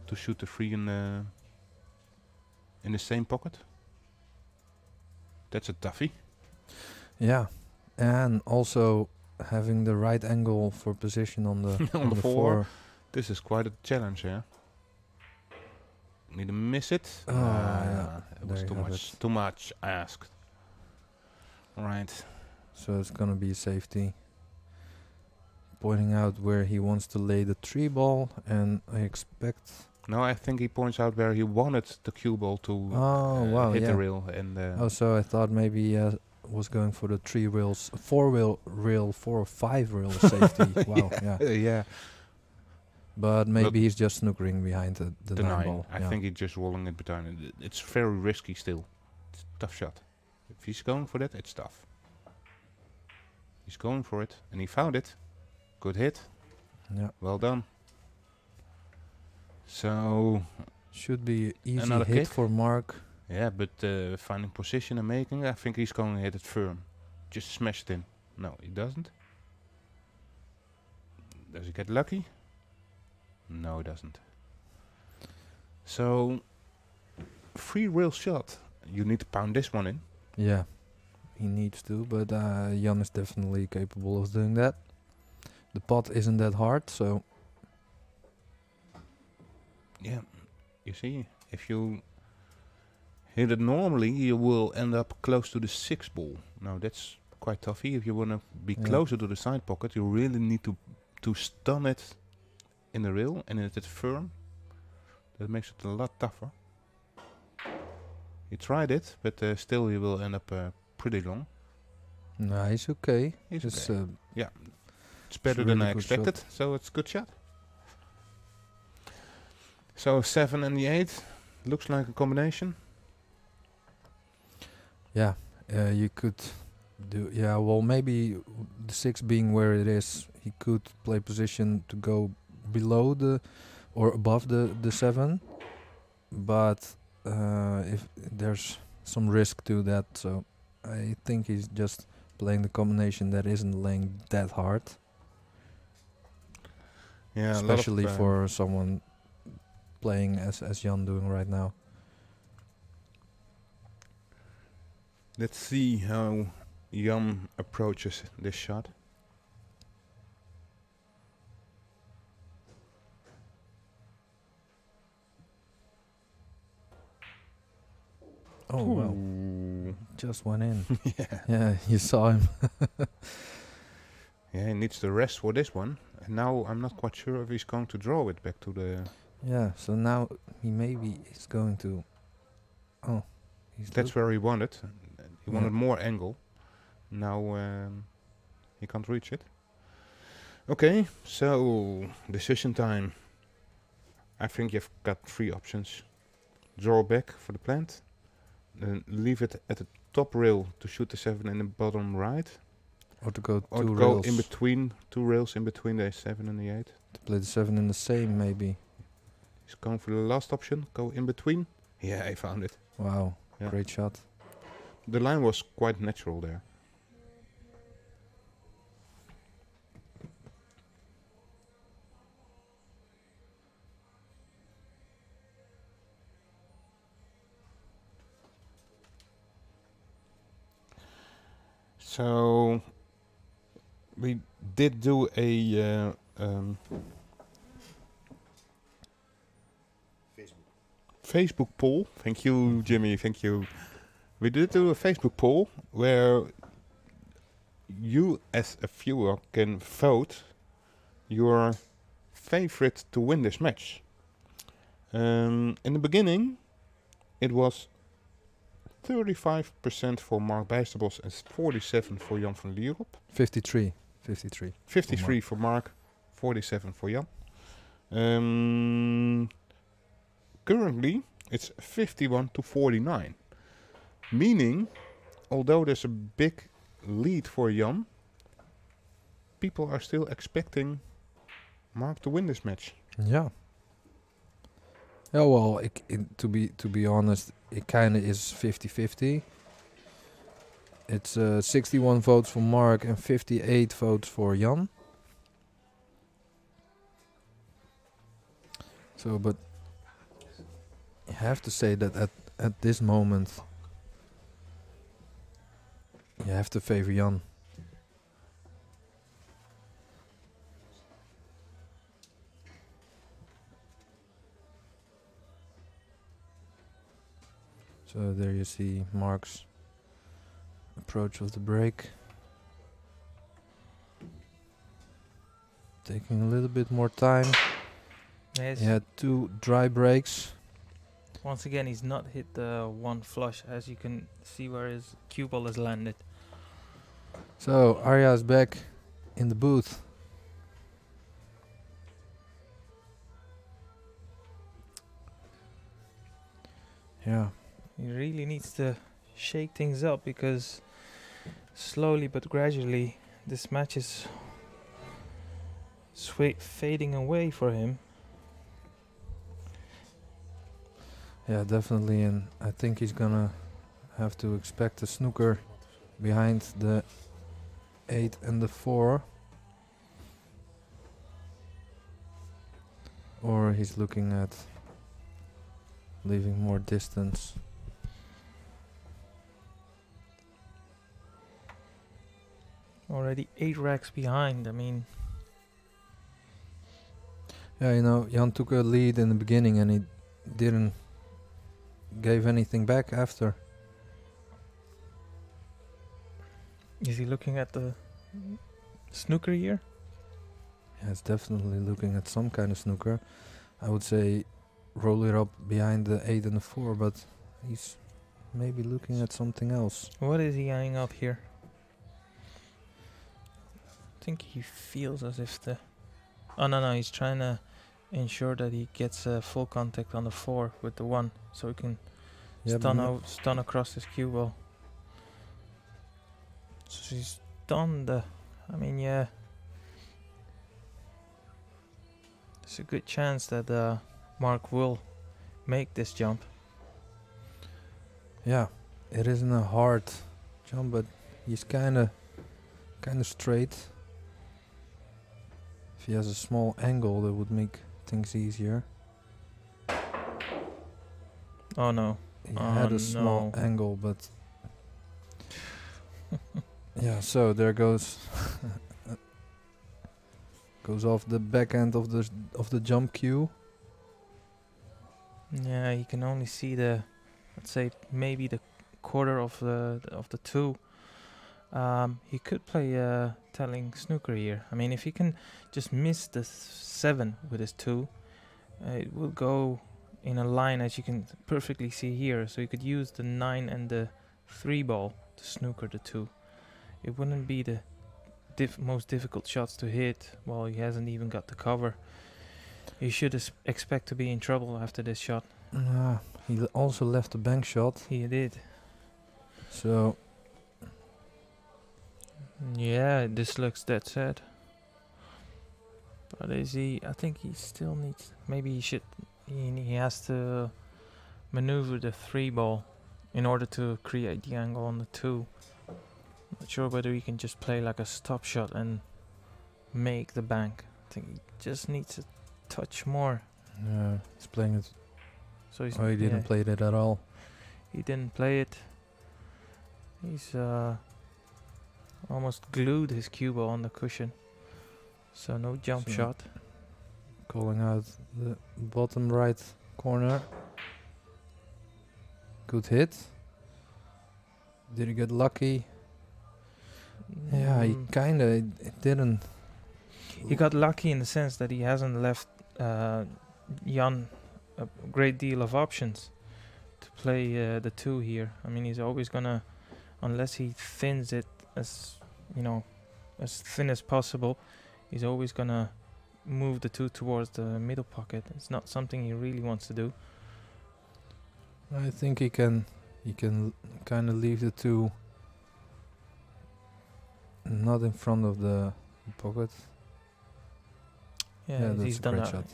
to shoot the 3 in the same pocket. That's a toughie. Yeah, and also having the right angle for position on the On the 4. 4. This is quite a challenge, yeah. Need to miss it. Oh, yeah. It was There too you have much. it. Too much asked. Right. So it's gonna be safety. Pointing out where he wants to lay the 3 ball, and I expect. No, I think he points out where he wanted the cue ball to hit yeah. the rail, and So I thought maybe he was going for the 3 rails, 4 or 5 rail safety. Wow, yeah. yeah. But maybe he's just snookering behind the 9 ball. I think he's just rolling it behind. It's very risky still. It's a tough shot. If he's going for that, it's tough. He's going for it, and he found it. Good hit. Yeah. Well done. So, Should be easy Another hit kick. for Mark. yeah, but finding position and making, I think he's going to hit it firm. Just smash it in. No, he doesn't. Does he get lucky? No, he doesn't. So, free rail shot. You need to pound this one in. Yeah, he needs to, but Jan is definitely capable of doing that. The pot isn't that hard, so Yeah, you see, if you hit it normally, you will end up close to the 6 ball. Now that's quite toughy. If you want to be Yeah. closer to the side pocket, you really need to stun it in the rail and if it's firm. That makes it a lot tougher. You tried it, but still you will end up pretty long. no, he's okay. It's It's okay. It's better a than really I good expected, so it's a good shot. So 7 and the 8 looks like a combination. yeah. You could do well. Maybe the 6 being where it is, he could play position to go below the or above the 7, but if there's some risk to that, so I think he's just playing the combination that isn't laying that hard, Yeah, especially for someone playing as Jan doing right now. Let's see how Jan approaches this shot. Oh well, Ooh. just went in. Yeah. Yeah, you saw him. Yeah, he needs to rest for this one. And now I'm not quite sure if he's going to draw it back to the... Yeah, so now he maybe is going to. Oh, he's That's where he wanted. He Yeah. wanted more angle. Now he can't reach it. Okay, so decision time. I think you've got 3 options. Draw back for the plant. Then leave it at the top rail to shoot the 7 in the bottom right. or to go Or two go rails in between 2 rails in between the 7 and the 8. to play the 7 in the same maybe. He's going for the last option. Go in between. Yeah, I found it. Wow, Yeah. great shot. The line was quite natural there. So we did do a Facebook poll. Thank you, Jimmy. Thank you. We did do a Facebook poll where you, as a viewer, can vote your favorite to win this match. In the beginning, it was 35% for Marc Bijsterbosch and 47 for Jan van Lierop. 53. 53 for Mark, 47 for Jan. Currently, it's 51 to 49. Meaning, although there's a big lead for Jan, people are still expecting Mark to win this match. Yeah. Yeah, well, to be honest, it kind of is 50-50. It's 61 votes for Mark and 58 votes for Jan. So, but you have to say that at this moment, you have to favor Jan. So there you see Mark's approach of the break. Taking a little bit more time. Yes. He had 2 dry breaks. Once again, he's not hit the one flush, as you can see where his cue ball has landed. So Arya is back in the booth. Yeah. He really needs to shake things up, because slowly but gradually this match is fading away for him. Yeah, definitely, and I think he's gonna have to expect a snooker behind the 8 and the 4. Or he's looking at leaving more distance. Already 8 racks behind. I mean, Yeah, you know, Jan took a lead in the beginning and he didn't gave anything back after. Is he looking at the snooker here? Yeah, it's definitely looking at some kind of snooker. I would say roll it up behind the 8 and the 4, but he's maybe looking at something else. What is he eyeing up here? I think he feels as if the... Oh, no, he's trying to ensure that he gets full contact on the 4 with the 1, so he can Yeah, stun across his cue ball. So he's done the... I mean, yeah. There's a good chance that Mark will make this jump. yeah, it isn't a hard jump, but he's kind of straight. If he has a small angle, that would make things easier. Oh no. He Oh, had a small no. angle, but yeah. So there goes goes off the back end of the jump cue. Yeah, you can only see the, let's say maybe the quarter of the 2. He could play telling snooker here. I mean, if he can just miss the 7 with his 2, it will go in a line as you can perfectly see here. So you could use the 9 and the 3 ball to snooker the 2. It wouldn't be the most difficult shots to hit. Well, he hasn't even got the cover. You should expect to be in trouble after this shot. He also left a bank shot. He did. So Yeah, this looks dead sad. But is he? I think he still needs. Maybe he should. He has to maneuver the 3 ball in order to create the angle on the 2. Not sure whether he can just play like a stop shot and make the bank. I think he just needs a touch more. yeah, he's playing it. So he's. Oh, he didn't yeah, play it at all. He didn't play it. He's almost glued his cue ball on the cushion. So no jump So shot. Calling out the bottom right corner. Good hit. Did he get lucky? Yeah, he Mm, kinda didn't. He got lucky in the sense that he hasn't left Jan a great deal of options to play the 2 here. I mean, he's always gonna, unless he thins it as as thin as possible, he's always gonna move the 2 towards the middle pocket. It's not something he really wants to do. I think he can kind of leave the 2 not in front of the pocket. Yeah, Yeah, that's he's a done great that. shot.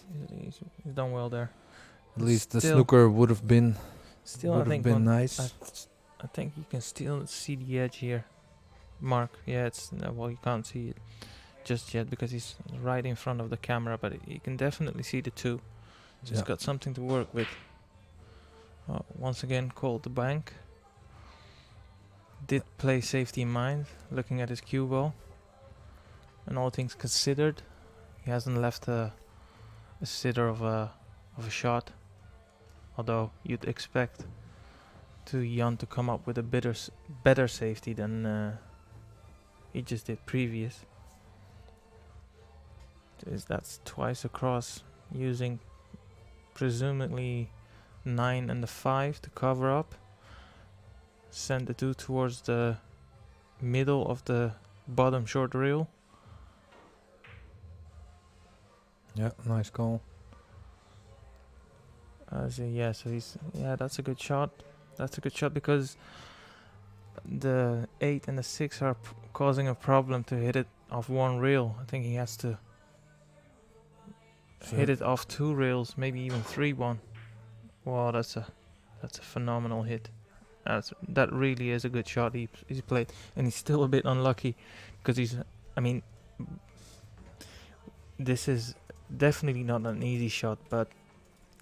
He's done well there. At least the Still- snooker would have been Still, I think nice. I think you can still see the edge here, Mark. Yeah, it's well, you can't see it just yet because he's right in front of the camera, but you can definitely see the 2. So he's Yeah. got something to work with. Once again, called the bank. Did play safety in mind, looking at his cue ball. And all things considered, he hasn't left a sitter of a shot. Although you'd expect Jan to come up with a better safety than he just did previous. That's twice across, using presumably 9 and the 5 to cover up. Send the 2 towards the middle of the bottom short reel. Yeah, nice call. So that's a good shot. That's a good shot because the 8 and the 6 are causing a problem to hit it off 1 reel. I think he has to hit it off 2 reels, maybe even 3-1. Wow, that's a phenomenal hit. That really is a good shot he's played, and he's still a bit unlucky because this is definitely not an easy shot, but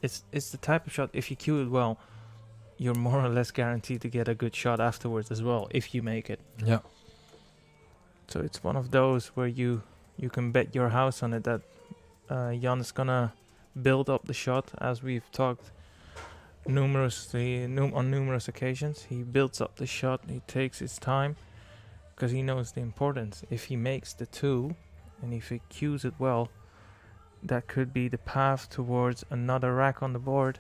it's the type of shot, if you cue it well, you're more or less guaranteed to get a good shot afterwards as well, if you make it. Yeah. So it's one of those where you can bet your house on it that Jan is gonna build up the shot, as we've talked on numerous occasions. He builds up the shot. He takes his time because he knows the importance. If he makes the 2 and if he cues it well, that could be the path towards another rack on the board.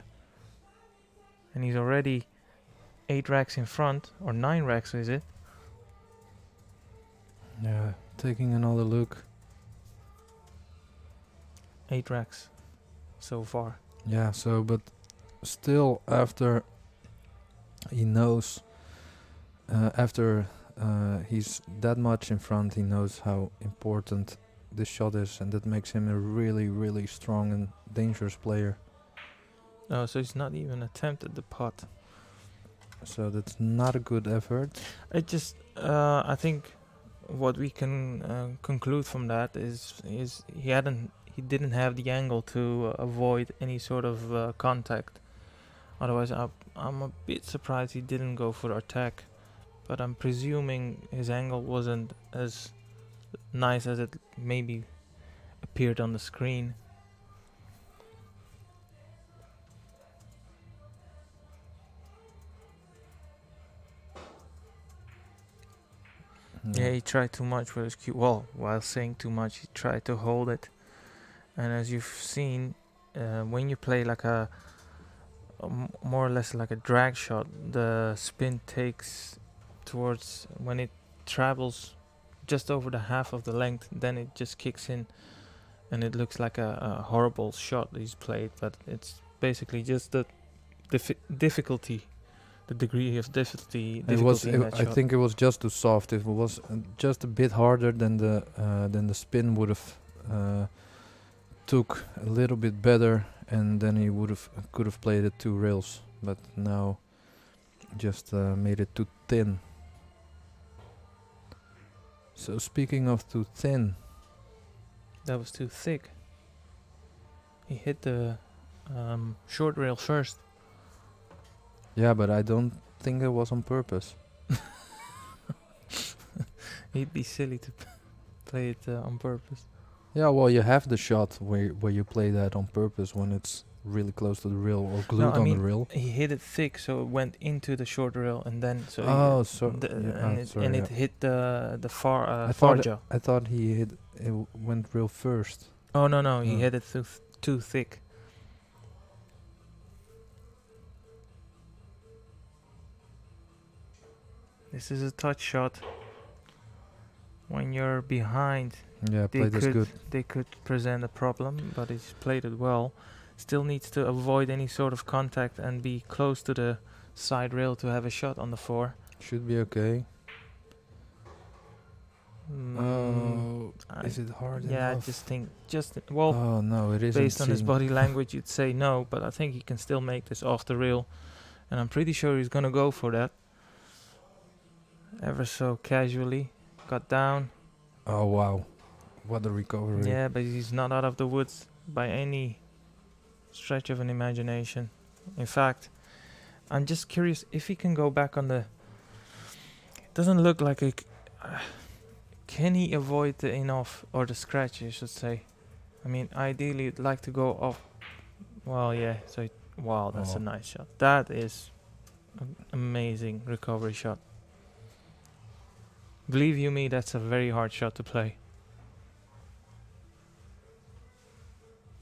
And he's already 8 racks in front, or 9 racks is it? Yeah, taking another look. 8 racks so far. Yeah, so but still after he knows, after he's that much in front, he knows how important this shot is, and that makes him a really, really strong and dangerous player. Oh, so he's not even attempted the pot. So that's not a good effort. I think what we can conclude from that is he didn't have the angle to avoid any sort of contact. Otherwise, I'm a bit surprised he didn't go for attack. But I'm presuming his angle wasn't as nice as it maybe appeared on the screen. Yeah, he tried too much with his cue. Well, while saying too much, he tried to hold it. And as you've seen, when you play like more or less like a drag shot, the spin takes towards, when it travels just over the half of the length, then it just kicks in, and it looks like a horrible shot he's played. But it's basically just the difficulty. The degree of difficulty. I think it was just too soft. If it was just a bit harder, than the spin would have took a little bit better, and then he could have played it 2 rails. But now just made it too thin. So speaking of too thin, that was too thick. He hit the short rail first. Yeah, but I don't think it was on purpose. He'd be silly to play it on purpose. Yeah, well, you have the shot where you play that on purpose when it's really close to the rail or glued on the rail. He hit it thick, so it went into the short rail, and then it hit the far jaw. I thought it went real first. Oh no, he hit it too thick. This is a touch shot. When you're behind, yeah, played this good. They could present a problem, but he's played it well. Still needs to avoid any sort of contact and be close to the side rail to have a shot on the 4. Should be okay. Is it hard enough? Yeah, I just think, oh no, it isn't. Based on his body language, you'd say no, but I think he can still make this off the rail, and I'm pretty sure he's gonna go for that. Ever so casually, got down. Oh wow, what a recovery! Yeah, but he's not out of the woods by any stretch of an imagination. In fact, I'm just curious if he can go back on the. It doesn't look like a. Can he avoid the in-off or the scratch, I should say? I mean, ideally, you'd like to go off. Well, yeah. So, wow, that's a nice shot. That is an amazing recovery shot. Believe you me, that's a very hard shot to play.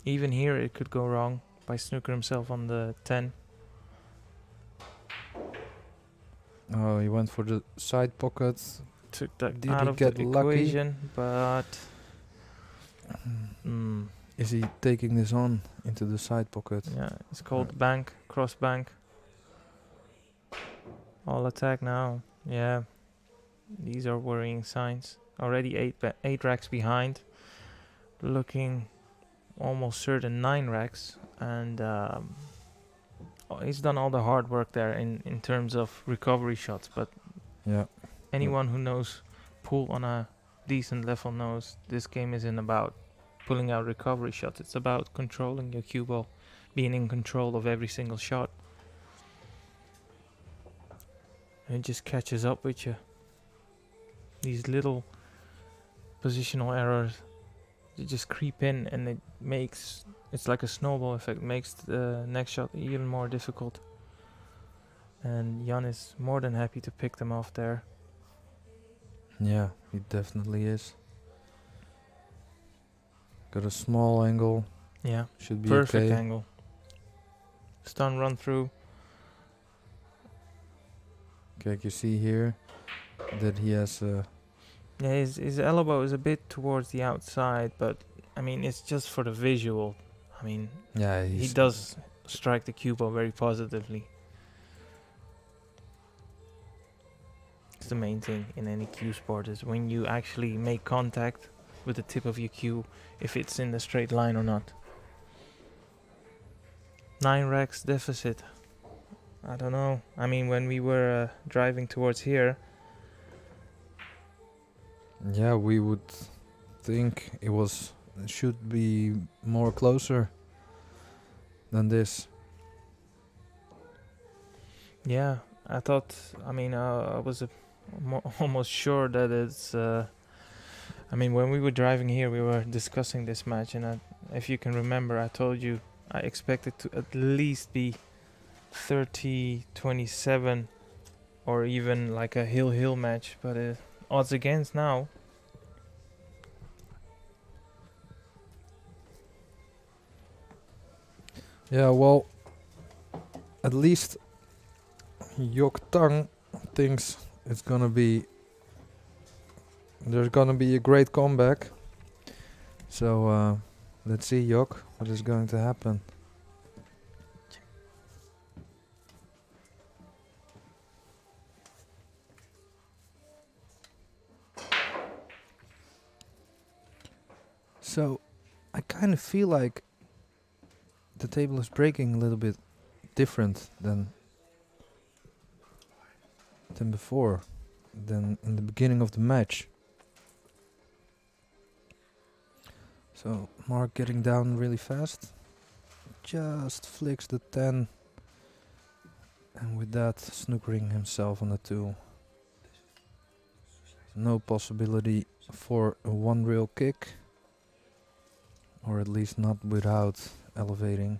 Even here, it could go wrong by snooker himself on the 10. Oh, he went for the side pocket. Took that Did out he of get the lucky? equation, but is he taking this on into the side pocket? Yeah, it's called bank, cross bank. All attack now. Yeah, these are worrying signs. Already 8 racks behind, looking almost certain 9 racks, and he's done all the hard work there in terms of recovery shots. But yeah, anyone who knows pool on a decent level knows this game isn't about pulling out recovery shots. It's about controlling your cue ball, being in control of every single shot. And it just catches up with you. These little positional errors they just creep in, and it's like a snowball effect, makes the next shot even more difficult. And Jan is more than happy to pick them off there. Yeah, he definitely is. Got a small angle. Yeah, Should be perfect okay. angle. Stun run through. Okay, you see here that he has Yeah, his elbow is a bit towards the outside, but I mean it's just for the visual. I mean yeah, he does strike the cue ball very positively. It's the main thing in any cue sport is when you actually make contact with the tip of your cue, if it's in the straight line or not. 9 racks deficit. I don't know. I mean, when we were driving towards here, Yeah, we would think it should be more closer than this. yeah, I thought. I mean, I was almost sure that it's. I mean, when we were driving here, we were discussing this match, and if you can remember, I told you I expected to at least be 30-27, or even like a hill match. But odds against now. Yeah, well, at least Yok Tang thinks there's gonna be a great comeback. So let's see, Yok, what is going to happen. So I kind of feel like the table is breaking a little bit different than before, than in the beginning of the match. So Mark getting down really fast, just flicks the 10, and with that snookering himself on the 2. No possibility for a one rail kick, or at least not without elevating.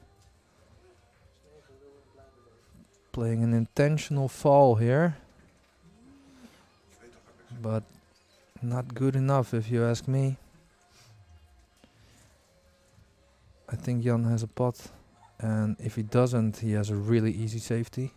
Playing an intentional fall here, but not good enough if you ask me. I think Jan has a pot, and if he doesn't, he has a really easy safety.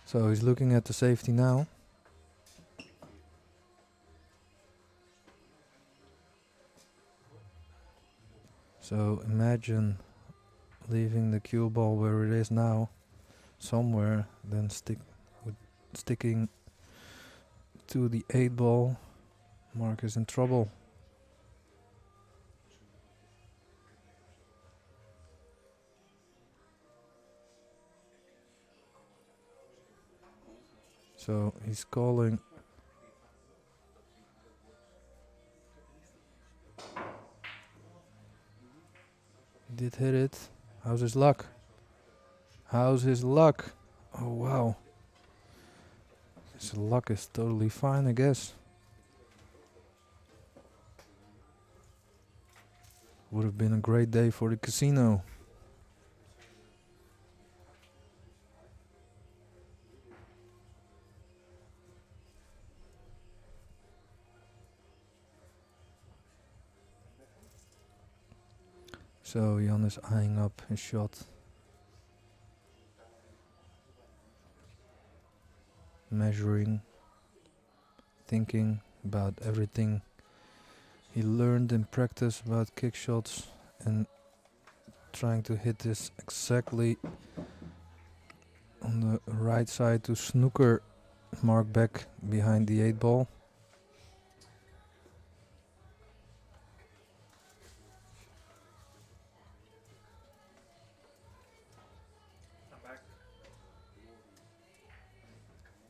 So he's looking at the safety now. So imagine leaving the cue ball where it is now, somewhere, then sticking to the 8 ball. Mark is in trouble. So he's calling. Did hit it. How's his luck? How's his luck? Oh wow. His luck is totally fine, I guess. Would have been a great day for the casino. So Jan is eyeing up his shot. Measuring, thinking about everything he learned in practice about kick shots and trying to hit this exactly on the right side to snooker Mark back behind the 8 ball.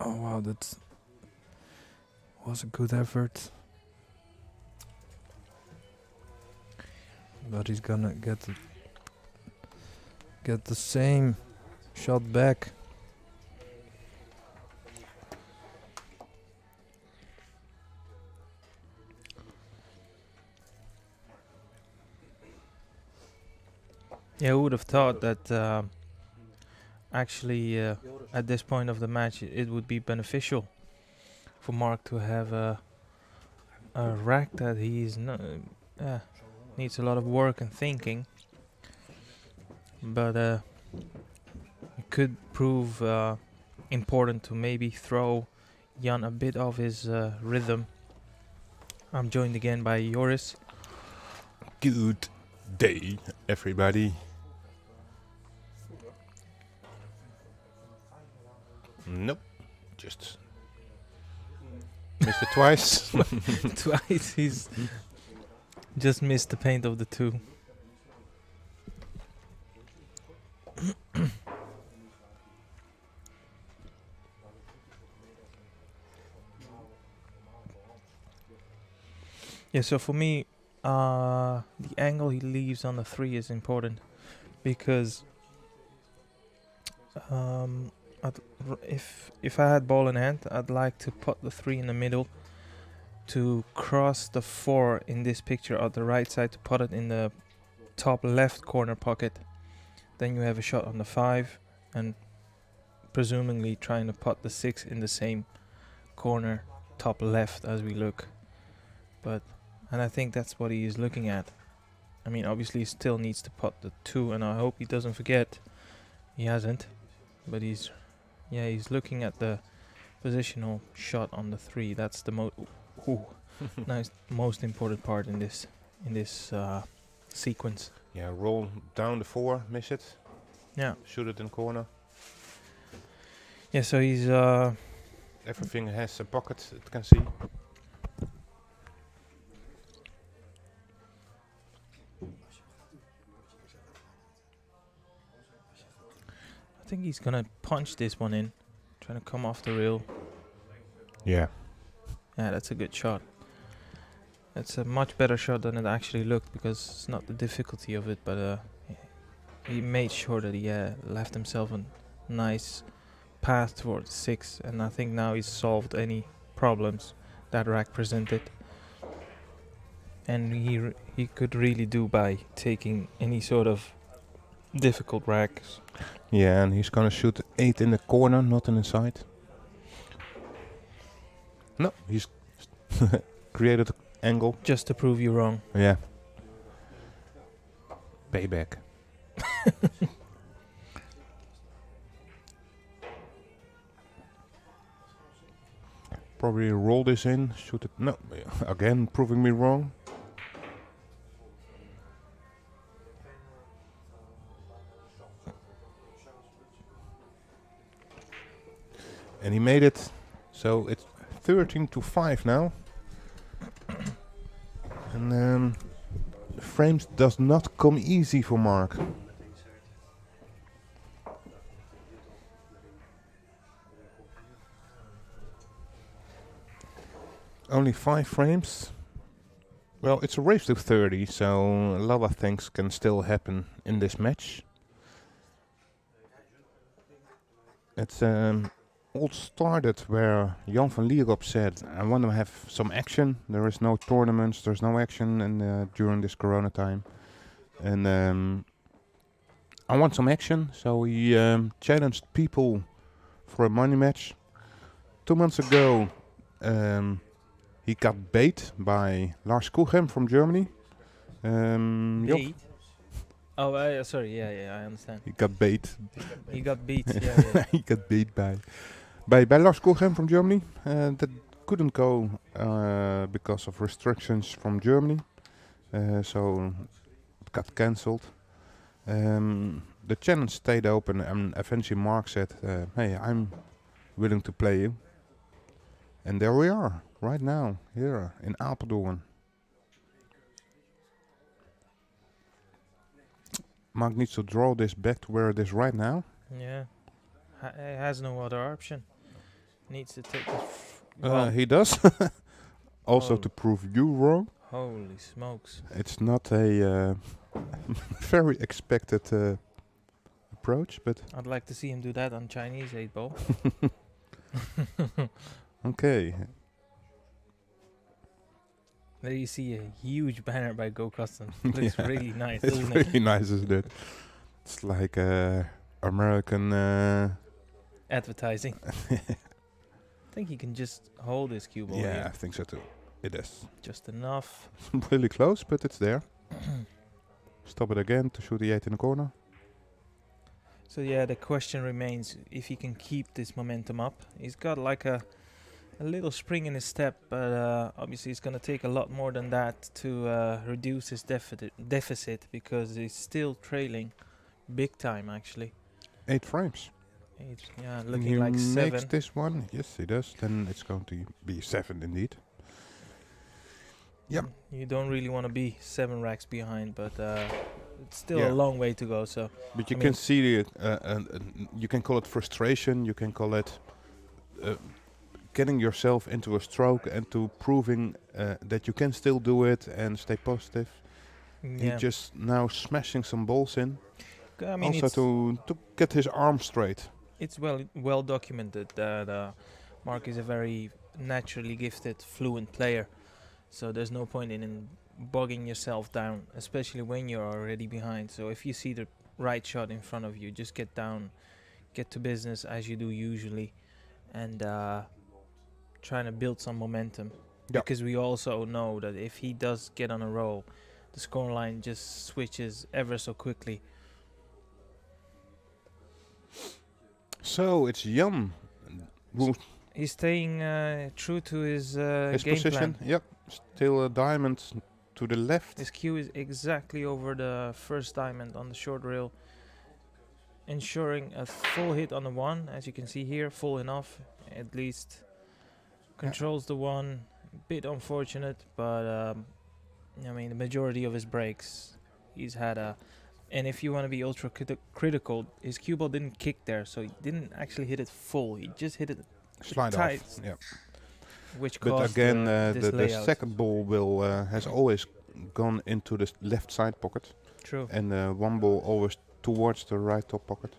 Oh wow, that was a good effort. But he's gonna get the same shot back. Yeah, who would have thought that actually at this point of the match it would be beneficial for Mark to have a rack that he's needs a lot of work and thinking, but it could prove important to maybe throw Jan a bit of his rhythm. I'm joined again by Joris. Good day, everybody. Nope, just missed it twice. Twice he's just missed the paint of the two. Yeah, so for me, the angle he leaves on the 3 is important because if I had ball in hand, I'd like to put the 3 in the middle to cross the 4 in this picture on the right side to put it in the top left corner pocket. Then you have a shot on the 5 and presumably trying to put the 6 in the same corner top left as we look. And I think that's what he is looking at. I mean, obviously he still needs to put the 2 and I hope he doesn't forget. He hasn't, but he's looking at the positional shot on the 3. That's the most important part in this sequence. Yeah, roll down the 4, miss it. Yeah. Shoot it in corner. Yeah, so he's Everything has a pocket, it can see. I think he's gonna punch this one in, trying to come off the rail. Yeah. Yeah, that's a good shot. That's a much better shot than it actually looked because it's not the difficulty of it, but he made sure that he left himself a nice path towards 6, and I think now he's solved any problems that rack presented. And he could really do by taking any sort of difficult racks. Yeah, and he's gonna shoot 8 in the corner, not in the side. No, he's created an angle. Just to prove you wrong. Yeah. Payback. Probably roll this in, shoot it. No, again proving me wrong. And he made it, so it's 13-5 now. And the frames does not come easy for Mark. Only 5 frames. Well, it's a race to 30, so a lot of things can still happen in this match. It's all started where Jan van Lierop said, I want to have some action. There is no tournaments, there's no action during this corona time. And I want some action, so he challenged people for a money match. 2 months ago, he got bait by Lars Koeghem from Germany. Bait? Oh, sorry, yeah, I understand. He got bait. He got beat, yeah. He got beat by Lars Koeghem from Germany. That couldn't go because of restrictions from Germany. So it got cancelled. The challenge stayed open and eventually Mark said, hey, I'm willing to play you. And there we are, right now, here in Apeldoorn. Mark needs to draw this back to where it is right now. Yeah, he has no other option. Needs to take the He does. Also Oh. to prove you wrong. holy smokes. It's not a very expected approach, but I'd like to see him do that on Chinese 8-ball. okay. There you see a huge banner by Go Custom. Looks Yeah, really nice, It's doesn't really it? nice, isn't it? It's like American. Advertising. I think he can just hold his cue ball Yeah, I here. think so too. It is Just enough. really close, but it's there. Stop it again to shoot the 8 in the corner. So yeah, the question remains if he can keep this momentum up. He's got like a little spring in his step, but obviously it's going to take a lot more than that to reduce his deficit because he's still trailing big time actually. 8 frames. Yeah, He looking like makes 7. this one. Yes, he does. Then it's going to be 7 indeed. Yep. You don't really want to be 7 racks behind, but it's still Yeah. a long way to go. So But you I can mean- see it. You can call it frustration. You can call it getting yourself into a stroke and to proving that you can still do it and stay positive. yeah, He just now smashing some balls in. I mean Also to get his arm straight. it's well documented that Mark is a very naturally gifted, fluent player. So there's no point in bogging yourself down, especially when you're already behind. So if you see the right shot in front of you, just get down, get to business as you do usually, and trying to build some momentum. Yeah. Because we also know that if he does get on a roll, the scoreline just switches ever so quickly. So it's Jan. Who He's staying true to his his game position? plan. Yep. Still a diamond to the left. His cue is exactly over the first diamond on the short rail, ensuring a full hit on the 1, as you can see here, full enough, at least controls the 1. Bit unfortunate, but I mean the majority of his breaks, he's had a. And if you want to be ultra critical, his cue ball didn't kick there, so he didn't actually hit it full. He just hit it, Slide tight. off. Yeah. which But caused again, this the layout. second ball will has always gone into the left side pocket, True. and one ball always towards the right top pocket.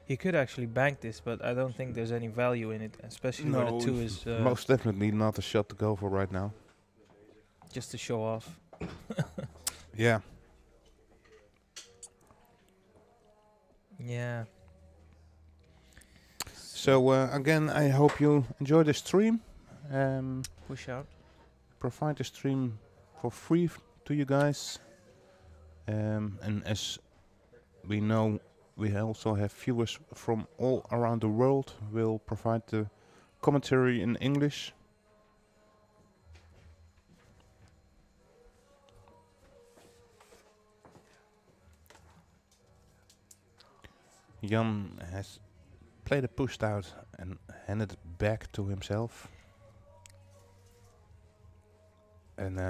He could actually bank this, but I don't think there's any value in it, especially where the 2 is most definitely not a shot to go for right now. just to show off. Yeah. Yeah. So again, I hope you enjoy the stream. Push out. Provide the stream for free to you guys. And as we know, we also have viewers from all around the world. We'll provide the commentary in English. Jan has played it pushed out and handed it back to himself. And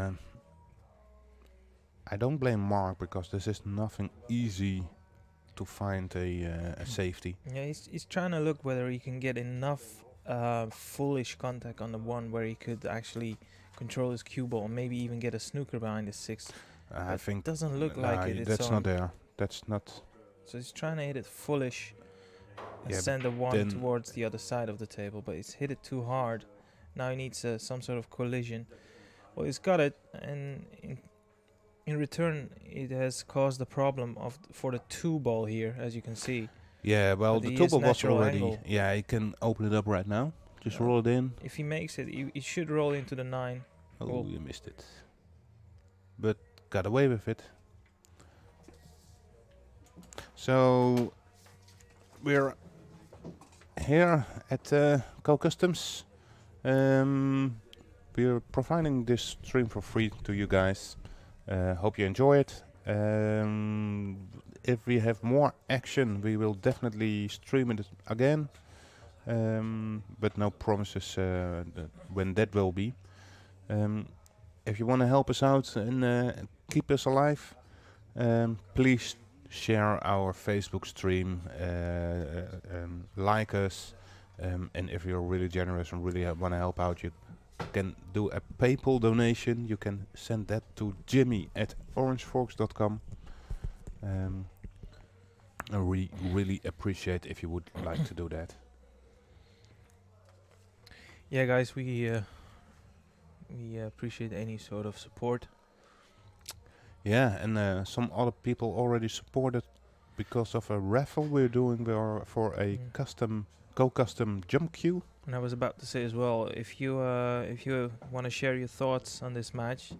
I don't blame Mark because this is nothing easy to find a safety. Yeah, he's trying to look whether he can get enough foolish contact on the 1 where he could actually control his cue ball and maybe even get a snooker behind his 6. I That think doesn't look like it. It's that's on. not there. That's not. So he's trying to hit it foolish and Yeah, send the 1 then- towards the other side of the table, but he's hit it too hard. Now he needs some sort of collision. Well, he's got it, and in return, it has caused the problem for the 2 ball here, as you can see. Yeah, well, But the he two is ball was natural already. angle. Yeah, he can open it up right now. Just Yeah. roll it in. If he makes it, he should roll into the 9. Oh, Well- you missed it. But got away with it. So we're here at Co Customs. We're providing this stream for free to you guys. Hope you enjoy it. If we have more action, we will definitely stream it again. But no promises when that will be. If you want to help us out and keep us alive, please share our Facebook stream, like us, And if you're really generous and really want to help out, you can do a PayPal donation. You can send that to jimmy@orangeforks.com. I really appreciate if you would like to do that. Yeah, guys, we appreciate any sort of support. Yeah, and some other people already supported because of a raffle we're doing for a custom jump queue. And I was about to say as well, if you want to share your thoughts on this match,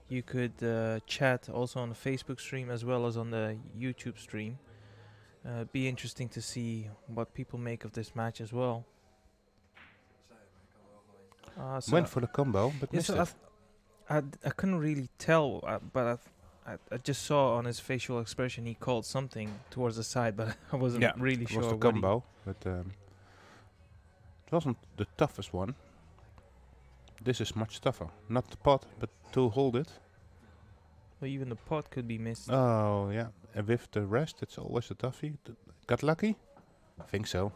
you could chat also on the Facebook stream as well as on the YouTube stream. Be interesting to see what people make of this match as well. Went for the combo, but missed it. I couldn't really tell, but I just saw on his facial expression he called something towards the side, but I wasn't really sure. It was the combo, but it wasn't the toughest one. This is much tougher. Not the pot, but to hold it. Well, even the pot could be missed. Oh, yeah. And with the rest, it's always a toughie. Got lucky? I think so.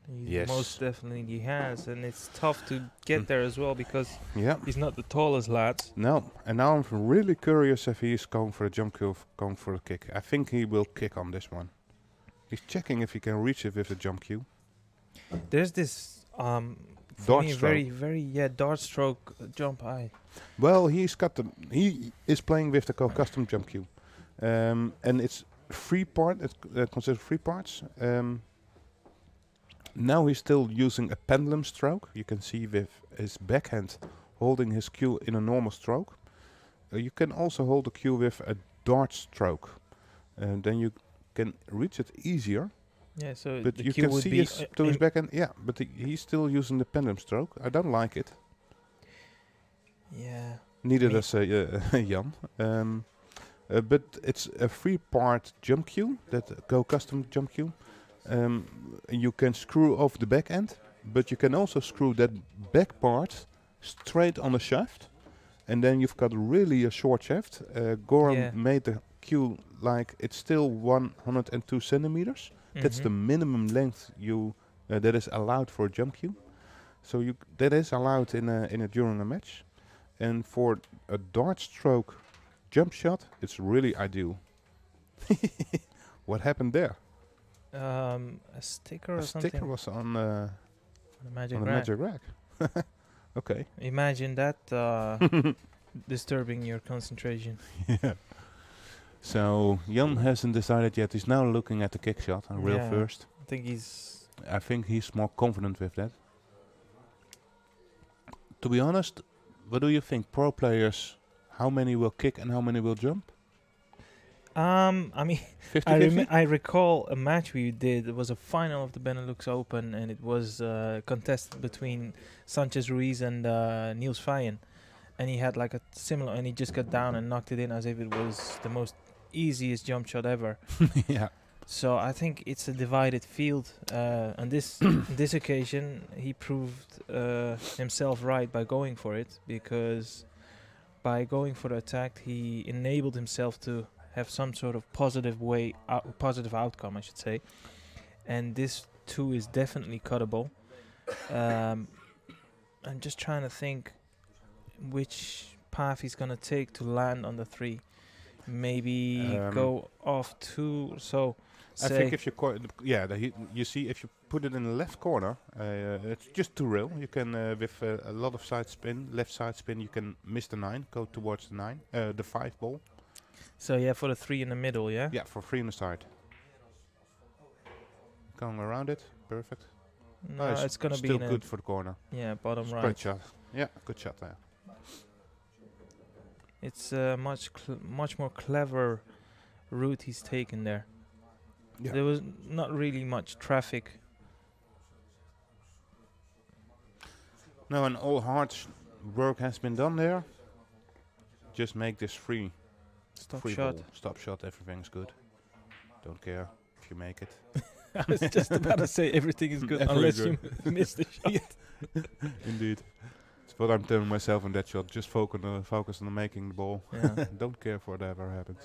He most definitely has, and it's tough to get there as well because he's not the tallest lad. No, and now I'm really curious if he's going for a jump kill, going for a kick. I think he will kick on this one. He's checking if he can reach it with a jump cue. There's this dart stroke. very dart stroke jump high. Well, he is playing with the custom jump cue, and it's considered 3 parts. Now he's still using a pendulum stroke. You can see with his backhand holding his cue in a normal stroke. You can also hold the cue with a dart stroke, and then you can reach it easier. Yeah, so but the you cue can would see be his backhand. Yeah, but he's still using the pendulum stroke. I don't like it. Yeah. Neither does Jan. But it's a 3-part jump cue, that custom jump cue. You can screw off the back end, but you can also screw that back part straight on the shaft, and then you've got really a short shaft. Goran made the cue like it's still 102 centimeters. That's the minimum length that is allowed for a jump cue. So that is allowed during a match. And for a dart stroke jump shot, it's really ideal. What happened there? A sticker or something? A sticker was on the magic rack. Okay. Imagine that disturbing your concentration. Yeah. So Jan hasn't decided yet. He's now looking at the kick shot on real first. I think he's more confident with that. To be honest, what do you think? Pro players, how many will kick and how many will jump? I mean, 50-50? I recall a match we did. It was a final of the Benelux Open, and it was contested between Sanchez Ruiz and Niels Feyen. And he had like a similar, and he just got down and knocked it in as if it was the most easiest jump shot ever. Yeah. So I think it's a divided field. On this occasion, he proved himself right by going for it, because by going for the attack, he enabled himself to have some sort of positive outcome, I should say. And this too is definitely cuttable. I'm just trying to think which path he's gonna take to land on the 3. Maybe go off 2. So I think if you see if you put it in the left corner, it's just 2 rail. You can with a lot of left side spin, you can miss the 9, go towards the 9, the 5 ball. So yeah, for the 3 in the middle, yeah? Yeah, for 3 on the side. Going around it, perfect. No, it's gonna be still good for the corner. Yeah, bottom right. Great shot. Yeah, good shot there. It's a much more clever route he's taken there. Yeah. There was not really much traffic. No, and all hard work has been done there. Just make this free. Stop free shot. Ball. Stop shot, everything's good. Don't care if you make it. I was just about to say everything is good unless you miss the shot. Indeed. It's what I'm telling myself in that shot. Just focus on making the ball. Yeah. Don't care if whatever happens.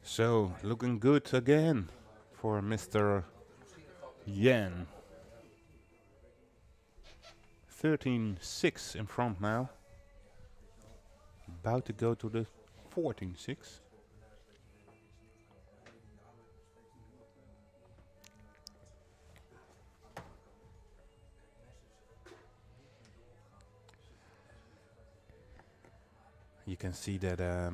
So, looking good again for Mr. Yen. 13-6 in front now. About to go to the 14-6. You can see that, A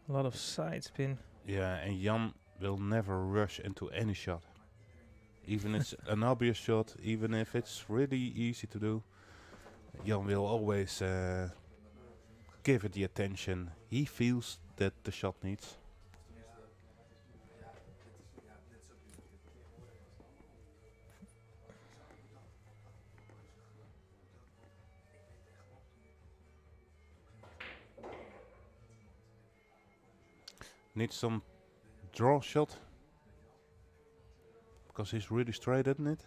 lot of side spin. yeah, and Jan will never rush into any shot. Even if it's an obvious shot, even if it's really easy to do, Jan will always give it the attention he feels that the shot needs. Needs some draw shot, because he's really straight, isn't it?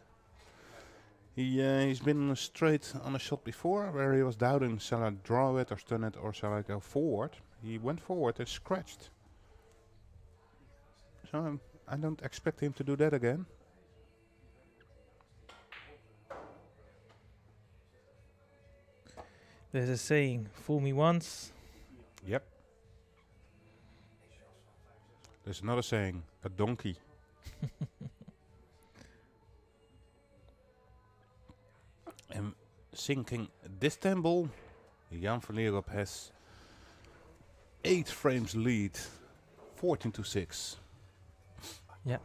He's been straight on a shot before, where he was doubting, shall I draw it or stun it or shall I go forward? He went forward and scratched. So I don't expect him to do that again. There's a saying, fool me once. Yep. There's another saying, a donkey. And sinking this temple, Jan van Lierop has 8 frames lead, 14-6. Yeah.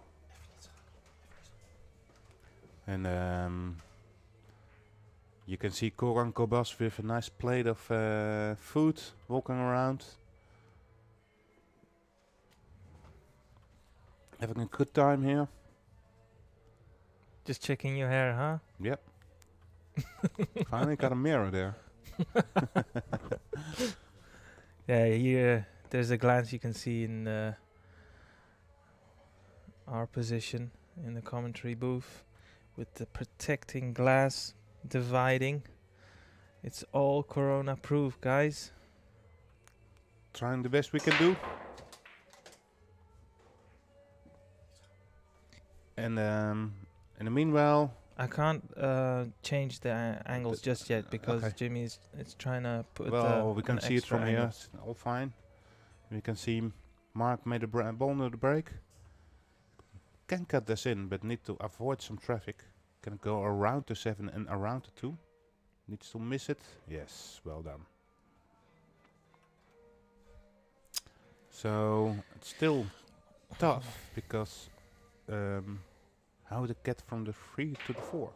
And you can see Koran Kobas with a nice plate of food walking around. Having a good time here. Just checking your hair, huh? Yep. Finally got a mirror there. Yeah, here there's a glance you can see in our position in the commentary booth with the protecting glass dividing. It's all corona proof, guys. Trying the best we can do. And in the meanwhile, I can't change the angles just yet because okay. Jimmy is trying to put. well, we can an see it extra from here. angle. It's all fine. We can see Mark made a ball under the break. Can cut this in, but need to avoid some traffic. Can go around the 7 and around the 2. Needs to miss it. Yes, well done. So it's still tough because how to get from the 3 to the 4?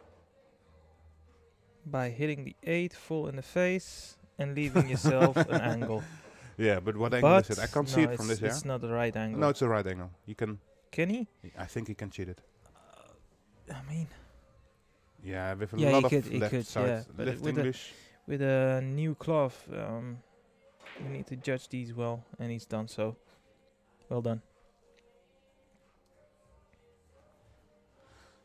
By hitting the 8 full in the face and leaving yourself an angle. Yeah, but what angle is it? I can't see no, it from this here. It's not the right angle. No, it's the right angle. You can. Can he? I think he can cheat it. I mean, Yeah, with a yeah, lot he of could, left side, yeah, but left with English. with a new cloth, you need to judge these well, and he's done so. Well done.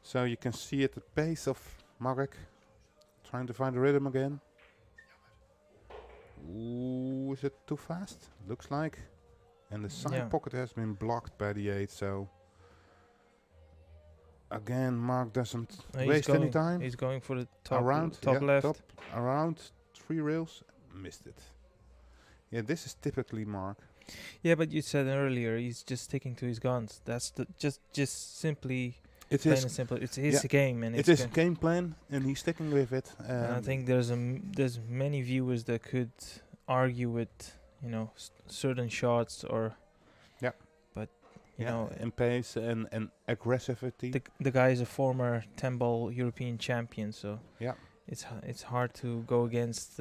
So you can see at the pace of Marek trying to find the rhythm again. Ooh, is it too fast? Looks like. And the side pocket has been blocked by the 8, so again Mark doesn't waste any time. He's going for the top Around, top yeah, left. top, around 3 rails, missed it. Yeah, this is typically Mark. Yeah, but you said earlier he's just sticking to his guns. That's the just simply It plain is. and simple. It's his Yeah, game, and It is a game plan, and he's sticking with it. and I think there's many viewers that could argue with certain shots or but you know and pace and aggressivity. the guy is a former 10-ball European champion, so Yeah. it's hard to go against.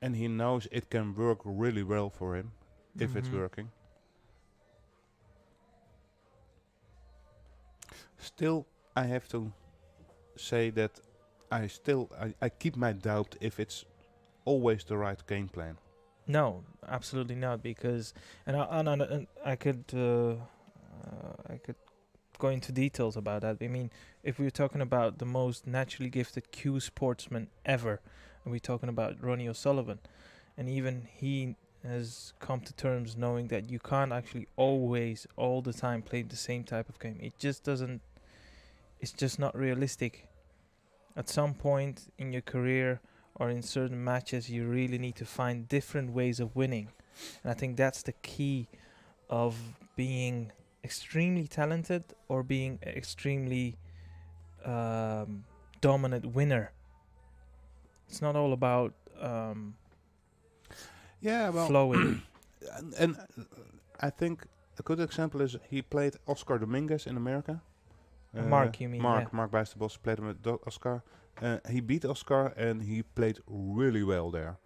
And he knows it can work really well for him if it's Mhm. working. Still, I have to say that I keep my doubt if it's always the right game plan. No, absolutely not. Because and I could go into details about that. I mean, if we're talking about the most naturally gifted cue sportsman ever, and we're talking about Ronnie O'Sullivan, and even he has come to terms knowing that you can't actually always, all the time, play the same type of game. It just doesn't. It's just not realistic. At some point in your career or in certain matches, you really need to find different ways of winning, and I think that's the key of being extremely talented or being extremely dominant winner. It's not all about Yeah, well, flowing. and I think a good example is he played Oscar Dominguez in America. Mark, you mean? Marc, Yeah. Marc Bijsterbosch played him with Oscar. He beat Oscar and he played really well there.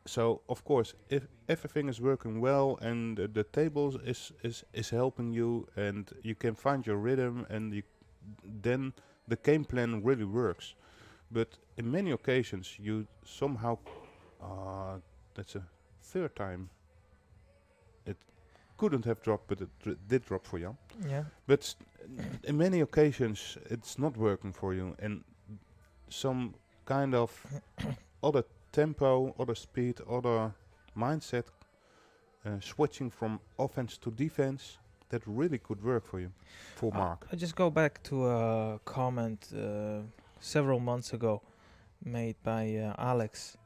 So of course, if everything is working well and the tables is helping you and you can find your rhythm and then the game plan really works. But in many occasions, you somehow that's a third time. It couldn't have dropped, but it did drop for Jan. Yeah. But in many occasions, it's not working for you, and some kind of other tempo, other speed, other mindset, switching from offense to defense, that really could work for you, for Mark. I just go back to a comment several months ago made by Alex,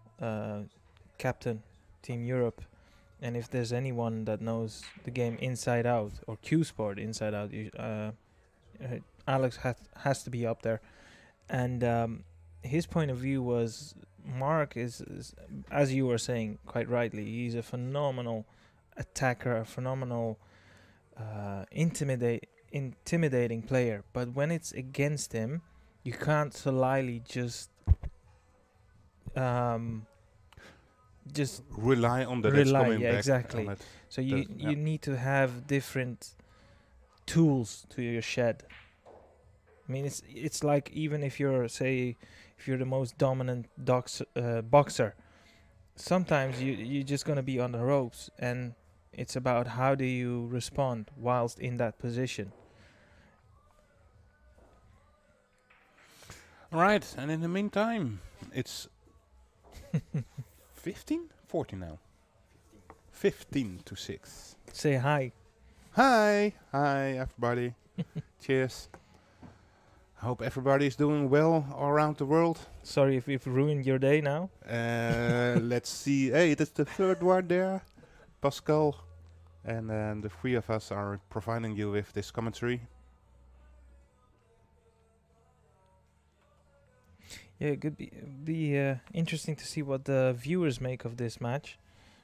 captain Team Europe. And if there's anyone that knows the game inside out, or Q Sport inside out, Alex has to be up there. And his point of view was Mark is, as you were saying quite rightly, he's a phenomenal attacker, a phenomenal intimidating player. But when it's against him, you can't slyly just rely on that it's coming back. Exactly. On it. So you need to have different tools to your shed. I mean, it's like, even if you're the most dominant boxer, sometimes you're just gonna be on the ropes, and it's about how do you respond whilst in that position. All right, and in the meantime, it's 14 now. 15-6. Say hi. Hi everybody. Cheers. I hope everybody is doing well all around the world. Sorry if we've ruined your day now. Let's see. Hey, that's the third one there. Pascal. And the three of us are providing you with this commentary. Yeah, it could be interesting to see what the viewers make of this match,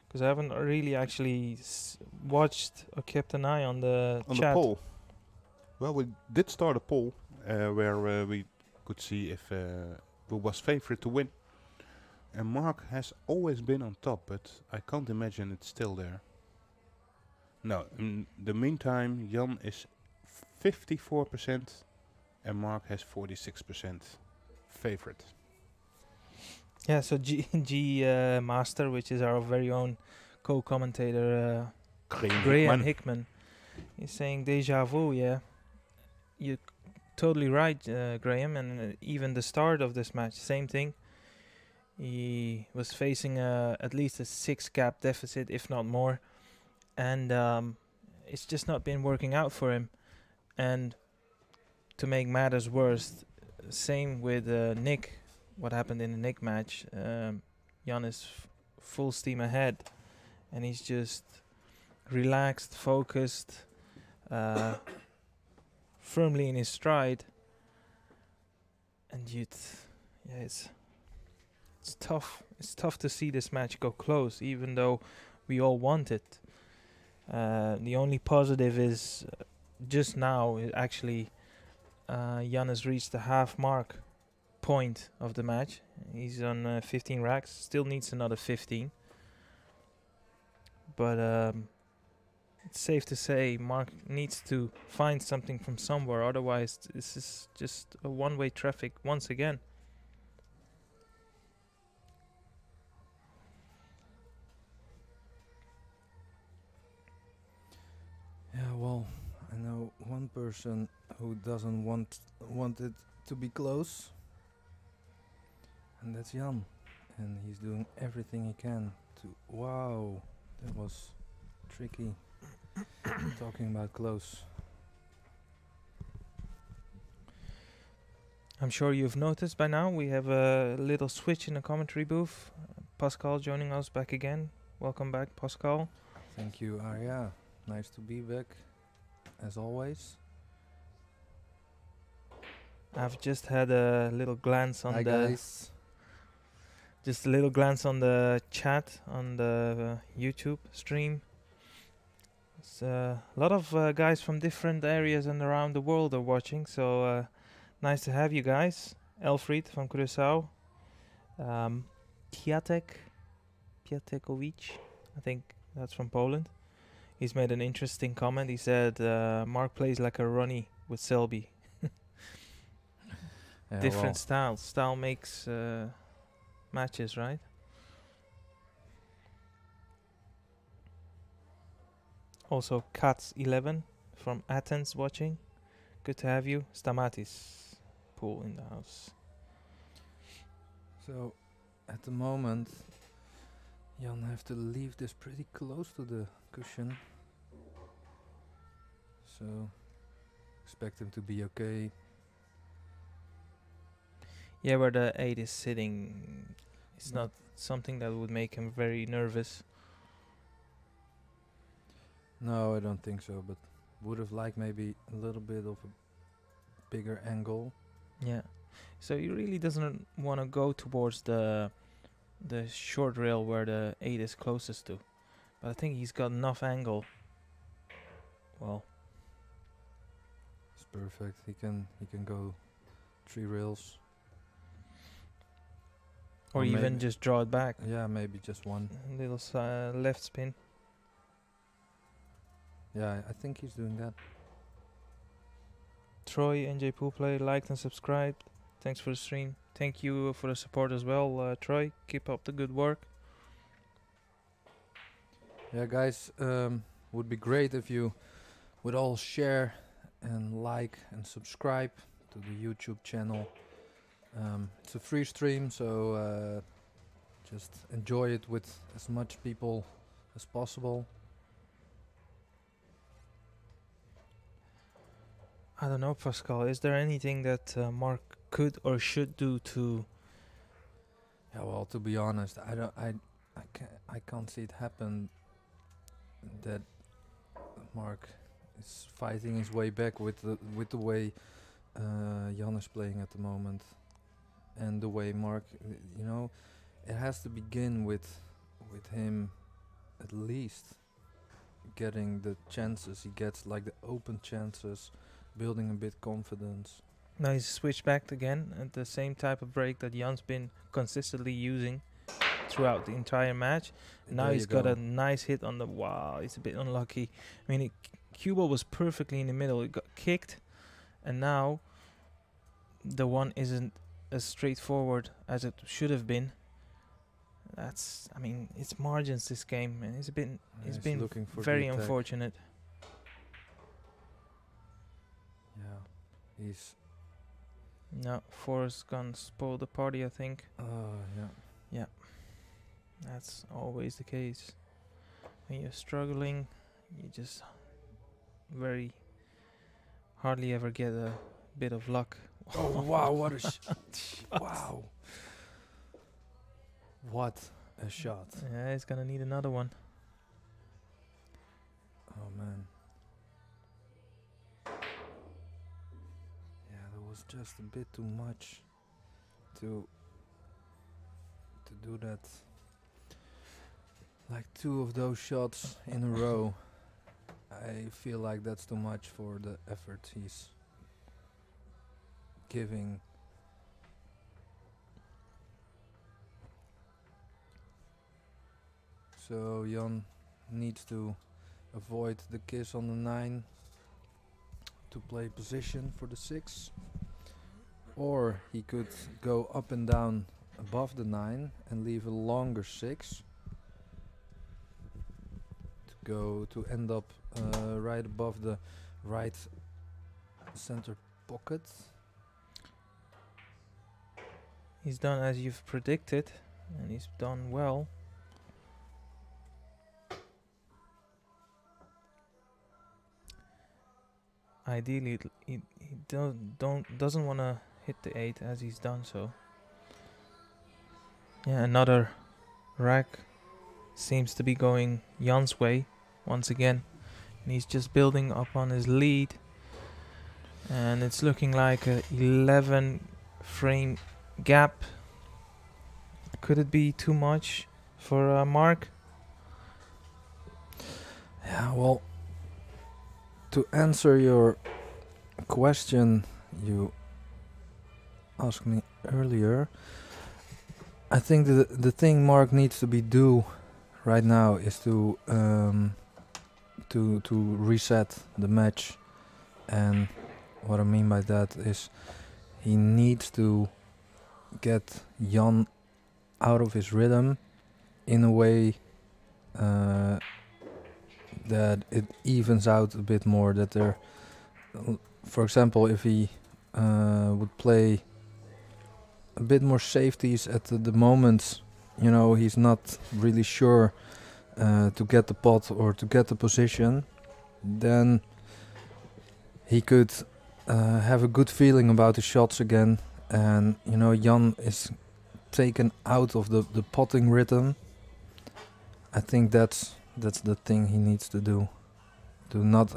because I haven't really actually watched or kept an eye on the On chat. the poll. Well, we did start a poll where we could see if who was favorite to win. And Mark has always been on top, but I can't imagine it's still there. No, in the meantime, Jan is 54% and Mark has 46% favorite. Yeah, so G Master, which is our very own co-commentator, Graham Hickman, is saying deja vu. Yeah, you're totally right, Graham. And even the start of this match, same thing. He was facing at least a 6-gap deficit, if not more, and it's just not been working out for him. And to make matters worse, same with Nick. What happened in the Nick match? Jan is full steam ahead, and he's just relaxed, focused, firmly in his stride. And it's tough. It's tough to see this match go close, even though we all want it. The only positive is just now, actually, Jan has reached the half mark point of the match. He's on 15 racks. Still needs another 15. But it's safe to say Mark needs to find something from somewhere. Otherwise, this is just a one-way traffic once again. Yeah, well, I know one person who doesn't want it to be close, and that's Jan. And he's doing everything he can Wow, that was tricky. Talking about close. I'm sure you've noticed by now we have a little switch in the commentary booth. Pascal joining us back again. Welcome back, Pascal. Thank you, Arya. Nice to be back, as always. I've just had a little glance on Hi guys. just a little glance on the chat on the YouTube stream. It's a lot of guys from different areas and around the world are watching, so nice to have you guys. Elfried from Curaçao, Piatekovic, I think that's from Poland. He's made an interesting comment. He said Mark plays like a Ronnie with Selby. Yeah, Different styles. Style makes matches, right? Also, Katz11 from Athens watching. Good to have you. Stamatis pool in the house. So, at the moment, Jan have to leave this pretty close to the cushion. So, expect him to be okay. Yeah, where the 8 is sitting, it's not something that would make him very nervous. No, I don't think so, but would have liked maybe a little bit of a bigger angle. Yeah. So he really doesn't want to go towards the short rail where the 8 is closest to. But I think he's got enough angle. Well, It's perfect. He can go 3 rails. or Or even maybe- just draw it back. Yeah, maybe just one. A little left spin. Yeah, I think he's doing that. Troy, NJ Pool Play, liked and subscribed. Thanks for the stream. Thank you for the support as well, Troy. Keep up the good work. Yeah, guys, would be great if you would all share and like and subscribe to the YouTube channel. It's a free stream, so just enjoy it with as much people as possible. I don't know, Pascal. Is there anything that Mark could or should do to? Yeah, well, to be honest, I can't see it happen that Mark is fighting his way back with the way Jan is playing at the moment, and the way Mark, it has to begin with him at least getting the chances he gets, like the open chances, building a bit confidence. Now he's switched back again at the same type of break that Jan's been consistently using throughout the entire match. Now There he's you got go. a nice hit on the. Wow, it's a bit unlucky. I mean, cue ball was perfectly in the middle. It got kicked, and now the one isn't as straightforward as it should have been. That's. I mean, it's margins this game, and it's been. It's He's been looking for the very attack. unfortunate. Yeah, he's. No, Forrest gonna spoil the party, I think. Yeah. That's always the case. When you're struggling, you just hardly ever get a bit of luck. Oh wow! What a wow! What a shot! Yeah, he's gonna need another one. Oh man. Yeah, that was just a bit too much to do that. Like 2 of those shots in a row. I feel like that's too much for the effort he's giving. So Jan needs to avoid the kiss on the 9 to play position for the 6. Or he could go up and down above the 9 and leave a longer 6 to end up right above the right center pocket. He's done as you've predicted, and he's done well. ideally he doesn't want to hit the 8 as he's done so. Yeah, another rack seems to be going Jan's way once again, and he's just building up on his lead, and it's looking like a 11 frame gap. Could it be too much for Mark? Yeah, well, to answer your question you asked me earlier, I think the thing Mark needs to be do right now is to reset the match, and what I mean by that is he needs to get Jan out of his rhythm in a way that it evens out a bit more. That there, for example, if he would play a bit more safeties at the moments, you know, he's not really sure to get the pot or to get the position, then he could have a good feeling about the shots again. And, you know, Jan is taken out of the potting rhythm. I think that's the thing he needs to do. Do not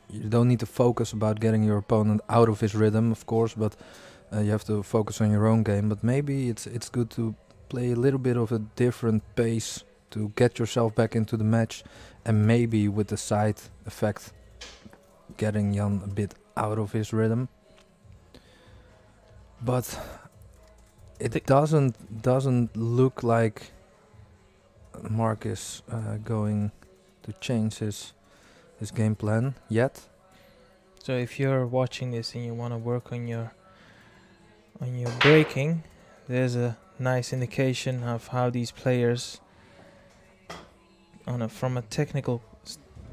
you don't need to focus about getting your opponent out of his rhythm, of course, but you have to focus on your own game. But maybe it's good to play a little bit of a different pace to get yourself back into the match, and maybe with the side effect getting Jan a bit out of his rhythm. But it doesn't look like Mark is going to change his game plan yet. So if you're watching this and you want to work on your breaking, there's a nice indication of how these players, from a technical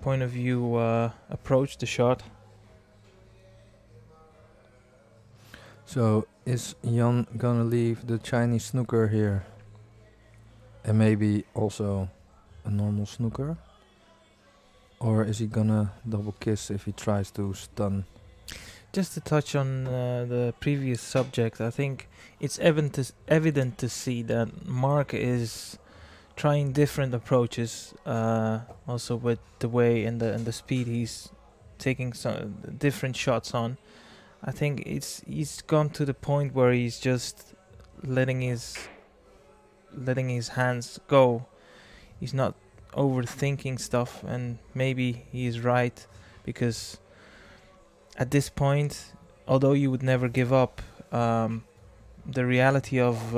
point of view, approach the shot. So is Jan gonna leave the Chinese snooker here? And maybe also a normal snooker? Or is he gonna double kiss if he tries to stun? Just to touch on the previous subject, I think it's evident to see that Mark is trying different approaches, also with the way and the speed he's taking some different shots on. I think he's gone to the point where he's just letting his hands go. He's not overthinking stuff, and maybe he's right, because at this point, although you would never give up, the reality of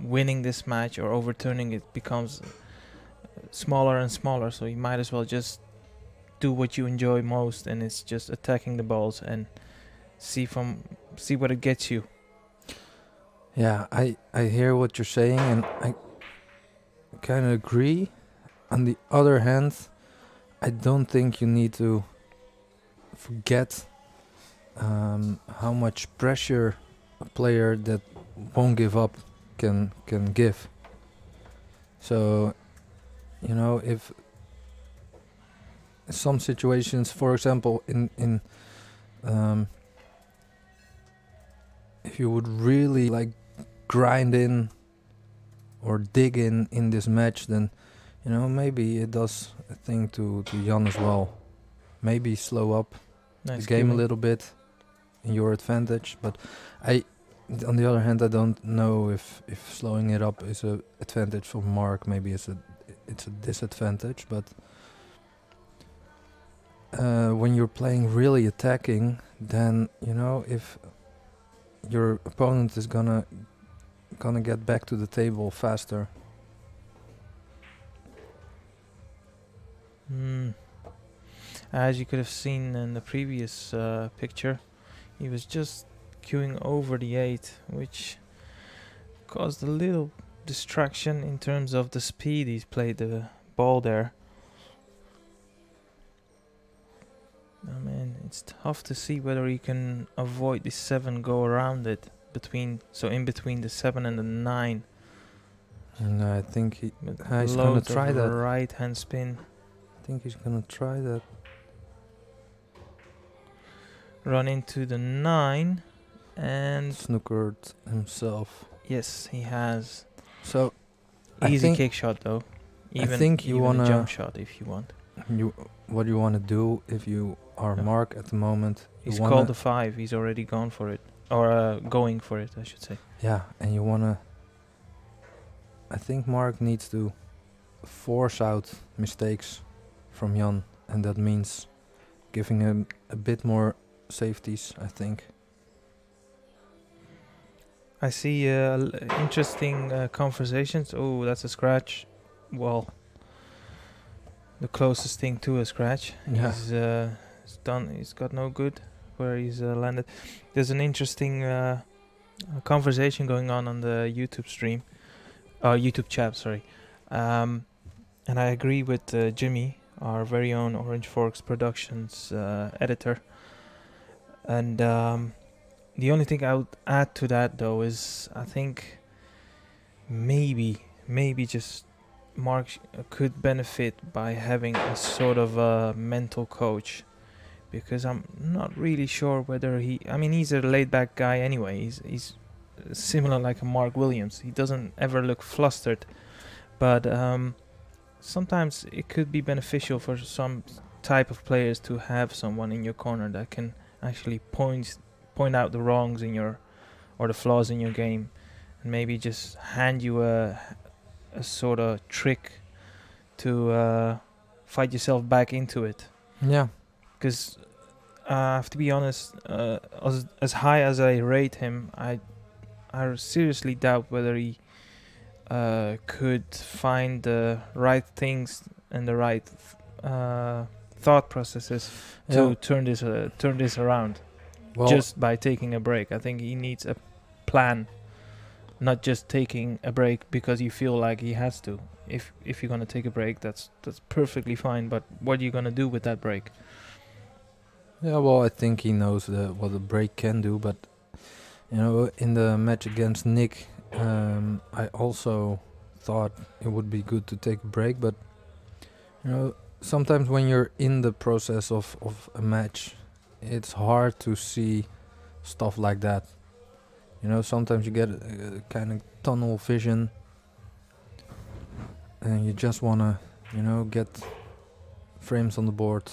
winning this match or overturning it becomes smaller and smaller. So you might as well just do what you enjoy most, and it's just attacking the balls and see what it gets you. Yeah, I hear what you're saying, and I kind of agree. On the other hand, I don't think you need to forget how much pressure a player that won't give up can give. So, you know, if some situations, for example, in if you would really like grind in or dig in this match, then, you know, maybe it does a thing to Jan as well. Maybe slow up Nice the game cueing. a little bit in your advantage. But on the other hand, I don't know if slowing it up is a advantage for Mark. Maybe it's a disadvantage. But when you're playing really attacking, then, you know, if your opponent is gonna get back to the table faster. As you could have seen in the previous picture, he was just queuing over the 8, which caused a little distraction in terms of the speed he's played the ball there. I mean, it's tough to see whether he can avoid the 7, go around it in between the 7 and the 9. And I think he's gonna Loads try of that. right hand spin. I think he's gonna try that. run into the 9, and Snookered himself. yes, he has. So I Easy think kick shot though. Even, think you even wanna- a jump shot if you want. what you want to do if you are Yeah. Mark at the moment. You He's wanna- called the 5. He's already gone for it, or going for it, I should say. Yeah, and you wanna. I think Mark needs to force out mistakes from Jan, and that means giving him a bit more safeties, I think. I see interesting conversations. Oh, that's a scratch. Well, the closest thing to a scratch. Yeah. He's done. He's got no good where he's landed. There's an interesting conversation going on the YouTube stream, YouTube chat. Sorry, and I agree with Jimmy, our very own Orange Forks Productions editor. And the only thing I would add to that though is I think maybe just Mark could benefit by having a sort of a mental coach, because I'm not really sure whether I mean, he's a laid back guy anyway. He's similar like a Mark Williams. He doesn't ever look flustered, but sometimes it could be beneficial for some type of players to have someone in your corner that can actually point out the wrongs in your, or the flaws in your game, and maybe just hand you a sort of trick to fight yourself back into it. Yeah. Because I have to be honest, as high as I rate him, I seriously doubt whether he could find the right things and the right thought processes to turn this around. Well, Just by taking a break. I think he needs a plan, not just taking a break because you feel like he has to. If you're gonna take a break, that's perfectly fine. But what are you gonna do with that break? yeah, well, I think he knows what a break can do, but you know, in the match against Nick, I also thought it would be good to take a break, but you know, sometimes when you're in the process of a match, it's hard to see stuff like that. You know, sometimes you get a kind of tunnel vision, and you just wanna, you know, get frames on the board,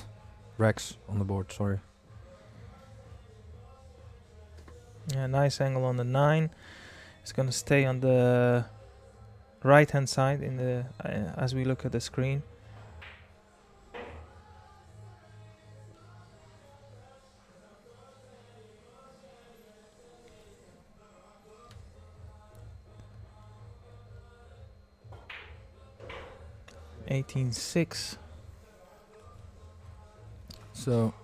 racks on the board. Sorry. Yeah, nice angle on the 9. It's gonna stay on the right hand side in the as we look at the screen. $18.6. So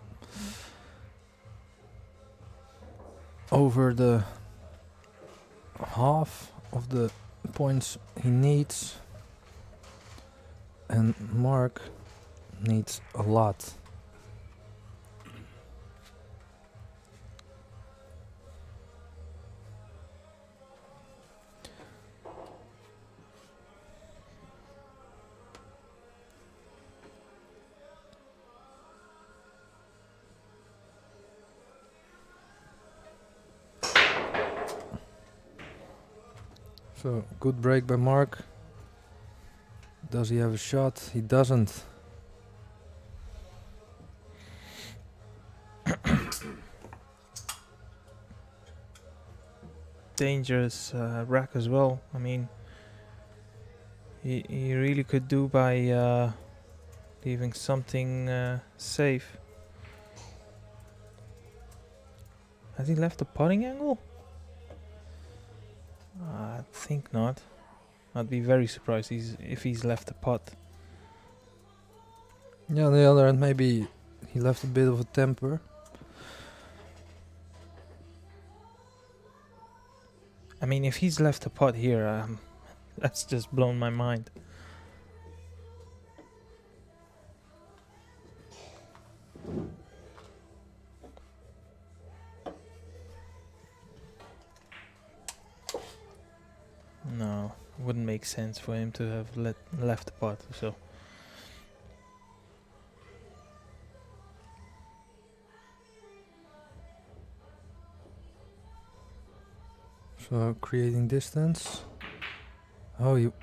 over the half of the points he needs, and Mark needs a lot. So, good break by Mark. Does he have a shot? He doesn't. Dangerous rack as well. I mean, he really could do by leaving something safe. Has he left the putting angle? I think not. I'd be very surprised if he's left the putt. Yeah, on the other hand, maybe he left a bit of a temper. I mean, if he's left the putt here, that's just blown my mind. No, wouldn't make sense for him to have left the putt. So So creating distance. Oh, you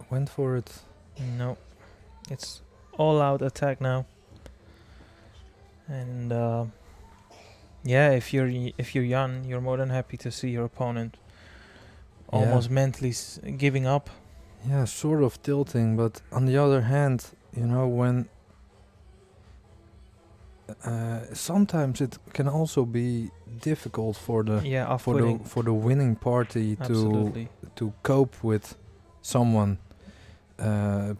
went for it. No, it's all-out attack now. And yeah, if you're young, you're more than happy to see your opponent almost mentally giving up. Yeah, sort of tilting, but on the other hand, you know, when sometimes it can also be difficult for the for the winning party to cope with someone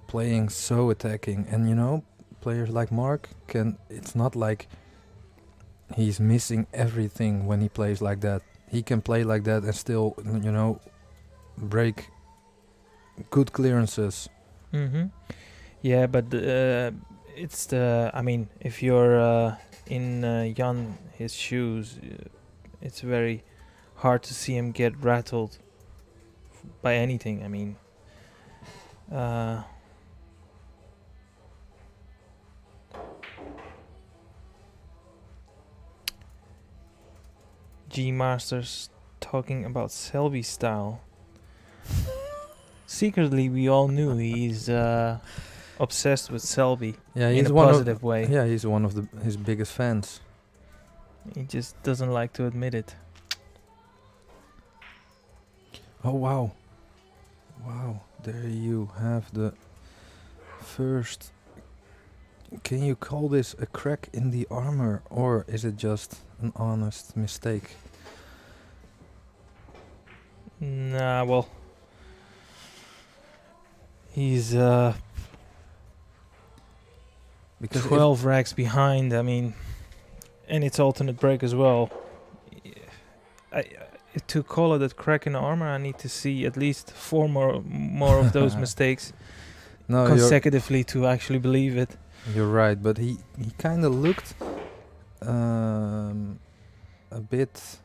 playing so attacking. And you know, players like Marc it's not like he's missing everything when he plays like that. He can play like that and still, you know, break good clearances. Yeah, but it's the. I mean, if you're in Jan his shoes, it's very hard to see him get rattled by anything. I mean, G Masters talking about Selby style. Secretly, we all knew he's obsessed with Selby. Yeah, in a positive way. Yeah, he's one of his biggest fans. He just doesn't like to admit it. Oh wow, wow! There you have the first. Can you call this a crack in the armor, or is it just an honest mistake? Nah, well, he's because 12 racks behind. I mean, and it's alternate break as well. To call it a crack in the armor, I need to see at least 4 more of those mistakes consecutively to actually believe it. You're right, but he kind of looked a bit,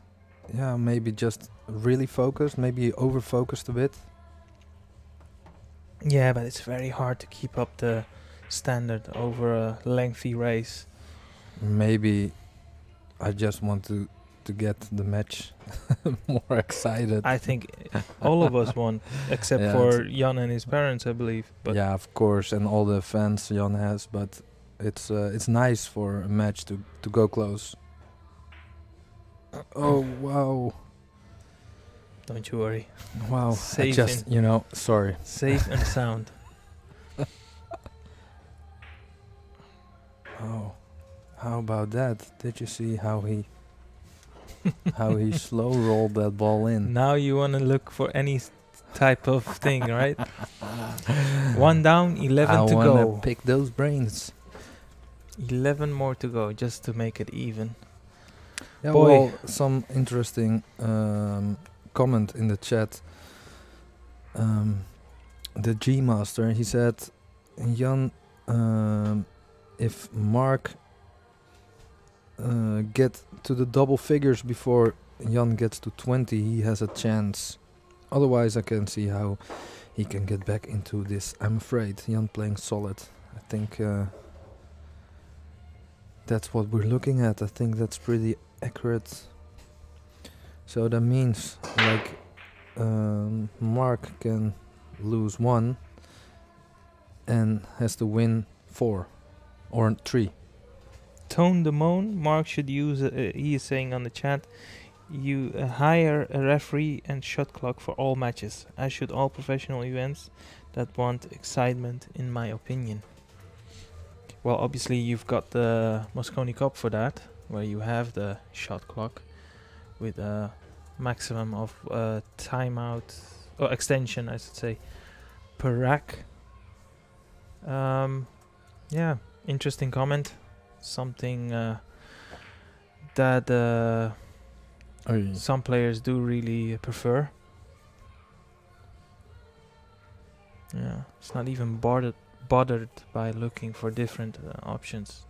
yeah, maybe just really focused, maybe over-focused a bit. Yeah, but it's very hard to keep up the standard over a lengthy race. Maybe I just want to get the match more excited. I think all of us want, except for Jan and his parents, I believe. But yeah, of course, and all the fans Jan has. But it's nice for a match to go close. Oh wow! Don't you worry. Wow, Safe, just you know, sorry. Safe and sound. Oh, how about that? Did you see how he slow rolled that ball in? Now you want to look for any type of thing, right? 1 down, 11 to go. I want to pick those brains. 11 more to go, just to make it even. Yeah, Boy. well, some interesting comment in the chat. The G Master, he said, Jan, if Marc get to the double figures before Jan gets to 20, he has a chance. Otherwise, I can see how he can get back into this. I'm afraid Jan playing solid. I think that's what we're looking at. I think that's pretty accurate. So that means like Marc can lose 1 and has to win 4 or 3. Tone the Moan, Marc should use, he is saying on the chat, you hire a referee and shot clock for all matches, as should all professional events that want excitement, in my opinion. Well, obviously you've got the Mosconi Cup for that, where you have the shot clock with a maximum of timeout, or extension I should say, per rack. Yeah, interesting comment. Something that some players do really prefer. Yeah, it's not even bothered by looking for different options.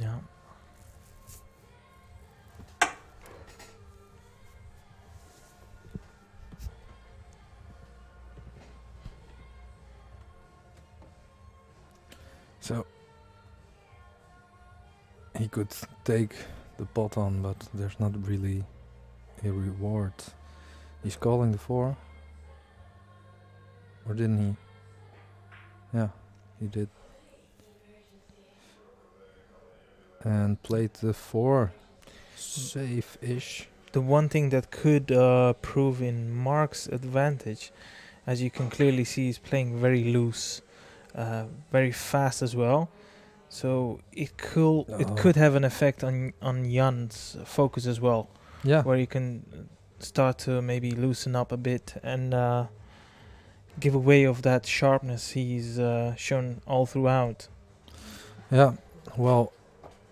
Yeah. So he could take the pot on, but there's not really a reward. He's calling the 4. Or didn't he? Yeah, he did. And played the 4. Safe-ish. The one thing that could prove in Mark's advantage, as you can clearly see, he's playing very loose, very fast as well. So it could have an effect on Jan's focus as well. Yeah. Where you can start to maybe loosen up a bit and give away of that sharpness he's shown all throughout. Yeah. Well,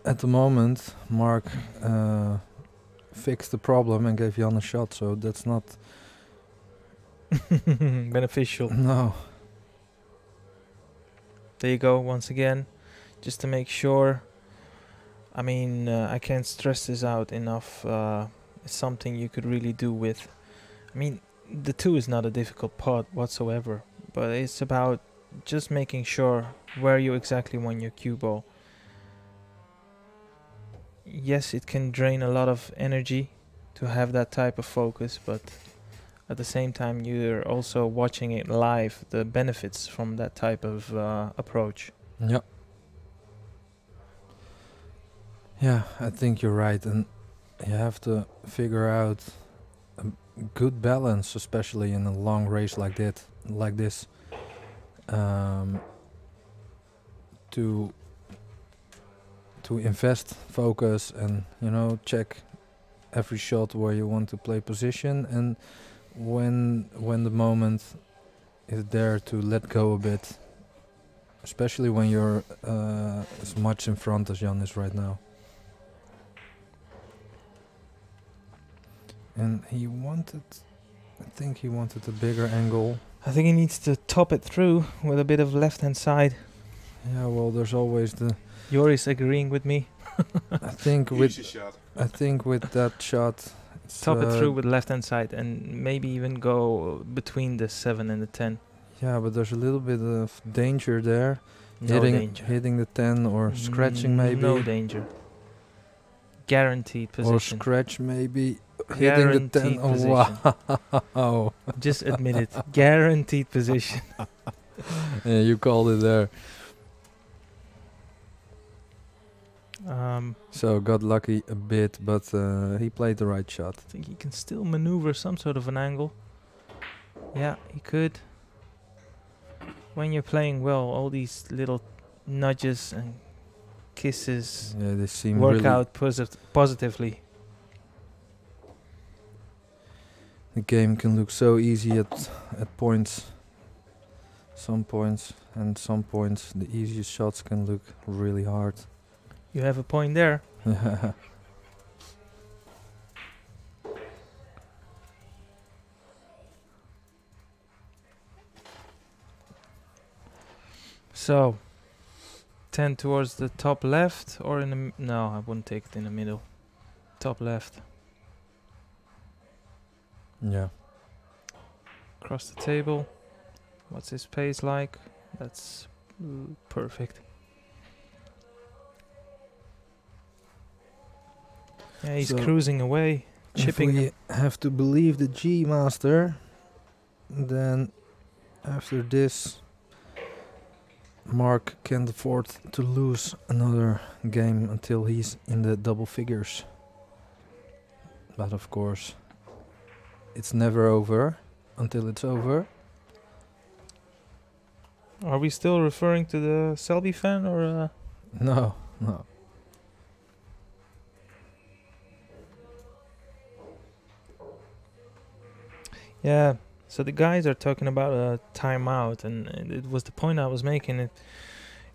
at the moment, Mark fixed the problem and gave Jan a shot, so that's not beneficial. No. There you go, once again, just to make sure. I mean, I can't stress this out enough. It's something you could really do with. I mean, the 2 is not a difficult part whatsoever, but it's about just making sure where you exactly want your cue ball. Yes, it can drain a lot of energy to have that type of focus, but at the same time you're also watching it live, the benefits from that type of approach. Yeah. Yeah, I think you're right, and you have to figure out a good balance, especially in a long race like this, to invest focus and, you know, check every shot where you want to play position, and when the moment is there to let go a bit, especially when you're as much in front as Jan is right now. And I think he wanted a bigger angle. I think he needs to top it through with a bit of left hand side. Yeah, well, there's always the. Joris agreeing with me. I think with that shot, top it through with left hand side and maybe even go between the 7 and the 10. Yeah, but there's a little bit of danger there. No danger. Hitting the 10 or scratching maybe. No danger. Guaranteed position. Or scratch maybe. Hitting the 10. Oh, wow. Just admit it. Guaranteed position. Yeah, you called it there. So got lucky a bit, but he played the right shot. I think he can still maneuver some sort of an angle. Yeah, he could. When you're playing well, all these little nudges and kisses they seem work really out positively. The game can look so easy at points. Some points, and some points the easiest shots can look really hard. You have a point there. So, 10 towards the top left, or in the no, I wouldn't take it in the middle. Top left. Yeah. Across the table. What's his pace like? That's perfect. Yeah, he's So cruising away, chipping. If we have to believe the G Master, then after this, Mark can't afford to lose another game until he's in the double figures. But of course, it's never over until it's over. Are we still referring to the Selby fan or? No. Yeah, so the guys are talking about a timeout, and it was the point I was making.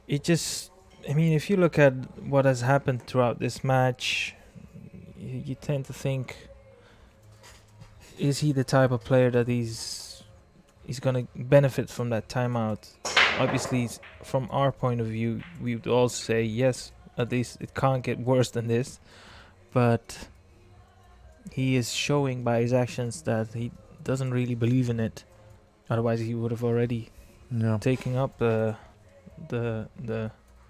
It just, I mean, if you look at what has happened throughout this match, you tend to think, is he the type of player that he's gonna benefit from that timeout? Obviously, from our point of view, we would all say yes. At least it can't get worse than this, but he is showing by his actions that he doesn't really believe in it. Otherwise, he would have already taken up the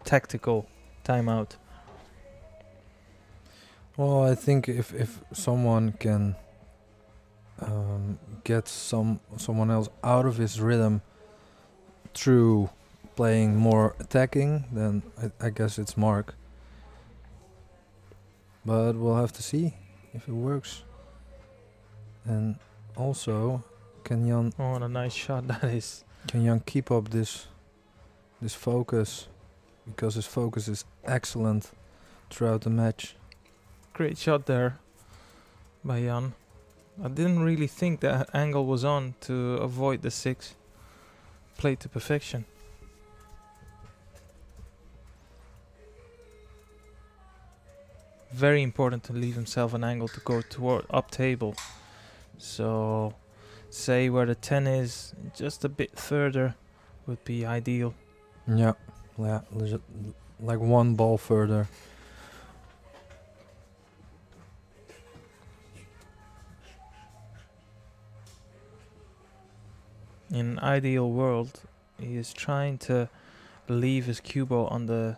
tactical timeout. Well, I think if someone can get someone else out of his rhythm through playing more attacking, then I guess it's Marc. But we'll have to see if it works. And also, can Jan Oh, what a nice shot that is. keep up this focus? Because his focus is excellent throughout the match. Great shot there by Jan. I didn't really think that angle was on to avoid the 6. Played to perfection. Very important to leave himself an angle to go toward up table. So, say where the 10 is, just a bit further would be ideal. Yeah, like one ball further. In an ideal world, he is trying to leave his cue ball on the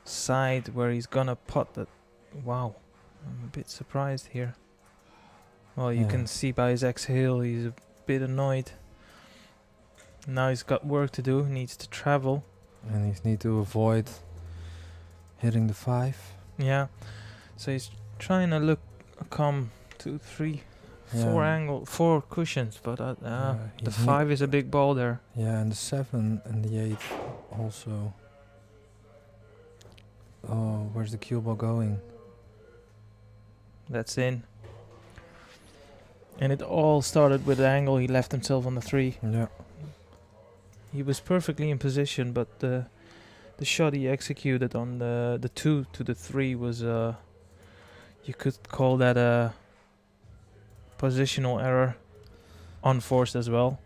side where he's gonna pot that. Wow, I'm a bit surprised here. Well, you can see by his exhale, he's a bit annoyed. Now he's got work to do, needs to travel. And he needs to avoid hitting the 5. Yeah, so he's trying to come 2, 3, 4 cushions, but the 5 is a big ball there. Yeah, and the 7 and the 8 also. Oh, where's the cue ball going? That's in. And it all started with the angle he left himself on the 3. Yeah. He was perfectly in position, but the shot he executed on the 2 to the 3 was you could call that a positional error, unforced as well.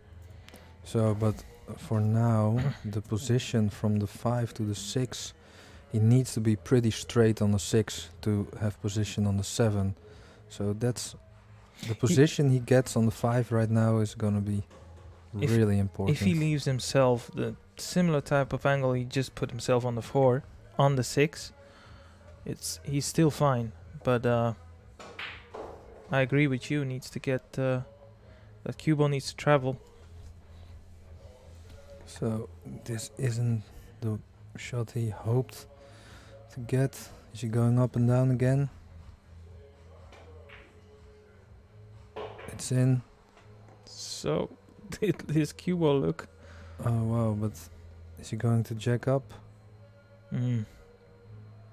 So, but for now, the position from the 5 to the 6, he needs to be pretty straight on the 6 to have position on the 7. So that's the position he gets on the 5 right now is gonna be really important. If he leaves himself the similar type of angle he just put himself on the 4, on the 6, he's still fine. But I agree with you. Needs to get that cue ball needs to travel. So this isn't the shot he hoped to get. Is he going up and down again? It's in. So did his cue ball look? Oh wow! But is he going to jack up?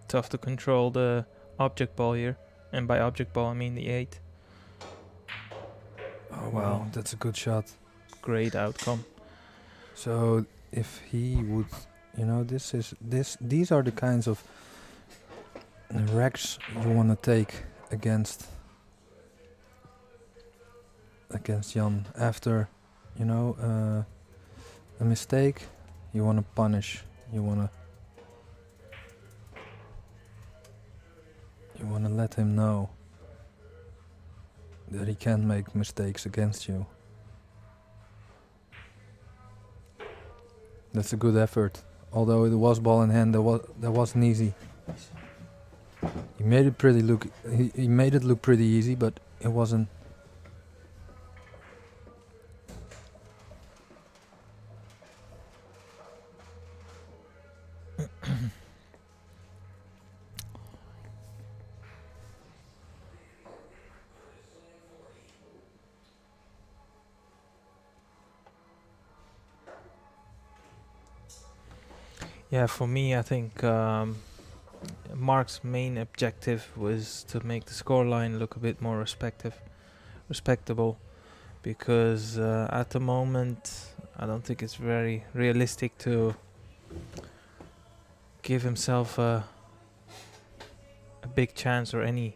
Tough to control the object ball here, and by object ball I mean the 8. Oh wow, that's a good shot. Great outcome. So if he would, these are the kinds of wrecks you want to take against Jan. After a mistake, you want to punish. You want to let him know that he can't make mistakes against you. That's a good effort. Although it was ball in hand, that wasn't easy. He made it he made it look pretty easy, but it wasn't. Yeah, for me, I think Marc's main objective was to make the scoreline look a bit more respectable, because at the moment I don't think it's very realistic to give himself a big chance or any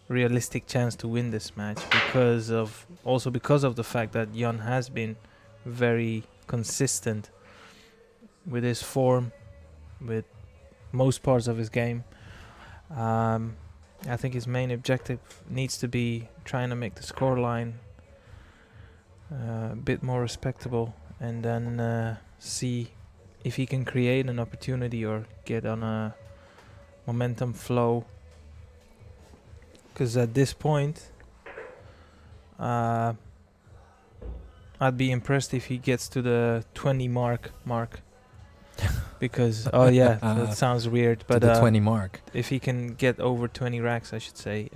realistic chance to win this match, because of the fact that Jan has been very consistent with his form, with most parts of his game. I think his main objective needs to be trying to make the scoreline a bit more respectable, and then see if he can create an opportunity or get on a momentum flow. Because at this point, Uh, I'd be impressed if he gets to the 20 mark. Because, oh yeah, that sounds weird. To But the 20 mark. if he can get over 20 racks, I should say,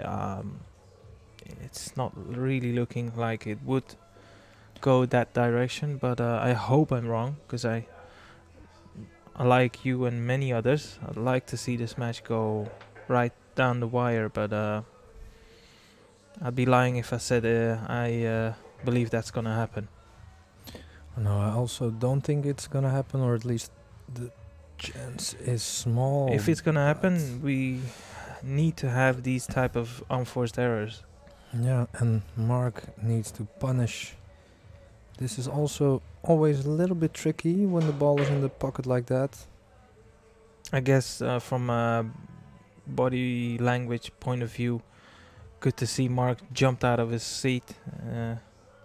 it's not really looking like it would go that direction. But I hope I'm wrong, because I like you and many others, I'd like to see this match go right down the wire. But I'd be lying if I said I believe that's gonna happen. No, I also don't think it's gonna happen, or at least the chance is small. If it's gonna happen, we need to have these type of unforced errors. Yeah, and Mark needs to punish. This is also always a little bit tricky when the ball is in the pocket like that. I guess from a body language point of view, good to see Mark jumped out of his seat,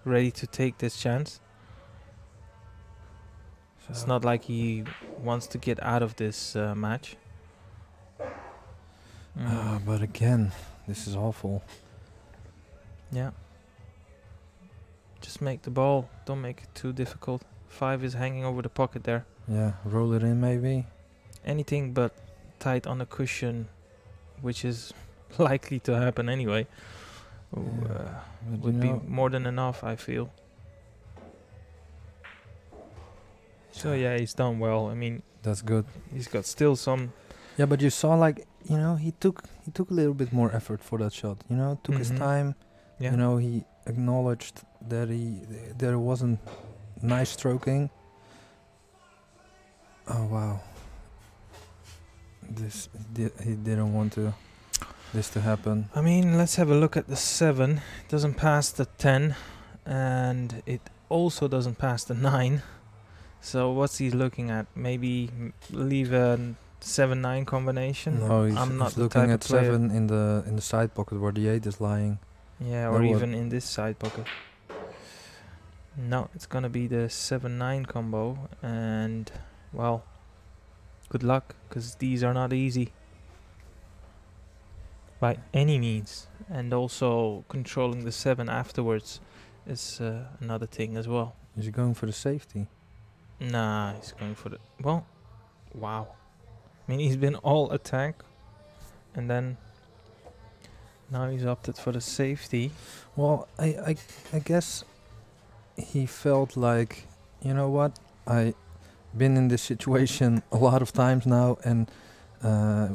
ready to take this chance. It's not like he wants to get out of this match. But again, this is awful. Yeah. Just make the ball. Don't make it too difficult. 5 is hanging over the pocket there. Yeah, roll it in maybe. Anything but tight on the cushion, which is likely to happen anyway, would be more than enough, I feel. So yeah, he's done well. I mean, that's good. He's got still some. Yeah, but you saw, like, you know, he took a little bit more effort for that shot. You know, took his time. Yeah. You know, he acknowledged that there wasn't nice stroking. Oh wow. He didn't want this to happen. I mean, let's have a look at the 7. It doesn't pass the 10, and it also doesn't pass the 9. So what's he looking at? Maybe leave a 7-9 combination. No, I'm not he's looking at player. 7 in the side pocket where the 8 is lying. Yeah, or even in this side pocket. No, it's gonna be the 7-9 combo, and well, good luck, because these are not easy by any means. And also controlling the 7 afterwards is another thing as well. Is he going for the safety? Nah, he's going for the... Well, wow. I mean, he's been all attack, and then now he's opted for the safety. Well, I guess he felt like, you know what, I been in this situation a lot of times now, and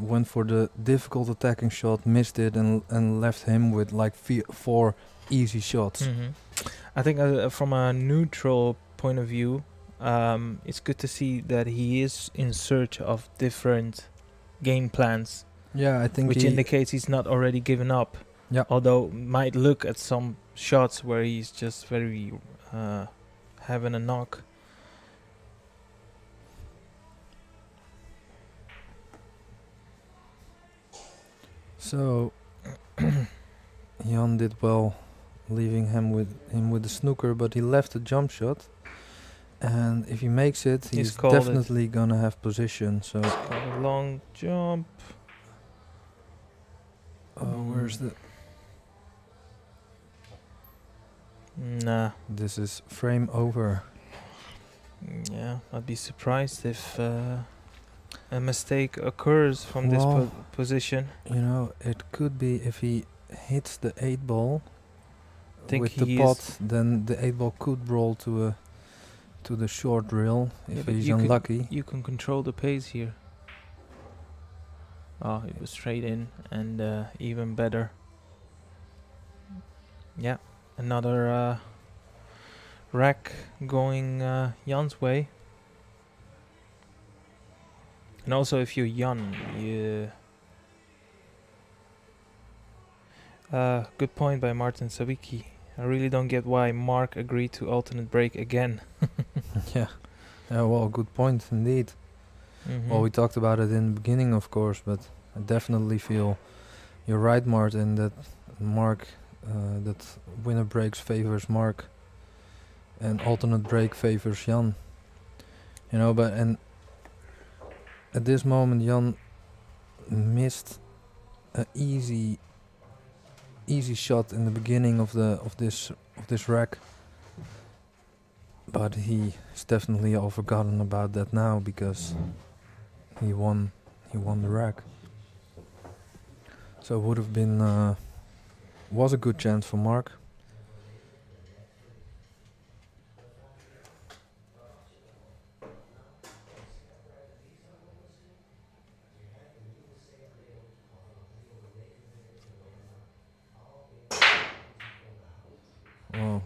went for the difficult attacking shot, missed it, and left him with like 4 easy shots. I think from a neutral point of view, it's good to see that he is in search of different game plans. Yeah, I think which indicates he's not already given up. Yeah. Although might look at some shots where he's just very having a knock. So Jan did well, leaving him with the snooker, but he left a jump shot, and if he makes it, he's definitely gonna have position. So a long jump. Where's the? Nah. This is frame over. Yeah, I'd be surprised if a mistake occurs from this position. You know, it could be if he hits the 8 ball with the pot, then the 8 ball could roll to the short rail if he's unlucky. You can control the pace here. Oh, it was straight in, and even better. Yeah, another rack going Jan's way. And also, if you're Jan, good point by Martin Sawicki. I really don't get why Mark agreed to alternate break again. Yeah, well, good point indeed. Well, we talked about it in the beginning, of course, but I definitely feel you're right, Martin, that Mark, that winner breaks favors Mark, and alternate break favors Jan. You know, but and at this moment, Jan missed an easy easy shot in the beginning of this rack, but he's definitely all forgotten about that now because he won the rack. So it would have been was a good chance for Marc. Well,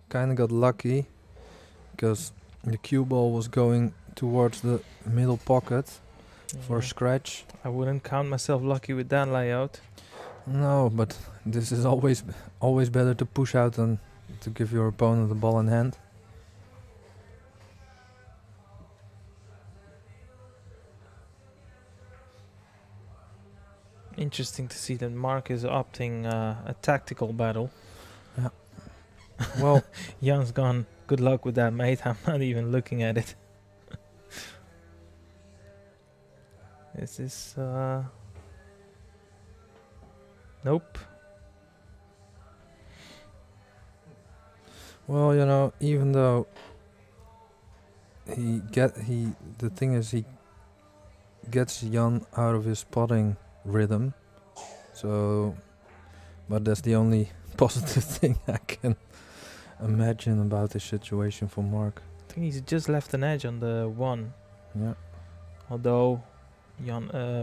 kind of got lucky because the cue ball was going towards the middle pocket for a Yeah. scratch. I wouldn't count myself lucky with that layout. No, but this is always better to push out than to give your opponent the ball in hand. Interesting to see that Marc is opting a tactical battle. Yeah. Well, Jan's gone, good luck with that, mate. I'm not even looking at it. Is this... Nope. well, you know, even though the thing is he gets Jan out of his potting rhythm. So, but that's the only positive thing I can imagine about this situation for Marc. I think he's just left an edge on the 1. Yeah. Although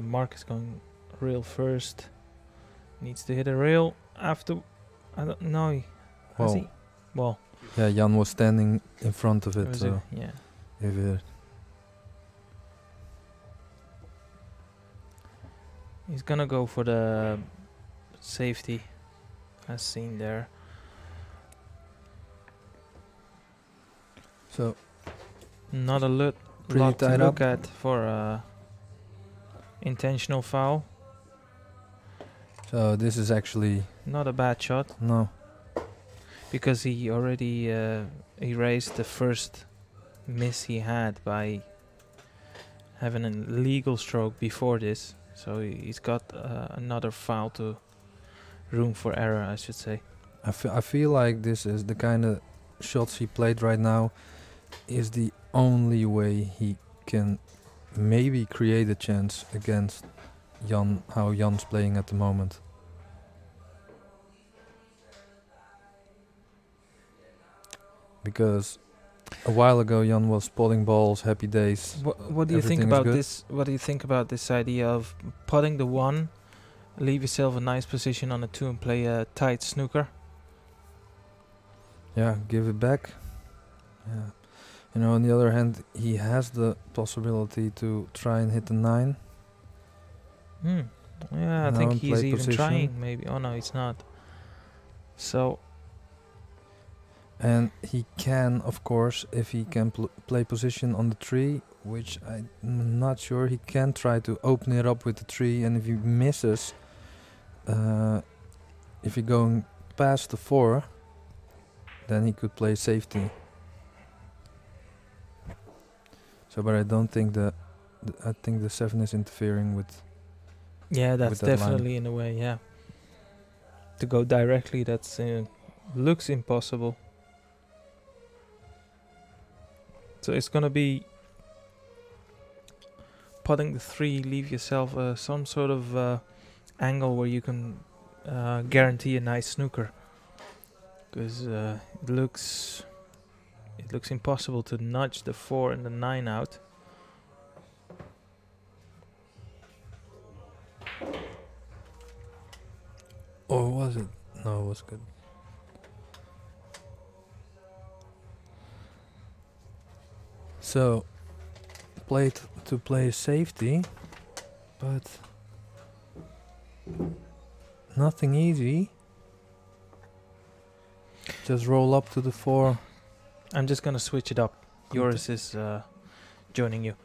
Marc is going rail first. Needs to hit a rail after... I don't know. Has Well, he? Well, yeah, Jan was standing in front of it it. was So yeah. if it, He's gonna go for the safety, as seen there. so Not a Pretty lot to tied look up. at for intentional foul. so this is actually Not a bad shot no. because he already erased the first miss he had by having a legal stroke before this. So he's got another foul to room for error, I should say. I feel like this is the kind of shots he played right now is the only way he can maybe create a chance against Jan, how Jan's playing at the moment. Because a while ago Jan was spotting balls, happy days. What do you think Everything is about good. this? What do you think about this idea of putting the 1, leave yourself a nice position on the 2 and play a tight snooker? Yeah, give it back. Yeah. You know, on the other hand, he has the possibility to try and hit the 9. Yeah, I Now think in he's play even position. trying. Maybe. Oh no, he's not. So And he can, of course, if he can play position on the 3, which I'm not sure, he can try to open it up with the 3, and if he misses, if you're going past the 4, then he could play safety. So, but I don't think I think the 7 is interfering with. yeah, that's that line. definitely in a way. Yeah, to go directly, that's looks impossible. So it's gonna be putting the 3, leave yourself some sort of angle where you can guarantee a nice snooker, because it looks impossible to nudge the 4 and the 9 out. Or was it? No, it was good. So, played to play safety, but nothing easy. Just roll up to the 4. I'm just gonna switch it up. Yours is joining you.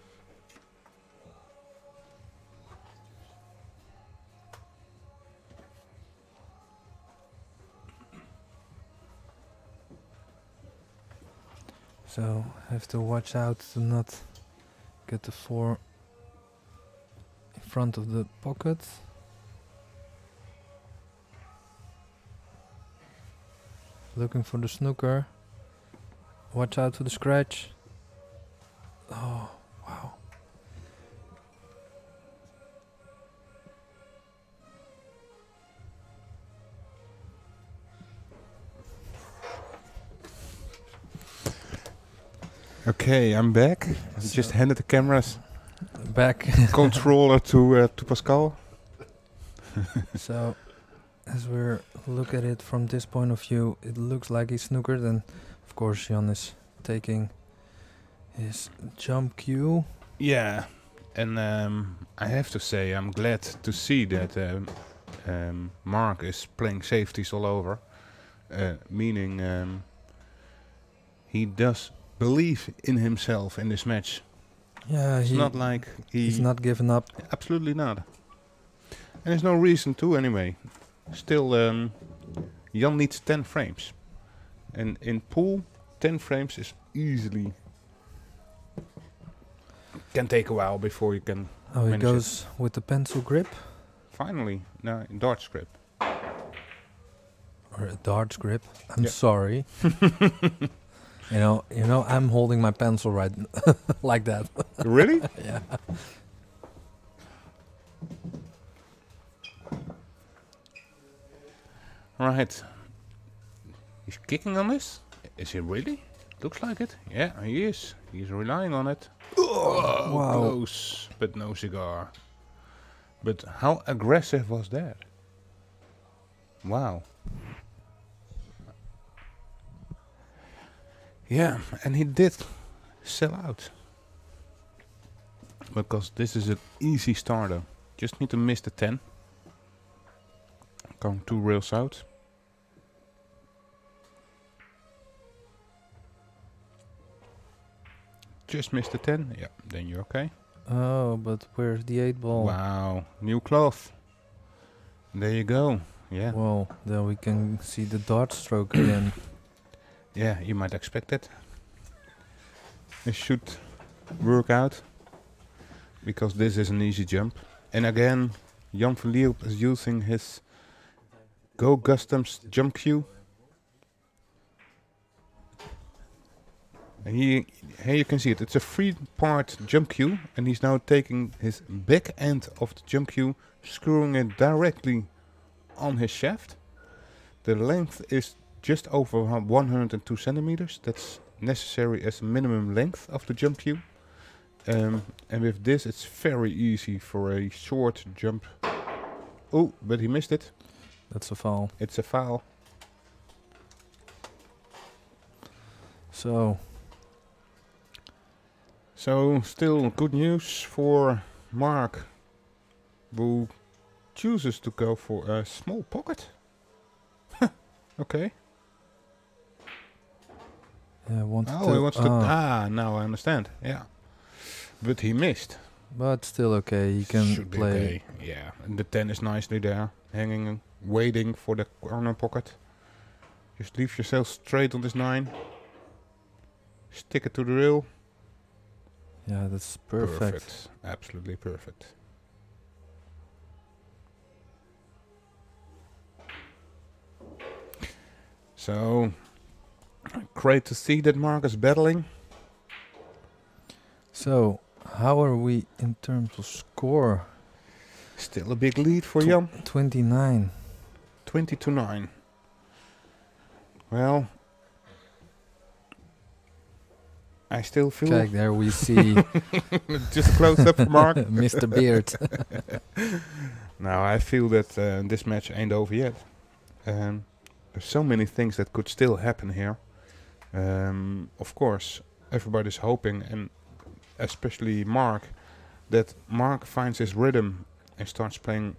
So, have to watch out to not get the 4 in front of the pocket. looking for the snooker. Watch out for the scratch. Oh, wow. Okay, I'm back. I So- just handed the cameras Back. controller to Pascal. So, as we look at it from this point of view, it looks like he's snookered, and of course Jan is taking his jump cue. Yeah, and I have to say I'm glad to see that Mark is playing safeties all over, meaning he does believe in himself in this match. Yeah, It's not like he's not giving up. absolutely not. And there's no reason to anyway. Still, Jan needs 10 frames. And in pool, 10 frames is easily... Can take a while before you can... Oh, he manage goes with the pencil grip Finally, no, dart script. or a darts grip. I'm Yeah. sorry. You know, I'm holding my pencil right like that. Really? Yeah. Right. He's kicking on this? Is he really? Looks like it. Yeah, he is. He's relying on it. Oh, Wow. close, but no cigar. But how aggressive was that? Wow. Yeah, and he did sell out. Because this is an easy starter. Just need to miss the 10. Going 2 rails out. Just missed the 10. Yeah, then you're okay. Oh, but where's the 8 ball? Wow, new cloth. There you go. Yeah, Well, then we can see the dart stroke again. yeah, you might expect it. It should work out because this is an easy jump. And again, Jan van Lierop is using his Go Customs jump cue. And here you can see it. It's a 3-part jump cue, and he's now taking his back end of the jump cue, screwing it directly on his shaft. The length is just over 102 centimeters. That's necessary as a minimum length of the jump cue. And with this, it's very easy for a short jump. Oh, but he missed it. That's a foul. It's a foul. So, So still good news for Mark, who chooses to go for a small pocket. Okay. yeah, wanted Oh, to, he wants to. Now I understand. Yeah. But he missed. but still okay. He can Should be play. okay. Yeah. And the 10 is nicely there, hanging, waiting for the corner pocket. Just leave yourself straight on this 9. Stick it to the rail. Yeah, that's perfect. Absolutely perfect. So, great to see that Mark is battling. So, how are we in terms of score? Still a big lead for Jan. 29. 20-9. Well, I still feel... Kijk, there we see Just close up for Mark. Mr. Beard. Now, I feel that this match ain't over yet. There's so many things that could still happen here. Of course, everybody's hoping, and especially Mark, that Mark finds his rhythm and starts playing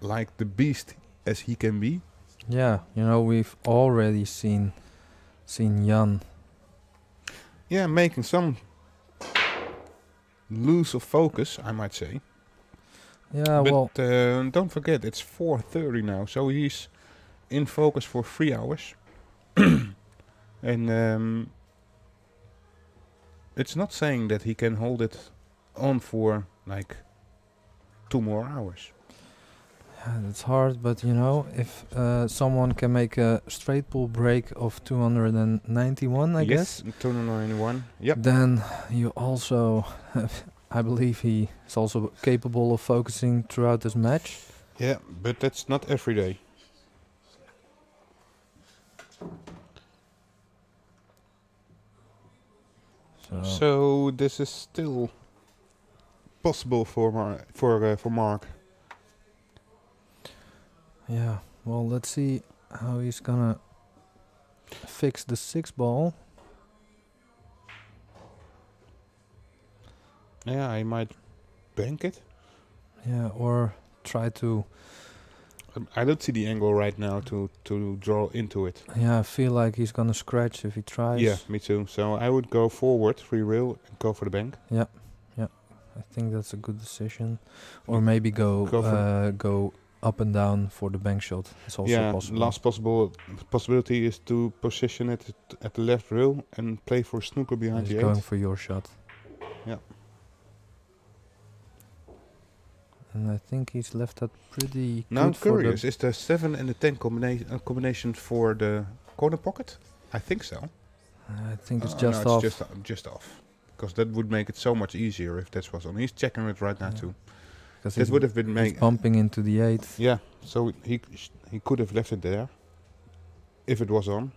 like the beast as he can be. Yeah, you know, we've already seen Jan. Yeah, making some lose of focus, I might say. Yeah, But well, don't forget, it's 4:30 now, so he's in focus for 3 hours. And it's not saying that he can hold it on for like 2 more hours. Yeah, it's hard, but you know, if someone can make a straight pull break of 291, I guess, 291. Yep. then you also, I believe he is also capable of focusing throughout this match. Yeah, but that's not every day. So this is still possible for Mark. Yeah, well, let's see how he's gonna fix the 6 ball. Yeah, I might bank it. Yeah, or try to. I don't see the angle right now to draw into it. Yeah, I feel like he's gonna scratch if he tries. Yeah, me too. So I would go forward, free rail, and go for the bank. Yeah, I think that's a good decision. Or maybe go up and down for the bank shot. It's also possible. Last possibility is to position it at the left rail and play for snooker behind He's the going 8. for your shot. Yeah. And I think he's left that pretty Now I'm good for curious, is the 7 and the 10 combination for the corner pocket? I think so. I think it's Oh, just no, off. it's just off. Because that would make it so much easier if that was on. He's checking it right now too. Because That would have been he's made. bumping into the 8. Yeah, so he could have left it there if it was on.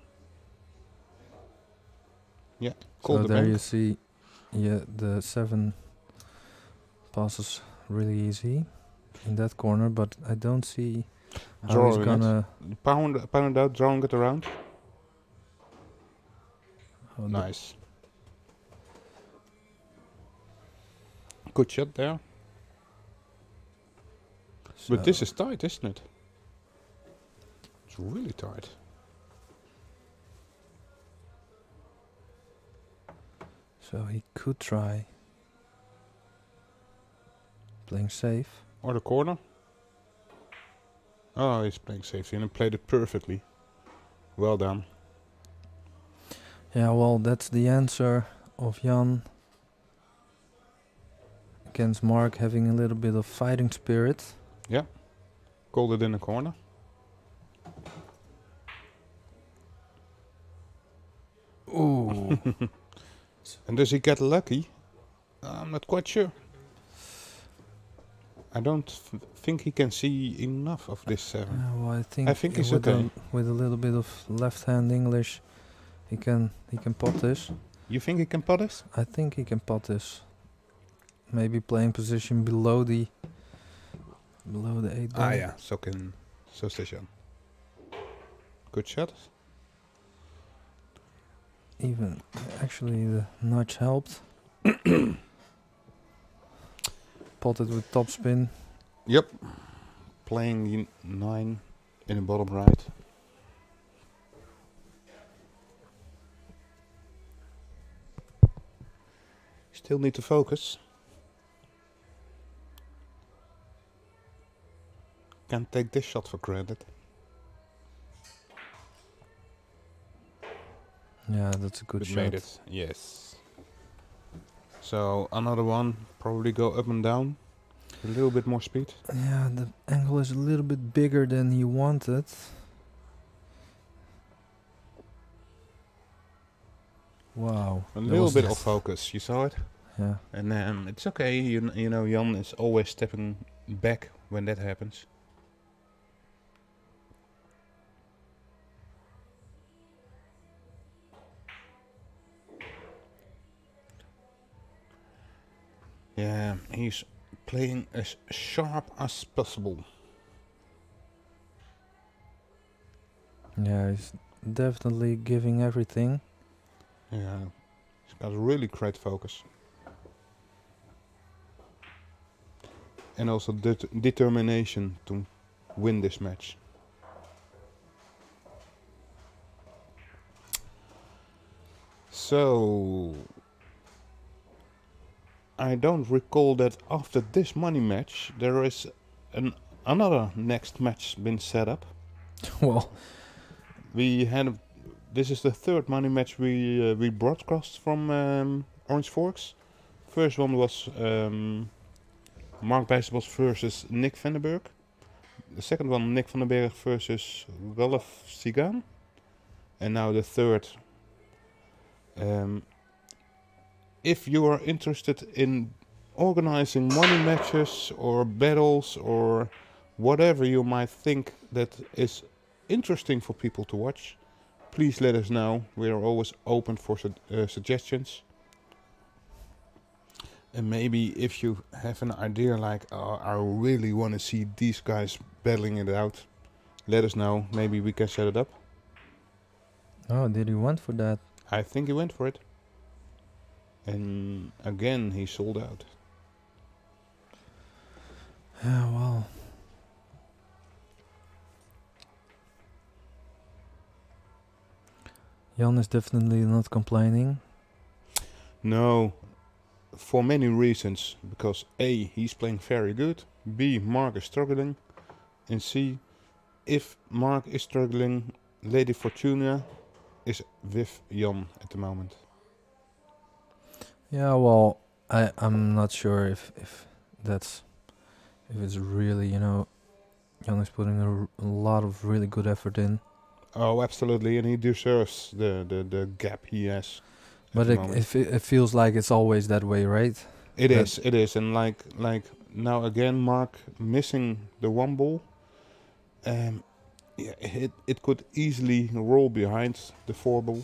Yeah, call So the there bank. you see, yeah, the 7 passes really easy in that corner, but I don't see how Drawing he's it. gonna. Pound it out, drawing it around. how the- Nice. Good shot there. But this so- is tight, isn't it? It's really tight. So he could try playing safe. Or the corner. Oh, he's playing safety and he played it perfectly. Well done. Yeah, well, that's the answer of Jan against Mark having a little bit of fighting spirit. Called it in the corner. Ooh. And does he get lucky? I'm not quite sure. I don't think he can see enough of this 7. Well, I think it's with okay. with a little bit of left-hand English, he can pot this. You think he can pot this? I think he can pot this. Maybe playing position below the 8 ball. Ah yeah, so station. Good shot. Even actually the nudge helped. Potted with topspin. Yep. Playing the 9 in the bottom right. Still need to focus. Can't take this shot for granted. Yeah, that's a good But shot. made it. Yes. So another one. Probably go up and down. A little bit more speed. Yeah, the angle is a little bit bigger than he wanted. Wow. A that little was bit nice. of focus. You saw it? Yeah. And it's okay. You know, Jan is always stepping back when that happens. Yeah, he's playing as sharp as possible. Yeah, he's definitely giving everything. Yeah, he's got really great focus. And also determination to win this match. So I don't recall that after this money match there is another next match been set up. Well, We had this is the third money match we broadcast from Orange Forks. First one was Marc Bijsterbosch versus Nick Vandenberg. the second one, Nick van den Berg versus Ralph Sigan. And now the third. If you are interested in organizing money matches or battles or whatever you might think that is interesting for people to watch, please let us know. We are always open for suggestions. And maybe if you have an idea like, oh, I really want to see these guys battling it out, let us know. Maybe we can set it up. Oh, did he went for that? I think he went for it. And again, he sold out. Yeah, well. Jan is definitely not complaining. No, for many reasons. Because A, he's playing very good. B, Mark is struggling. And C, if Mark is struggling, Lady Fortuna is with Jan at the moment. Yeah, well, I'm not sure if that's if it's really, you know, Jan is putting a lot of really good effort in. Oh, absolutely, and he deserves the gap he has. But it feels like it's always that way, right? It is, and like now again, Mark missing the one ball. Yeah, it could easily roll behind the 4 ball,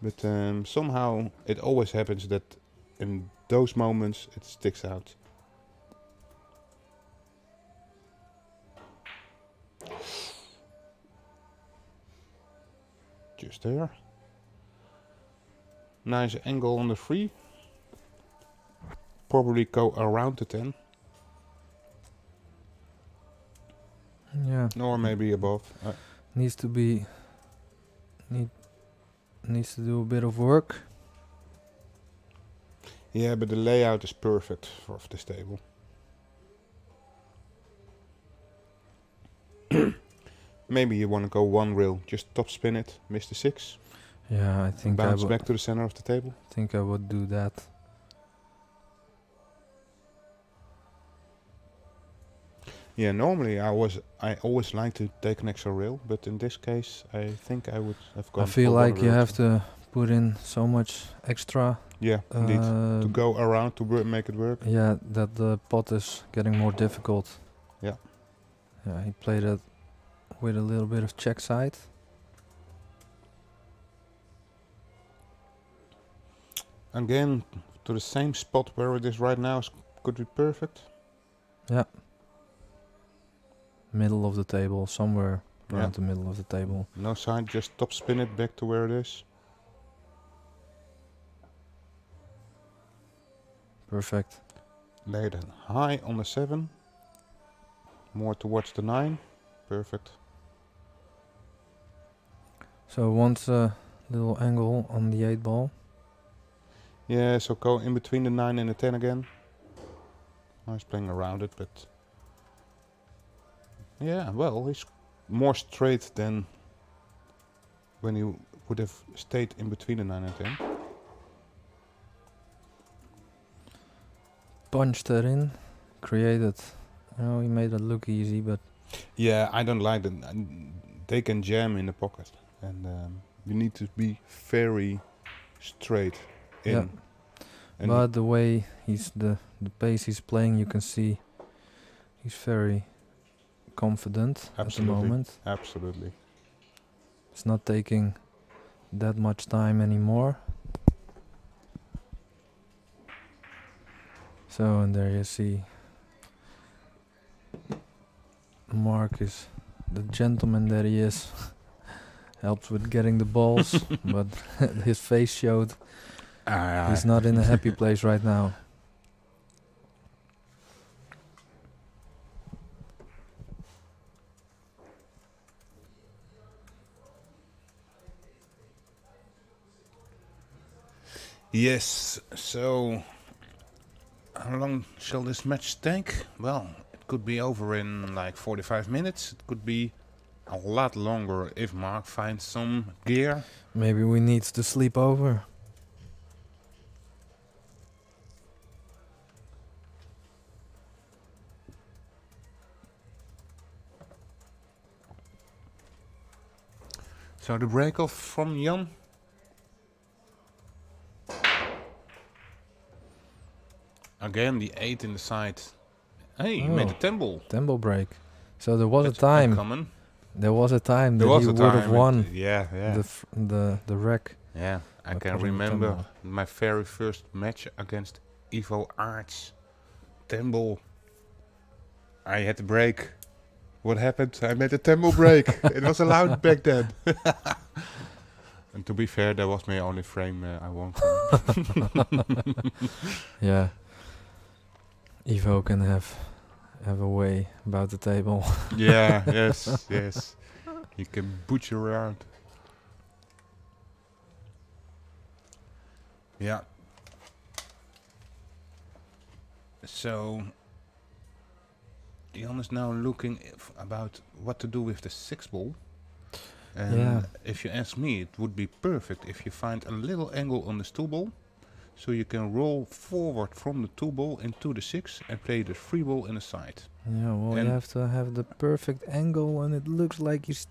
but somehow it always happens that in those moments it sticks out. Just there. Nice angle on the 3. Probably go around the 10. Yeah. Or maybe above. Needs to be needs to do a bit of work. Yeah, but the layout is perfect for this table. Maybe you want to go 1 rail, just top spin it, miss the 6. Yeah, I think bounce back to the center of the table. I think I would do that. Yeah, normally I always like to take an extra rail, but in this case I think I would have gone. I feel for like 1 you rail have to put in so much extra. Yeah, indeed. To go around to make it work. Yeah, that the pot is getting more difficult. Yeah. Yeah, he played it with a little bit of check side. Again, to the same spot where it is right now could be perfect. Yeah. Middle of the table, somewhere around the middle of the table. No side, just top spin it back to where it is. Perfect. Lay it high on the 7. More towards the 9. Perfect. So once a little angle on the 8 ball. Yeah, so go in between the 9 and the 10 again. I was playing around it, but yeah, well, he's more straight than when he would have stayed in between the 9 and 10. Punched that in, created. You know, he made it look easy, but yeah, I don't like that. They can jam in the pocket, and you need to be very straight in. Yeah. And but the way the pace he's playing, you can see he's very confident at the moment. Absolutely. It's not taking that much time anymore. So, and there you see Mark is the gentleman that he is. Helps with getting the balls, but his face showed he's not in a happy place right now. Yes, so how long shall this match take? Well, it could be over in like 45 minutes. It could be a lot longer if Mark finds some gear. Maybe we need to sleep over. So the break off from Jan. Again, the 8 in the side. Hey, he made a tumble. Temple break. So there was That's a time. uncommon. There was a time There that was he a would have time. won Yeah, yeah. the wreck. Yeah, I by can putting the remember tumble. my very first match against Ivo Arts. Tumble. I had to break. What happened? I made a tumble break. It was allowed back then. And to be fair, that was my only frame I won from. Yeah. Evo can have a way about the table. Yeah, yes, yes. You can butcher around. Yeah. So, Jan is now looking about what to do with the 6 ball. And Yeah. if you ask me, it would be perfect if you find a little angle on the 2 ball, so you can roll forward from the 2 ball into the 6 and play the 3 ball in the side. Yeah, well, you And- have to have the perfect angle, and it looks like he's.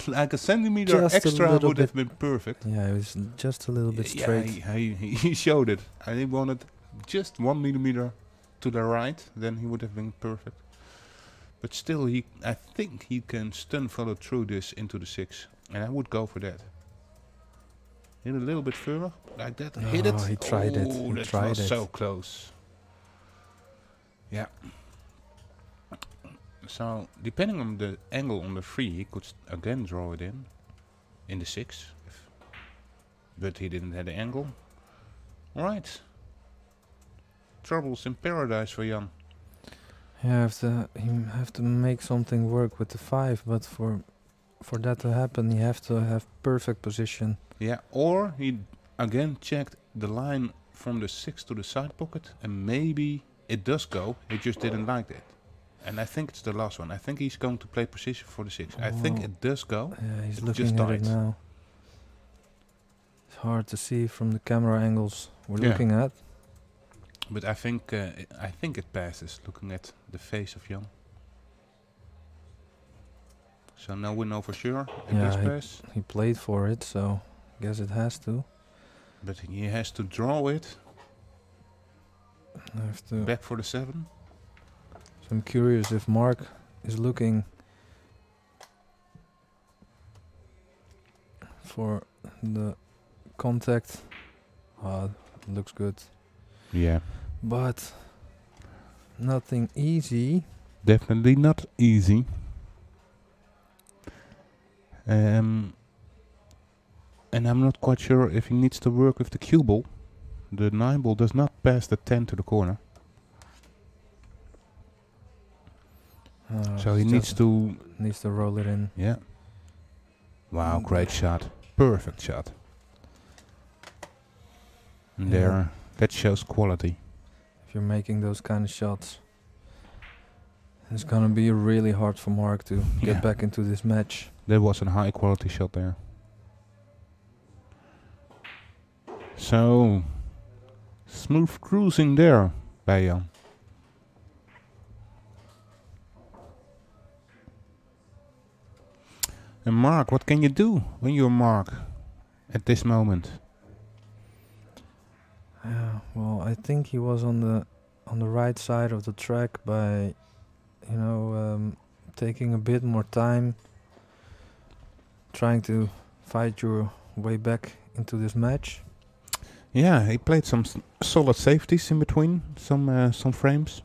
Like a centimeter Just a extra little would have bit. been perfect. Yeah, it was just a little bit Yeah, straight. he showed it. And he wanted just 1 millimeter to the right, then he would have been perfect. But still, I think he can stun follow through this into the 6. And I would go for that. Hit a little bit further, like that. Hit it. Oh, he tried it. Oh, He that tried was it. so close. Yeah. So, depending on the angle on the 3, he could again draw it in the 6. But he didn't have the angle. Alright. Troubles in paradise for Jan. You have to make something work with the 5, but for that to happen, you have to have perfect position. Yeah, or he again checked the line from the 6 to the side pocket, and maybe it does go, he just didn't like it. And I think it's the last one. I think he's going to play position for the 6. I think Oh. it does go. Yeah, he's It's looking just at it tight. now. It's hard to see from the camera angles we're Yeah. looking at. But I think it passes, looking at the face of Jan. So now we know for sure it Yeah, does pass. He played for it, so I guess it has to. But he has to draw it I have to. back for the 7. So I'm curious if Mark is looking for the contact. Looks good, Yeah. but nothing easy. Definitely not easy. And I'm not quite sure if he needs to work with the cue ball. The 9 ball does not pass the 10 to the corner. So he needs to... roll it in. Yeah. Wow, great shot. Perfect shot. And Yeah. there, that shows quality. If you're making those kind of shots, it's gonna be really hard for Mark to Yeah. get back into this match. That was a high quality shot there. So, smooth cruising there by Jan. And Mark, what can you do when you're Mark at this moment? Yeah, well, I think he was on the right side of the track by, taking a bit more time, trying to fight your way back into this match. Yeah, he played some solid safeties in between, some frames.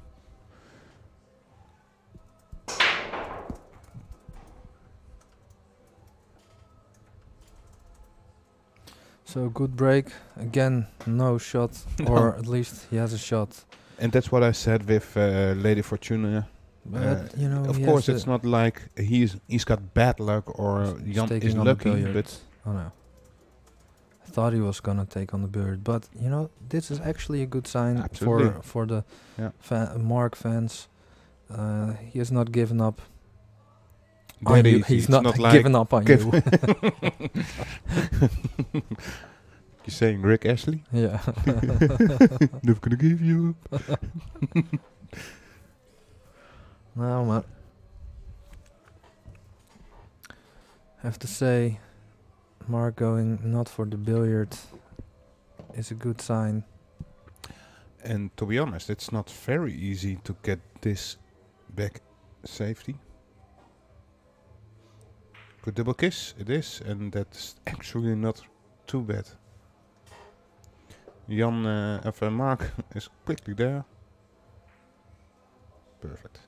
So good break again, no shot, or at least he has a shot. And that's what I said with Lady Fortuna. But Of he course, has it's not like he's got bad luck or He's Jan taking is on the lucky, billiard. but Oh no. I thought he was gonna take on the bird, but this is actually a good sign Absolutely. for the Yeah. Mark fans. He has not given up that on you. easy. He's It's not, like given up on you. You're saying Rick Ashley? Yeah. Never gonna give you up. Nou, maar have to say, Mark going not for the billiard is a good sign. And to be honest, it's not very easy to get this back safety. Good double kiss, it is, and that's actually not too bad. Mark is quickly there. Perfect.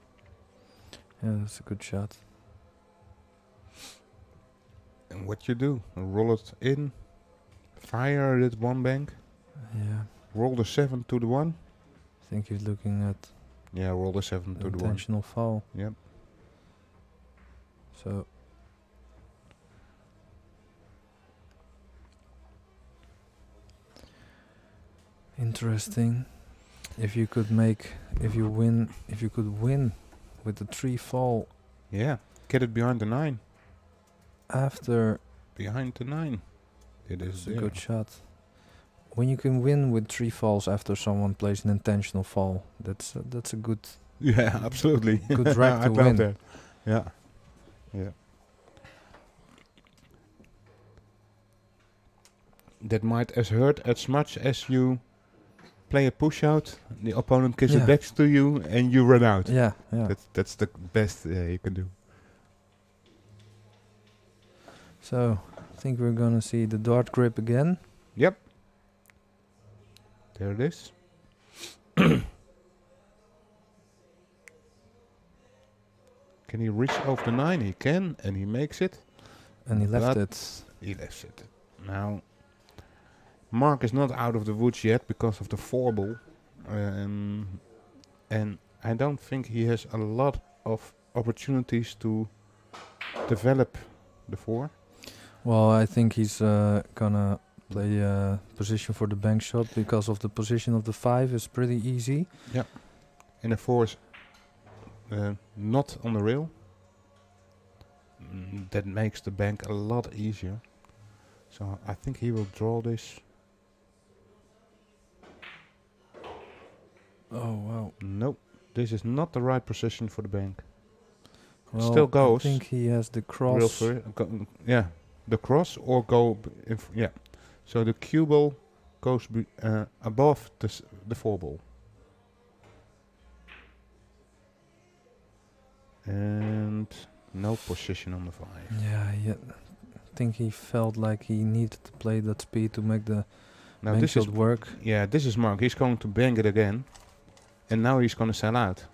Yeah, that's a good shot. And what you do? Roll it in, fire it one bank, Yeah, roll the 7 to the 1. I think he's looking at Yeah, roll the 7 to the 1. intentional foul. Yep. So interesting. If you could win with the 3 fall Yeah, get it behind the 9. after, Behind the 9. It is it's a there. good shot. When you can win with 3 falls after someone plays an intentional fall, that's a good. Yeah, absolutely. Good rack I to love win. that. Yeah. Yeah. That might as hurt as much as you play a push out, the opponent kisses Yeah. back to you, and you run out. Yeah, yeah. That's the best you can do. So I think we're gonna see the dart grip again. Yep. There it is. Can he reach over the 9? He can, and he makes it. And he left But it. He left it. Now, Mark is not out of the woods yet because of the 4 ball. And I don't think he has a lot of opportunities to develop the 4. Well, I think he's gonna play position for the bank shot because of the position of the 5 is pretty easy. And the 4 is not on the rail. That makes the bank a lot easier. So I think he will draw this. Oh wow! Nope, this is not the right position for the bank. Well, Still goes. I think he has the Real cross. yeah, the cross or go. Yeah, so the cue ball goes above the 4 ball. And no position on the 5. Yeah, I think he felt like he needed to play that speed to make the Now bank this is shot work. yeah, this is Mark. He's going to bang it again, and now he's going to sell out.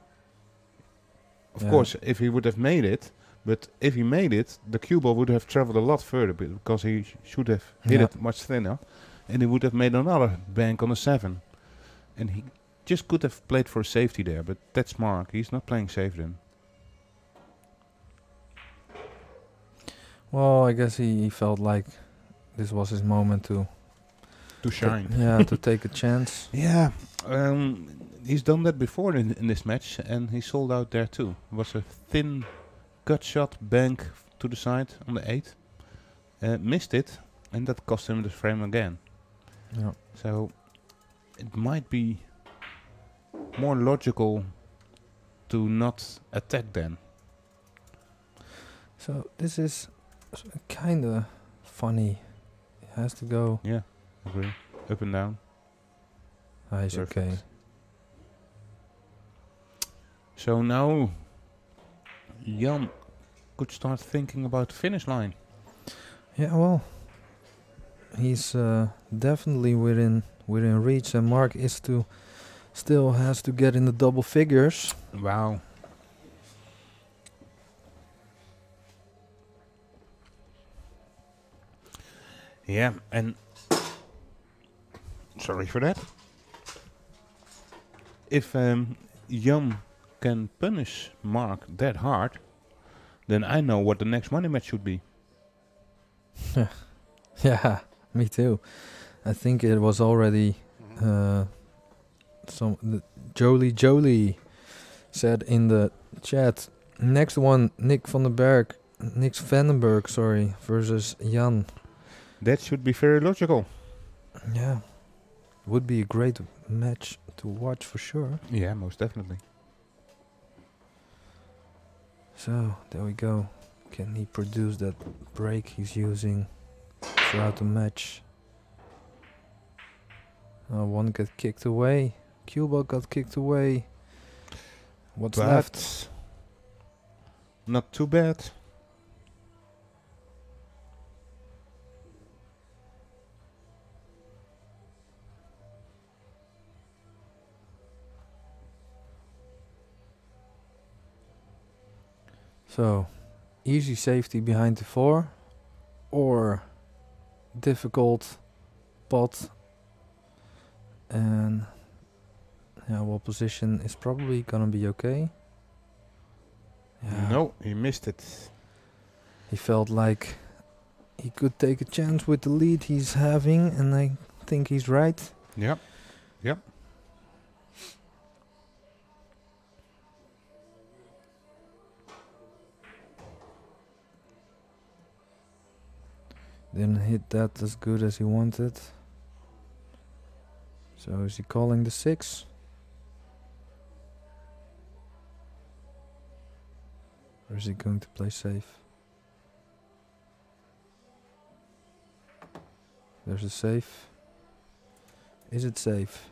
Of Yeah. course, if he would have made it, but if he made it, the cue ball would have traveled a lot further because he should have hit Yeah. it much thinner, and he would have made another bank on a 7, and he just could have played for safety there. But that's Mark. He's not playing safe then. Well, I guess he felt like this was his moment to Shine. to take a chance. Yeah, he's done that before in this match, and he sold out there too. It was a thin gut shot bank to the side on the 8. Missed it, and that cost him the frame again. Yeah. So it might be more logical to not attack then. So this is kind of funny. It has to go. Yeah, agree. Up and down. Ah, he's Perfect. okay. So now Jan could start thinking about the finish line. Yeah, well, he's definitely within reach, and Mark still has to get in the double figures. Wow. Yeah, and sorry for that. If Jan can punish Mark that hard, then I know what the next money match should be. Yeah, me too. I think it was already Jolie said in the chat. Next one, Nick Vandenberg, sorry, versus Jan. That should be very logical. Yeah, would be a great match to watch for sure. Yeah, most definitely. So there we go. Can he produce that break he's using throughout the match? One got kicked away. Cue ball got kicked away. What's But left? not too bad. So, easy safety behind the 4 or difficult pot, and yeah, well, position is probably gonna be okay. Yeah, No, he missed it. he felt like he could take a chance with the lead he's having, and I think he's right. Yep. Yep. Didn't hit that as good as he wanted. So is he calling the 6? Or is he going to play safe? There's a safe. Is it safe?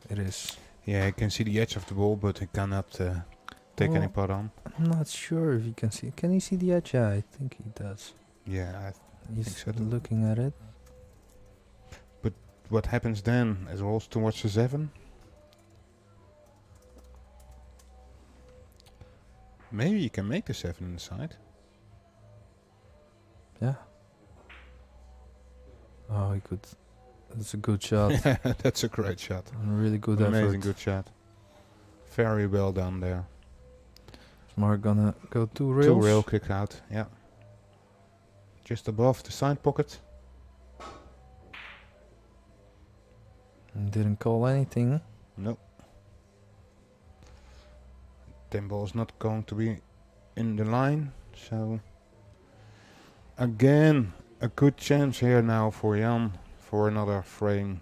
It is. Yeah, he can see the edge of the ball, but he cannot take any Well, part on. I'm not sure if he can see. Can he see the edge? Yeah, I think he does. Yeah, He's so too. looking at it. what happens then as rolls towards the 7? Maybe you can make the 7 inside. Yeah. Oh, he could. That's a good shot. That's a great shot. A really good Amazing effort. good shot. Very well done there. Is Mark gonna go 2 rails? 2 rail kick out, yeah. Just above the side pocket. And didn't call anything. No. 10 ball is not going to be in the line, so again a good chance here now for Jan for another frame.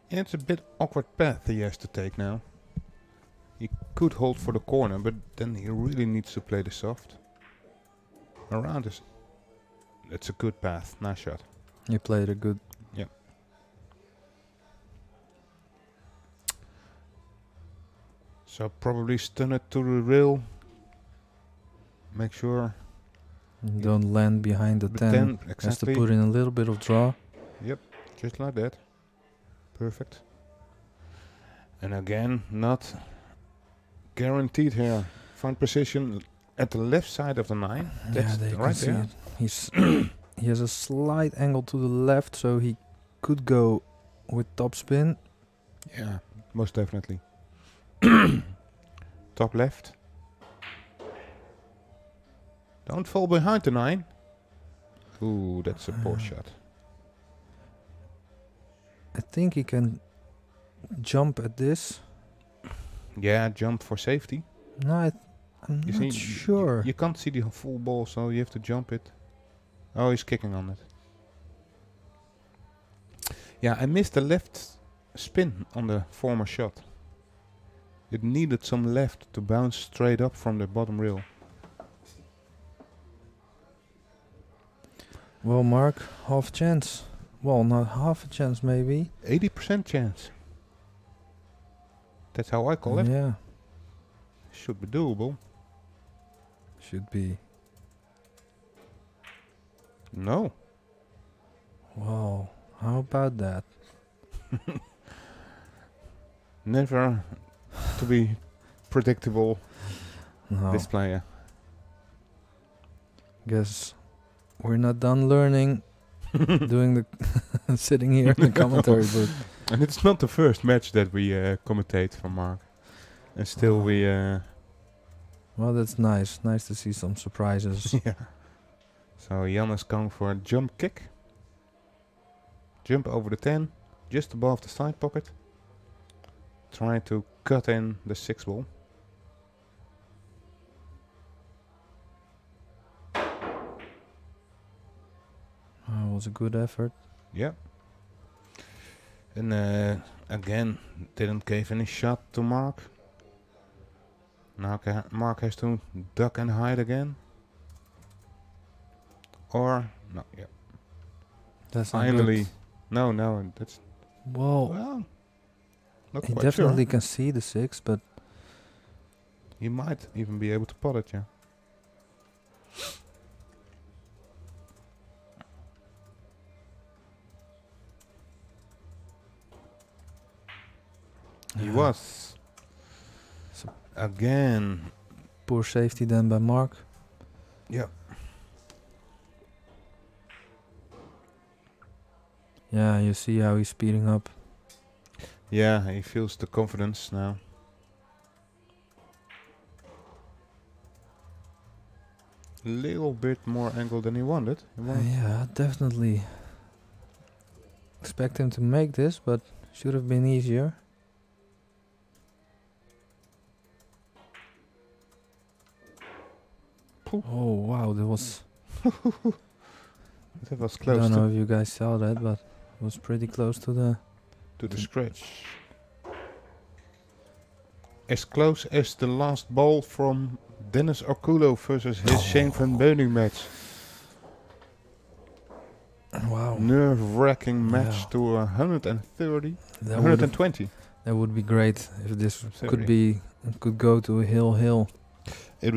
Yeah, it's a bit awkward path he has to take now. He could hold for the corner, but then he really needs to play the soft. Around us. It's a good path. Nice shot. You played a good. Yeah. So probably stun it to the rail. Make sure. Don't land behind the But 10. then Has to exactly. put in a little bit of draw. Just like that. Perfect. And again, not guaranteed here. Find position at the left side of the 9. That's they can right see there. it. He's he has a slight angle to the left, so he could go with topspin. Yeah, most definitely. Top left. Don't fall behind the 9. Ooh, that's a poor shot. I think he can jump at this. Yeah, jump for safety. No, I'm You not see, sure. you can't see the full ball, so you have to jump it. Oh, he's kicking on it. Yeah, I missed the left spin on the former shot. It needed some left to bounce straight up from the bottom rail. Well, Mark, half a chance. Well, not half a chance, maybe. 80% chance. That's how I call it. Yeah, Should be doable. should be. No. Wow, how about that? Never to be predictable, No, this player. guess we're not done learning. Doing the sitting here in the commentary booth. And it's not the first match that we commentate from Mark. And still we... Well, that's nice. Nice to see some surprises. yeah. So Jan is going for a jump kick. Jump over the 10, just above the side pocket. Trying to cut in the 6 ball. Oh, it was a good effort. Yeah. And again, didn't give any shot to Marc. Now Marc has to duck and hide again. Or, no, yeah. That's not Finally. good. No, that's, Whoa. well, not He quite definitely sure. can see the 6, but He might even be able to pot it, yeah. He Yeah. was. So Again. poor safety then by Marc. Yeah. Yeah, you see how he's speeding up. Yeah, he feels the confidence now. Little bit more angle than he wanted. Yeah, definitely expect him to make this, but should have been easier. Oh wow, that was. That was I close don't know to, if you guys saw that, but it was pretty close to the. the scratch. As close as the last ball from Dennis Okulo versus his Shane van Beuning match. Wow. Nerve-wracking match Yeah. to 130, That would 120. that would be great if this could Sorry. could go to a hill. It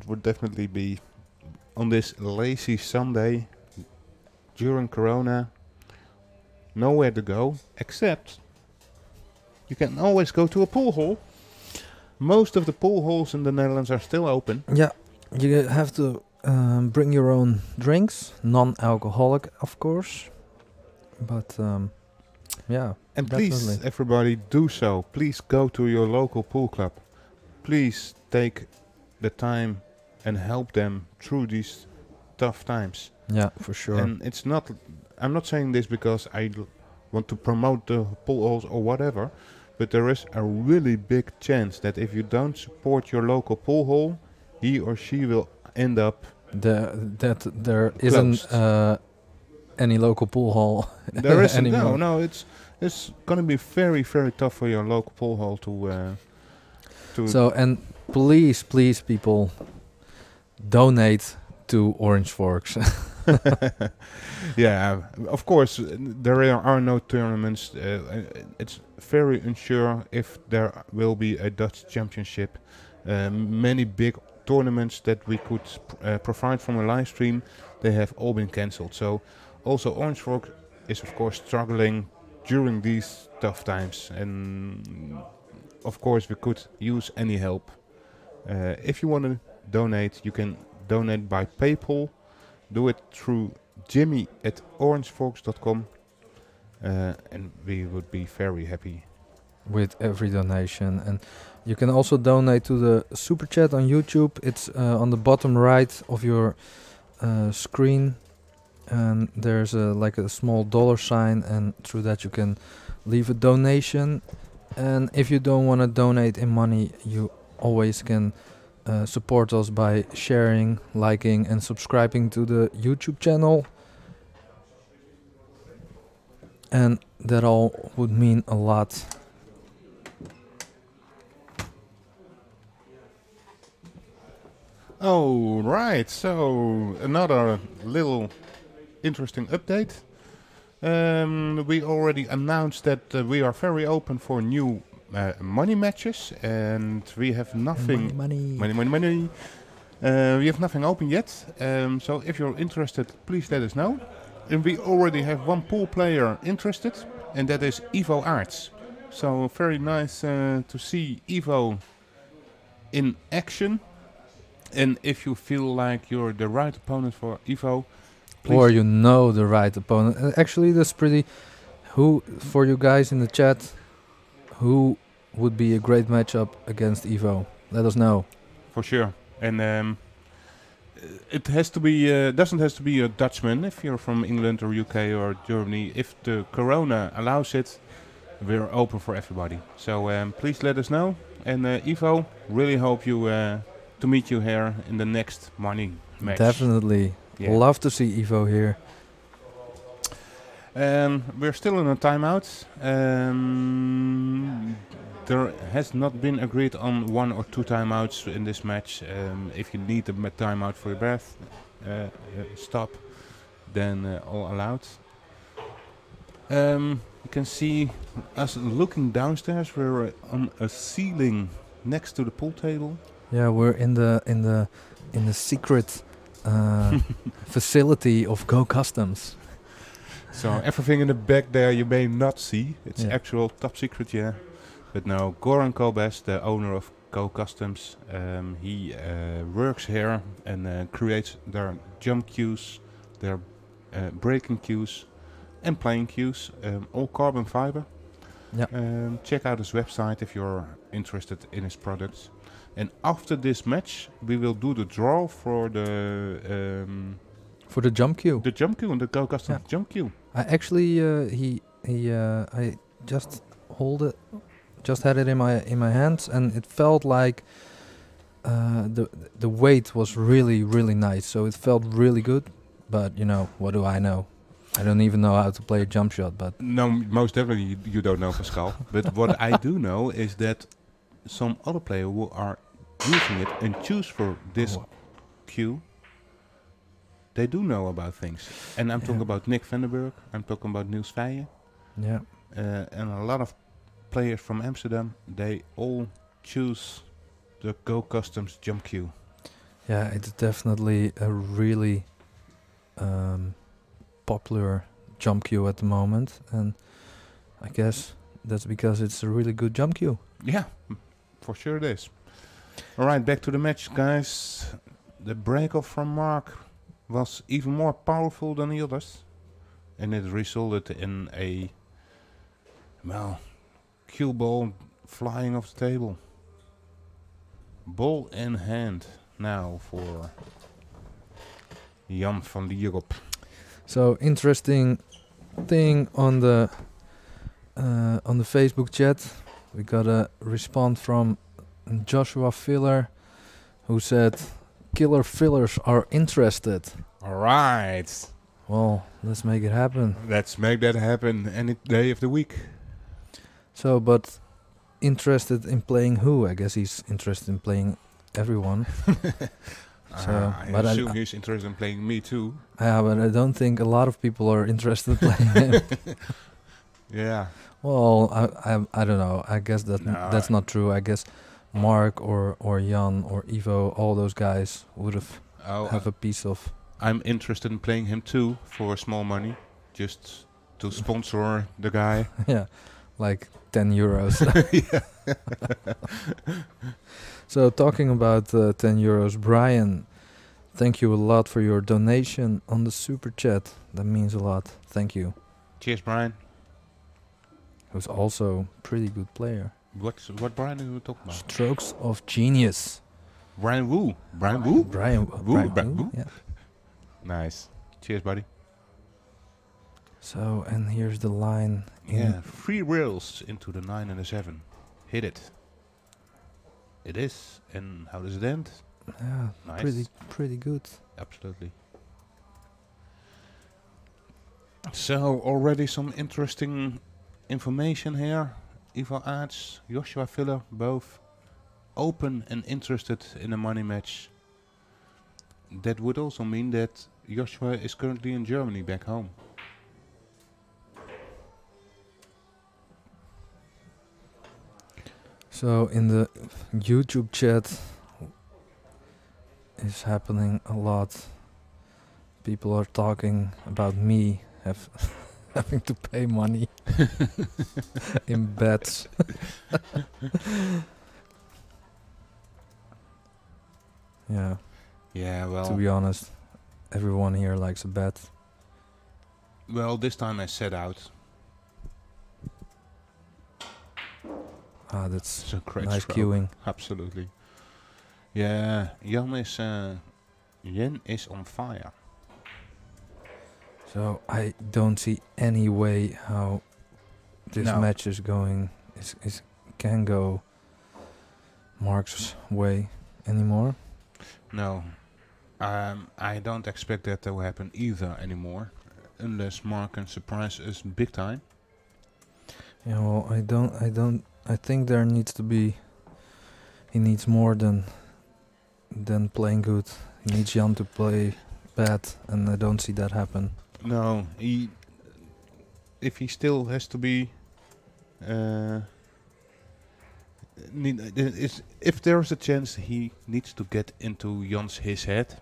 would definitely be on this lazy Sunday during Corona. Nowhere to go except you can always go to a pool hall. Most of the pool halls in the Netherlands are still open. Yeah, you have to bring your own drinks, non-alcoholic, of course. But yeah, And please, definitely. everybody, do so. Please go to your local pool club. Please take the time and help them through these tough times. Yeah, for sure. And it's not, I'm not saying this because want to promote the pool halls or whatever, but there is a really big chance that if you don't support your local pool hall, he or she will end up That there isn't any local pool hall there isn't anymore. no it's gonna be very, very tough for your local pool hall to So, and please, people, donate to Orange Forks. yeah, of course, there are no tournaments. It's very unsure if there will be a Dutch championship. Many big tournaments that we could provide from a live stream, they have all been cancelled. So also Orange Fork is of course struggling during these tough times, and of course we could use any help. If you want to donate, you can donate by PayPal. Do it through jimmy@orangeforks.com, and we would be very happy. With every donation, and you can also donate to the super chat on YouTube. It's on the bottom right of your screen, and there's like a small dollar sign, and through that you can leave a donation. And if you don't want to donate in money, you always can support us by sharing, liking, and subscribing to the YouTube channel. And that all would mean a lot. Oh, right. So another little interesting update. We already announced that we are very open for new money matches, and we have nothing. Money. Money. We have nothing open yet. So if you're interested, please let us know. And we already have one pool player interested, and that is Ivo Aerts. So very nice to see Ivo in action. And if you feel like you're the right opponent for Ivo, please. Or you know the right opponent. Actually, that's pretty. Who, for you guys in the chat, who would be a great matchup against Ivo? Let us know. For sure. And it has to be doesn't have to be a Dutchman if you're from England or UK or Germany. If the corona allows it, we're open for everybody. So please let us know. And Ivo, really hope you to meet you here in the next money match. Definitely. Yeah. Love to see Ivo here. We're still in a timeout. There has not been agreed on 1 or 2 timeouts in this match. If you need a timeout for your breath, stop, then all allowed. You can see us looking downstairs. We're on a ceiling next to the pool table. Yeah, we're in the secret facility of Go Customs. So everything in the back there you may not see. It's Yeah. actual top secret, yeah. But no, Goran Kobes, the owner of Go Customs, he works here and creates their jump cues, their braking cues, and playing cues, all carbon fiber. Yeah. Check out his website if you're interested in his products. And after this match, we will do the draw for the jump cue. the jump cue and the Go Customs jump cue. I actually I just had it in my hands, and it felt like the weight was really nice, so it felt really good. But what do I know? I don't even know how to play a jump shot. But No, most definitely you don't know, Pascal. But what I do know is that some other player who are using it and choose for this cue, they do know about things. And I'm talking about Nick Vandenberg, I'm talking about Niels Veijen, yeah, and a lot of players from Amsterdam, they all choose the Go Customs jump cue. yeah, it's definitely a really popular jump cue at the moment, and I guess that's because it's a really good jump cue. Yeah, for sure it is. Alright, back to the match, guys. The break-off from Mark was even more powerful than the others, and it resulted in a, cue ball flying off the table. Ball in hand now for Jan van Lierop. So interesting thing on the Facebook chat, we got a response from Joshua Filler, who said, "Killer fillers are interested." Alright, Well, let's make it happen. let's make that happen any day of the week. So, but interested in playing who? I guess he's interested in playing everyone. So, I but assume he's interested in playing me too. Yeah, but I don't think a lot of people are interested in playing him. Yeah. Well, I don't know. I guess that's not true. I guess Mark or Jan or Ivo, all those guys would have a piece of. I'm interested in playing him too for small money, just to sponsor the guy. Yeah, like 10 euros. Yeah. So talking about 10 euros, Brian, thank you a lot for your donation on the super chat. That means a lot. Thank you. Cheers, Brian. Who's also pretty good player. What Brian are you talking about? Strokes of genius. Brian Wu. Brian Wu? Brian Brian Wu. Wu? Yeah. Nice. Cheers, buddy. So, and here's the line. Yeah, 3 rails into the 9 and the 7. Hit it. It is. And how does it end? Yeah, Nice. pretty good. Absolutely. So, already some interesting information here. Ivo Aerts, Joshua Filler, both open and interested in a money match. That would also mean that Joshua is currently in Germany, back home. So in the YouTube chat is happening a lot. People are talking about me having to pay money in bets. Yeah. Yeah, well, To be honest, everyone here likes a bet. this time I set out. Ah, that's It's a great nice stroke. queuing. Absolutely. Yeah, Jan is on fire. So I don't see any way how this No. match is going. Can go Mark's way anymore. No, I don't expect that to happen either anymore. unless Mark can surprise us big time. Yeah, well, I think there needs to be. He needs more than playing good. He needs Jan to play bad, and I don't see that happen. No, if he still has to be, if there's a chance, he needs to get into his head,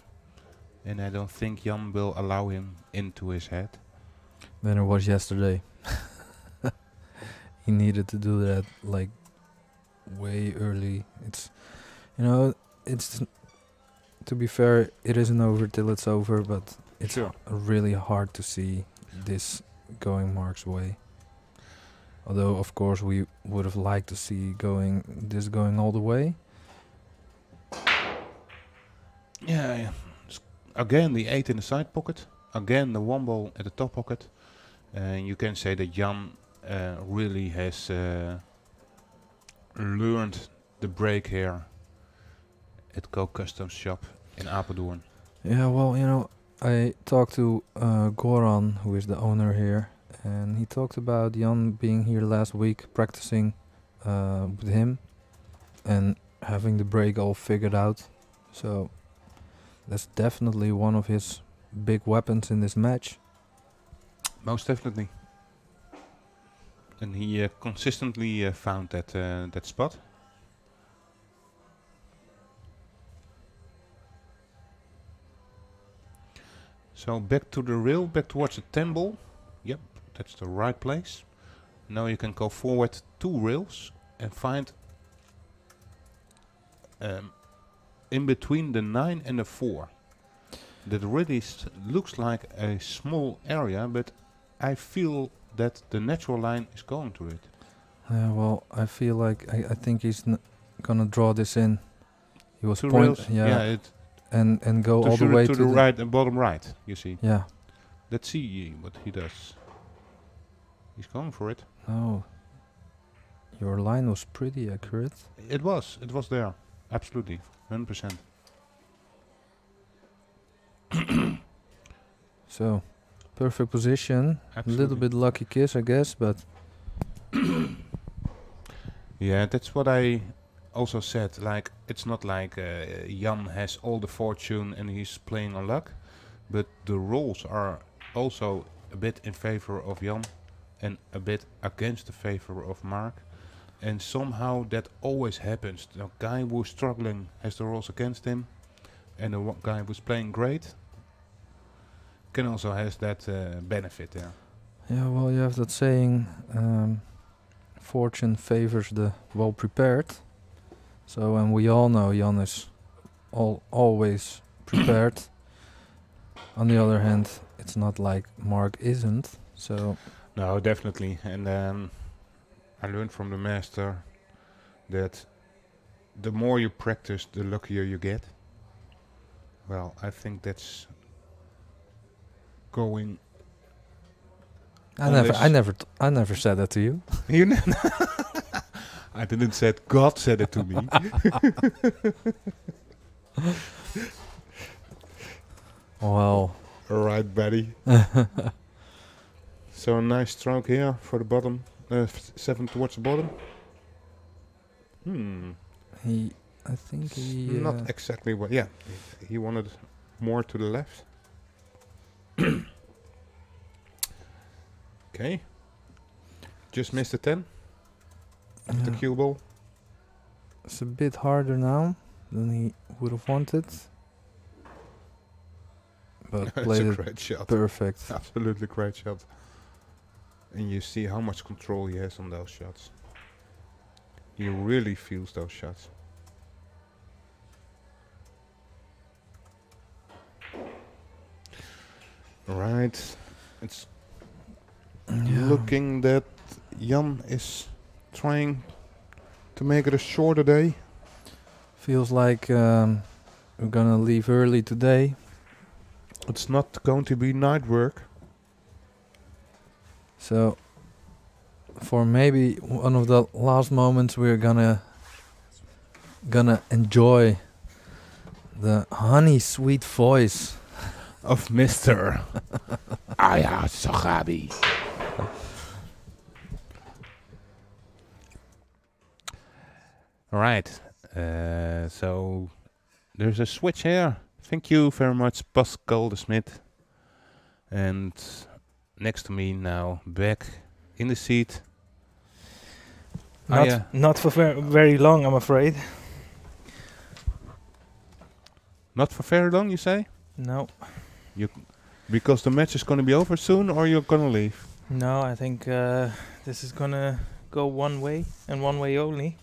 and I don't think Jan will allow him into his head. Than it was yesterday. He needed to do that like way early. It's, it's, to be fair, it isn't over till it's over, but it's Sure. really hard to see this going Mark's way. Although, of course, we would have liked to see this going all the way. Yeah. Again, the 8 in the side pocket. Again, the 1 ball at the top pocket. And you can say that Jan really has learned the break here at Go Customs shop in Apeldoorn. Yeah, well, I talked to Goran, who is the owner here, and he talked about Jan being here last week practicing with him and having the break all figured out. So that's definitely one of his big weapons in this match. Most definitely. And he consistently found that spot. So back to the rail, back towards the 10 ball. Yep, that's the right place. Now you can go forward 2 rails and find in between the 9 and the 4. That really looks like a small area, but I feel that the natural line is going to it. Well, I feel like I think he's gonna draw this in. He was 2 rails, and go all the shoot way it to the right and bottom right, you see. Yeah. Let's see what he does. He's going for it. Oh, your line was pretty accurate. It was there. Absolutely. 100%. So, perfect position. A little Absolutely. bit lucky kiss, I guess, but Yeah, that's what I also said. Like, it's not like Jan has all the fortune and he's playing on luck, but the rolls are also a bit in favor of Jan and a bit against the favor of Mark. And somehow that always happens. The guy who's struggling has the rolls against him, and the guy who's playing great can also has that benefit there. yeah, well, you have that saying, fortune favors the well-prepared. So, and we all know Jan is always prepared. On the other hand, it's not like Mark isn't. So, No, definitely. And I learned from the master that the more you practice, the luckier you get. Well, I think that's going. I never said that to you. You know, I didn't say it, God said it to me. Well, All right, buddy. So a nice stroke here for the bottom, 7 towards the bottom. I think he Not exactly what. Yeah, he wanted more to the left. Okay. Just missed the 10. The cue ball. It's a bit harder now than he would have wanted. But It's played a it great shot. perfect. Absolutely great shot. And you see how much control he has on those shots. He really feels those shots. Right. It's looking that Jan is trying to make it a shorter day. Feels like we're gonna leave early today. It's not going to be night work. So for maybe one of the last moments we're gonna enjoy the honey sweet voice of Mr. Aya Sahabi. Right. So there's a switch here. Thank you very much, Pascal de Smit. And next to me now, back in the seat. Aya. Not for very long, I'm afraid. Not for very long, you say? No. Because the match is going to be over soon, or you're going to leave? No, I think this is gonna go one way and one way only,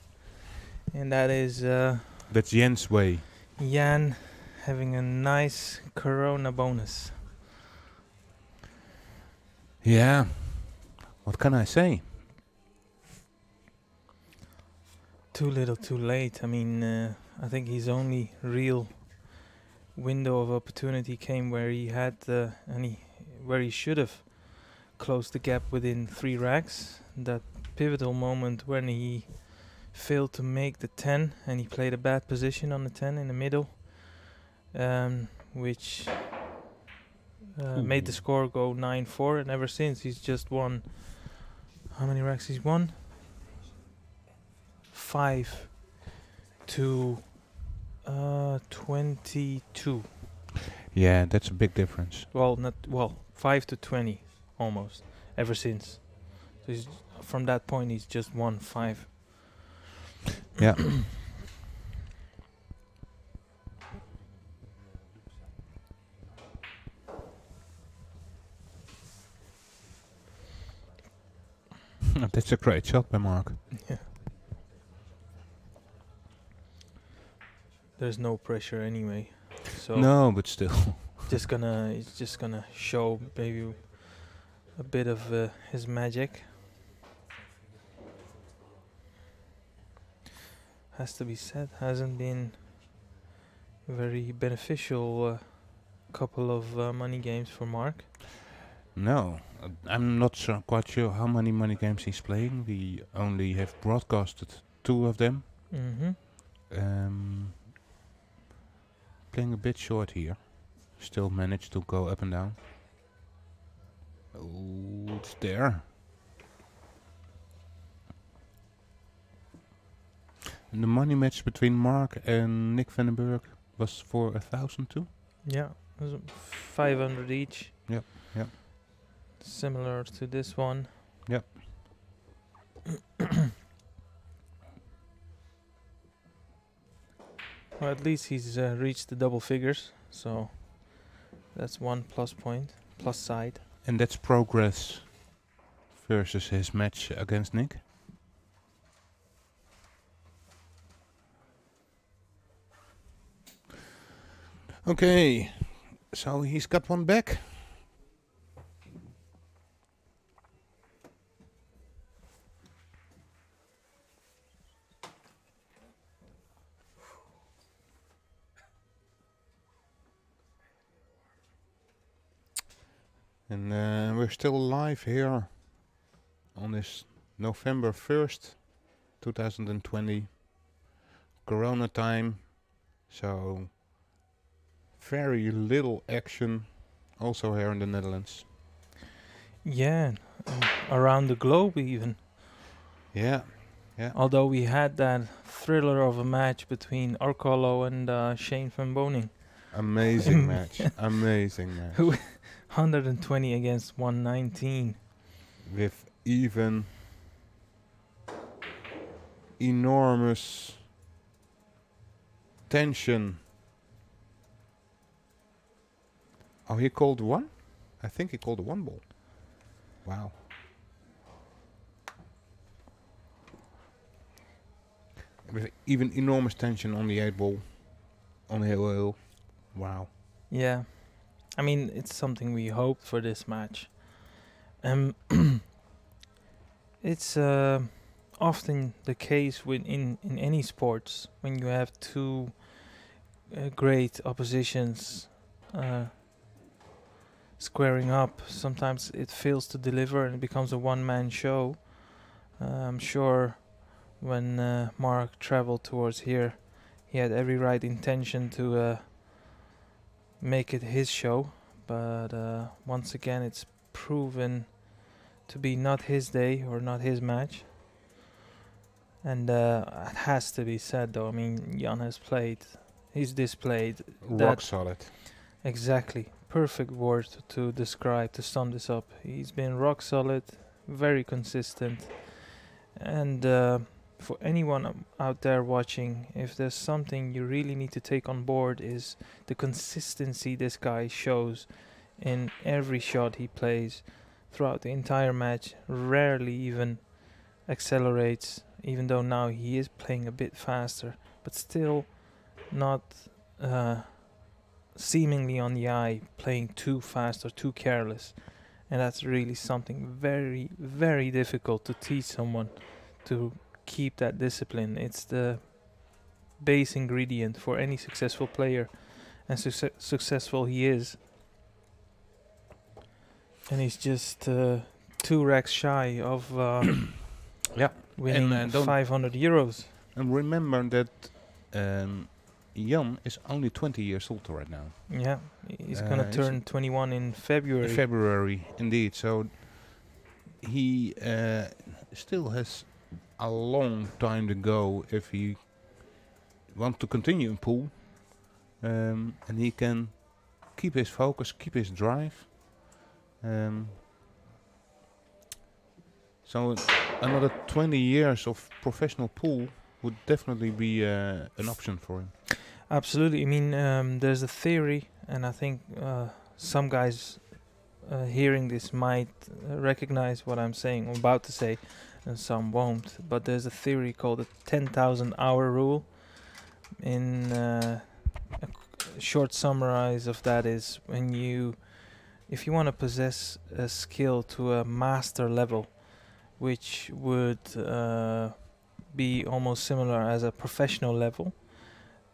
and that is That's Jens' way. Jan having a nice Corona bonus. Yeah. What can I say? Too little, too late. I mean, I think his only real window of opportunity came where he had where he should have closed the gap within 3 racks. That pivotal moment when he failed to make the 10 and he played a bad position on the 10 in the middle, which made the score go 9-4, and ever since he's just won. How many racks he's won? 5 to 22. Yeah, that's a big difference. Well, 5 to 20 almost ever since. So from that point he's just won 5. Yeah. That's a great shot by Mark. Yeah. There's no pressure anyway. So No, but still. it's just gonna show maybe a bit of his magic. Has to be said, hasn't been very beneficial couple of money games for Mark. No, I'm not quite sure how many money games he's playing. We only have broadcasted 2 of them. Mm-hmm. Playing a bit short here. Still managed to go up and down. Oh, it's there. And the money match between Mark and Nick Vandenberg was for 1,000 too? Yeah, it was 500 each. Yep, yep. Similar to this one. Yep. Well, at least he's reached the double figures, so that's 1 plus point, plus side. And that's progress versus his match against Nick. Okay, so he's got one back. And we're still live here on this November 1st, 2020, Corona time, so very little action also here in the Netherlands. Yeah, around the globe even. Yeah, yeah. Although we had that thriller of a match between Arcolo and Shane van Boning. Amazing match, amazing match. 120 against 119. With even enormous tension. Oh, he called 1? I think he called a 1 ball. Wow. With even enormous tension on the 8 ball. On hill. Wow. Yeah. I mean, it's something we hoped for this match. It's often the case in any sports when you have 2 great oppositions squaring up. Sometimes it fails to deliver and it becomes a one-man show. I'm sure when Mark traveled towards here, he had every right intention to make it his show, but once again, it's proven to be not his day or not his match. And it has to be said, though. I mean, Jan has played. He's displayed Rock solid. exactly perfect word to describe, to sum this up. He's been rock solid, very consistent, and for anyone out there watching, if there's something you really need to take on board, is the consistency this guy shows in every shot he plays throughout the entire match. Rarely even accelerates, even though now he is playing a bit faster, but still not seemingly on the eye playing too fast or too careless. And that's really something very, very difficult to teach someone, to keep that discipline. It's the base ingredient for any successful player, and successful he is. And he's just 2 racks shy of Yeah, winning and don't 500 euros. And remember that Jan is only 20 years old right now. Yeah, he's gonna turn 21 in February. February, indeed. So he still has a long time to go if he wants to continue in pool, and he can keep his focus, keep his drive. So another 20 years of professional pool would definitely be an option for him. Absolutely. I mean, there's a theory, and I think some guys hearing this might recognize what I'm saying, I'm about to say, and some won't. But there's a theory called the 10,000 hour rule. In a short summarize of that is, if you want to possess a skill to a master level, which would be almost similar as a professional level,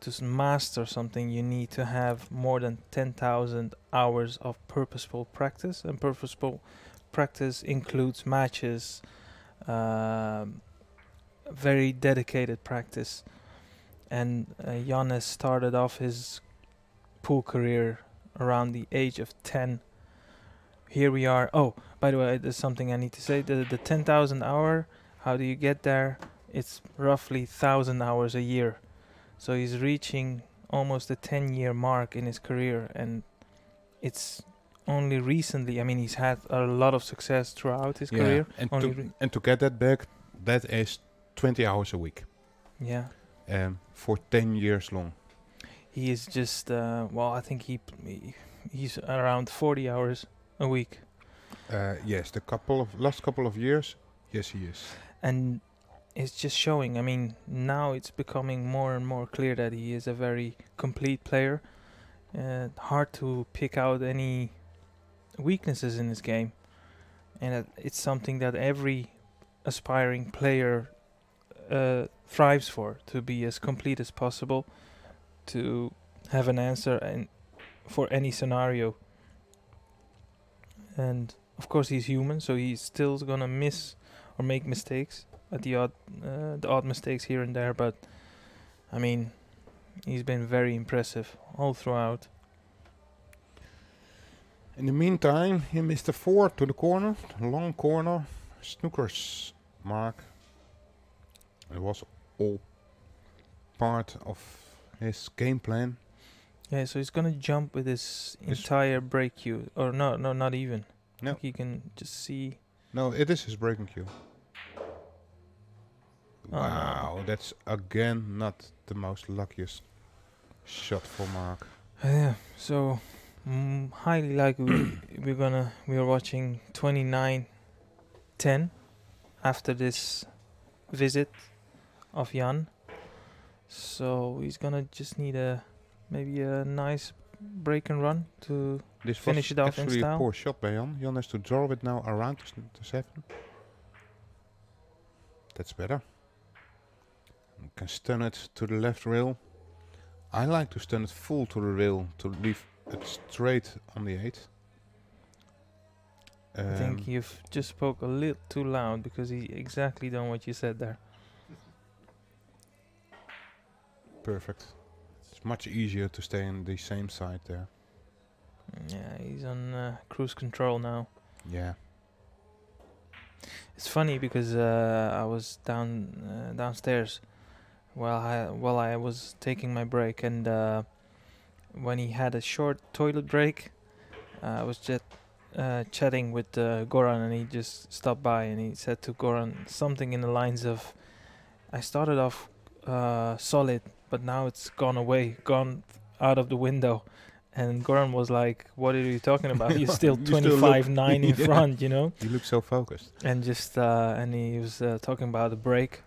to master something you need to have more than 10,000 hours of purposeful practice, and purposeful practice includes matches, very dedicated practice. And Jan has started off his pool career around the age of 10. Here we are. Oh, by the way, there's something I need to say. The 10,000 hour, how do you get there? It's roughly 1,000 hours a year. So he's reaching almost the 10-year mark in his career, and it's only recently. I mean, he's had a lot of success throughout his career. And to get that back, that is 20 hours a week. Yeah. For 10 years long. He is just I think he's around 40 hours a week. Yes, the last couple of years, yes, he is. And it's just showing. I mean, now it's becoming more and more clear that he is a very complete player. Hard to pick out any weaknesses in his game, and it's something that every aspiring player thrives for, to be as complete as possible, to have an answer and for any scenario. And of course he's human, so he's still gonna miss or make mistakes at the odd mistakes here and there, but I mean, he's been very impressive all throughout. In the meantime, he missed a 4 to the corner, long corner, snookers mark. It was all part of his game plan. Yeah, so he's gonna jump with his entire break cue, or no, not even. No, like you can just see. No, it is his breaking cue. Oh, Wow, no. that's again not the most luckiest shot for Mark. Yeah, so highly likely we are watching 29-10 after this visit of Jan. So he's gonna just need maybe a nice break and run to finish it off in actually style. a poor shot by Jan. Jan has to draw it now around the 7. That's better. You can stun it to the left rail. I like to stun it full to the rail to leave it straight on the 8. I think you've just spoke a little too loud, because he exactly done what you said there. Perfect. It's much easier to stay on the same side there. Yeah, he's on cruise control now. Yeah. It's funny because I was downstairs while I was taking my break, and when he had a short toilet break, I was just chatting with Goran, and he just stopped by and he said to Goran something in the lines of, "I started off solid, but now it's gone away, gone out of the window." And Goran was like, "What are you talking about? You're still You still 25-9 in Yeah. front, you know." You look so focused. And just and he was talking about the break,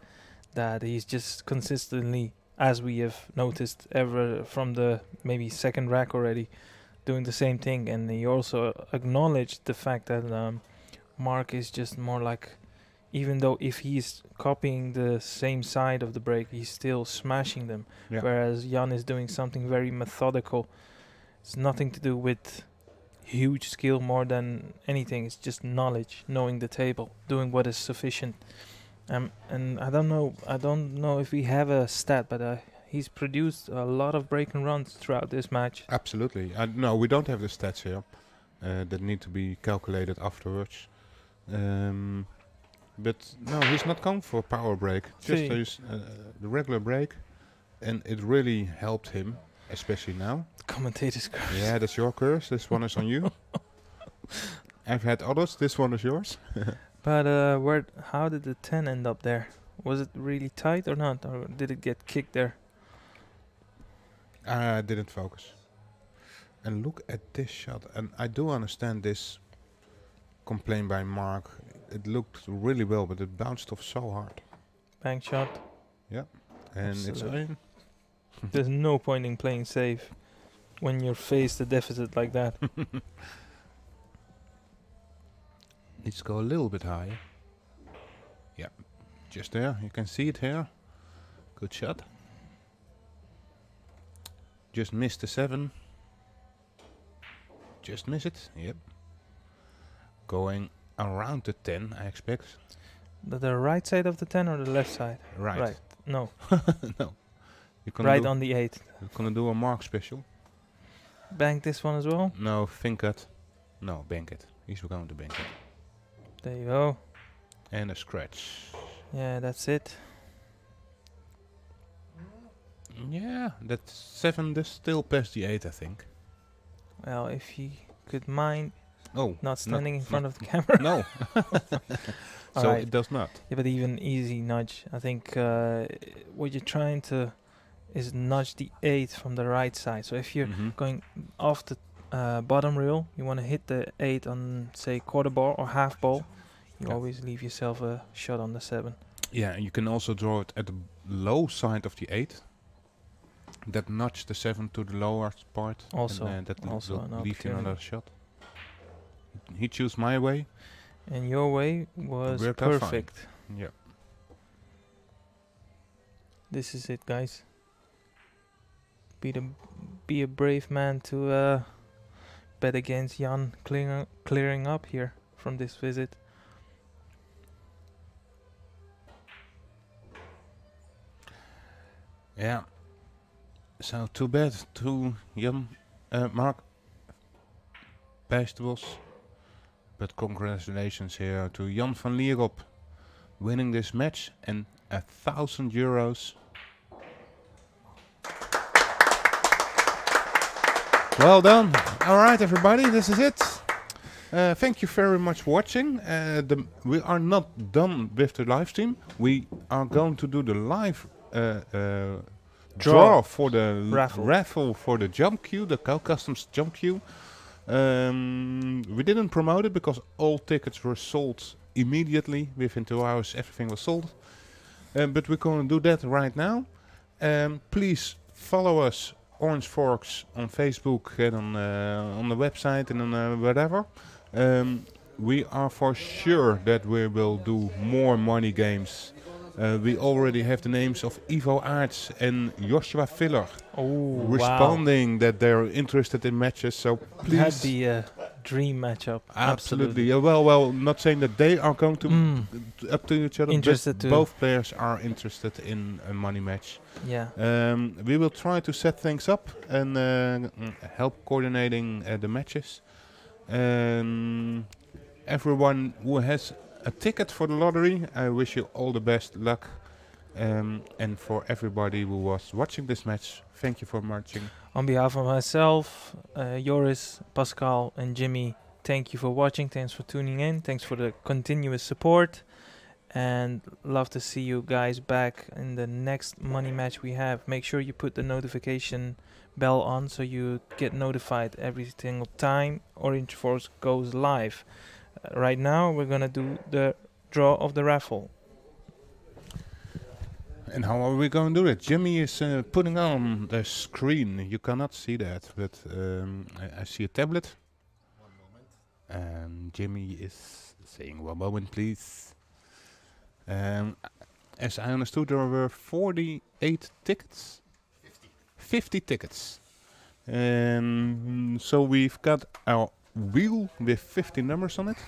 that he's just consistently, as we have noticed, ever from the maybe second rack already, doing the same thing. And he also acknowledged the fact that Marc is just more like, even though if he's copying the same side of the break, he's still smashing them, Yeah. whereas Jan is doing something very methodical. It's nothing to do with huge skill more than anything. It's just knowledge, knowing the table, doing what is sufficient. And I don't know if we have a stat, but he's produced a lot of break and runs throughout this match. Absolutely. No, we don't have the stats here that need to be calculated afterwards. But no, he's not going for a power break. Just the regular break, and it really helped him, especially now. Commentator's curse. Yeah, that's your curse. This one is on you. I've had others. This one is yours. But how did the 10 end up there? Was it really tight or not, or did it get kicked there? I didn't focus. And look at this shot. And I do understand this complaint by Marc. It looked really well, but it bounced off so hard. Bank shot. And it's Absolutely. in. There's no point in playing safe when you're faced a deficit like that. Needs to go a little bit higher. Yeah, just there. You can see it here. Good shot. Just missed the 7. Just miss it. Yep. Going around the 10, I expect. The right side of the 10 or the left side? Right. Right. No. No. You're Right on the 8. You're gonna do a Marc special. Bank this one as well. No, think it. No, bank it. He's going to bank it. There you go. And a scratch. Yeah, that's it. Yeah, that 7 does still past the 8, I think. Well, if he could mind Oh, not standing in front of the camera. no. So Alright. it does not. Yeah, but even easy nudge. I think what you're trying to is nudge the 8 from the right side. So if you're Mhm. going off the bottom rail, you want to hit the 8 on, say, quarter ball or half ball. You Yeah. always leave yourself a shot on the 7. Yeah, and you can also draw it at the low side of the 8. That nudge the 7 to the lower part. Also- and that also will an leave you another opportunity. shot. He chose my way. And your way was Worked out fine. perfect. Yeah. This is it, guys. Be a brave man to bet against Jan clearing up here from this visit. Yeah. So too bad to Marc Bijsterbosch. But congratulations here to Jan van Lierop winning this match and €1,000. Well done. All right, everybody, this is it. Thank you very much for watching. We are not done with the live stream. We are going to do the live draw for the raffle for the jump queue, the customs jump queue. We didn't promote it because all tickets were sold immediately. Within 2 hours, everything was sold. But we're going to do that right now. Please follow us, Orange Forks, on Facebook and on the website and on whatever. We are for sure that we will do more money games. We already have the names of Ivo Aerts and Joshua Filler Oh, responding that they're interested in matches. So please, that'd be a dream matchup. Absolutely. Yeah, well, not saying that they are going to up to each other, Interested but to- both players are interested in a money match. Yeah. We will try to set things up and help coordinating the matches. Everyone who has a ticket for the lottery, I wish you all the best luck. And for everybody who was watching this match, thank you for watching. On behalf of myself, Joris, Pascal, and Jimmy, thank you for watching. Thanks for tuning in. Thanks for the continuous support. And love to see you guys back in the next money match we have. Make sure you put the notification bell on so you get notified every single time Orange Force goes live. Right now, we're going to do the draw of the raffle. And how are we going to do it? Jimmy is putting on the screen. You cannot see that, but I see a tablet. 1 moment. And Jimmy is saying, 1 moment, please. As I understood, there were 48 tickets. 50 tickets. So we've got our wheel with 50 numbers on it.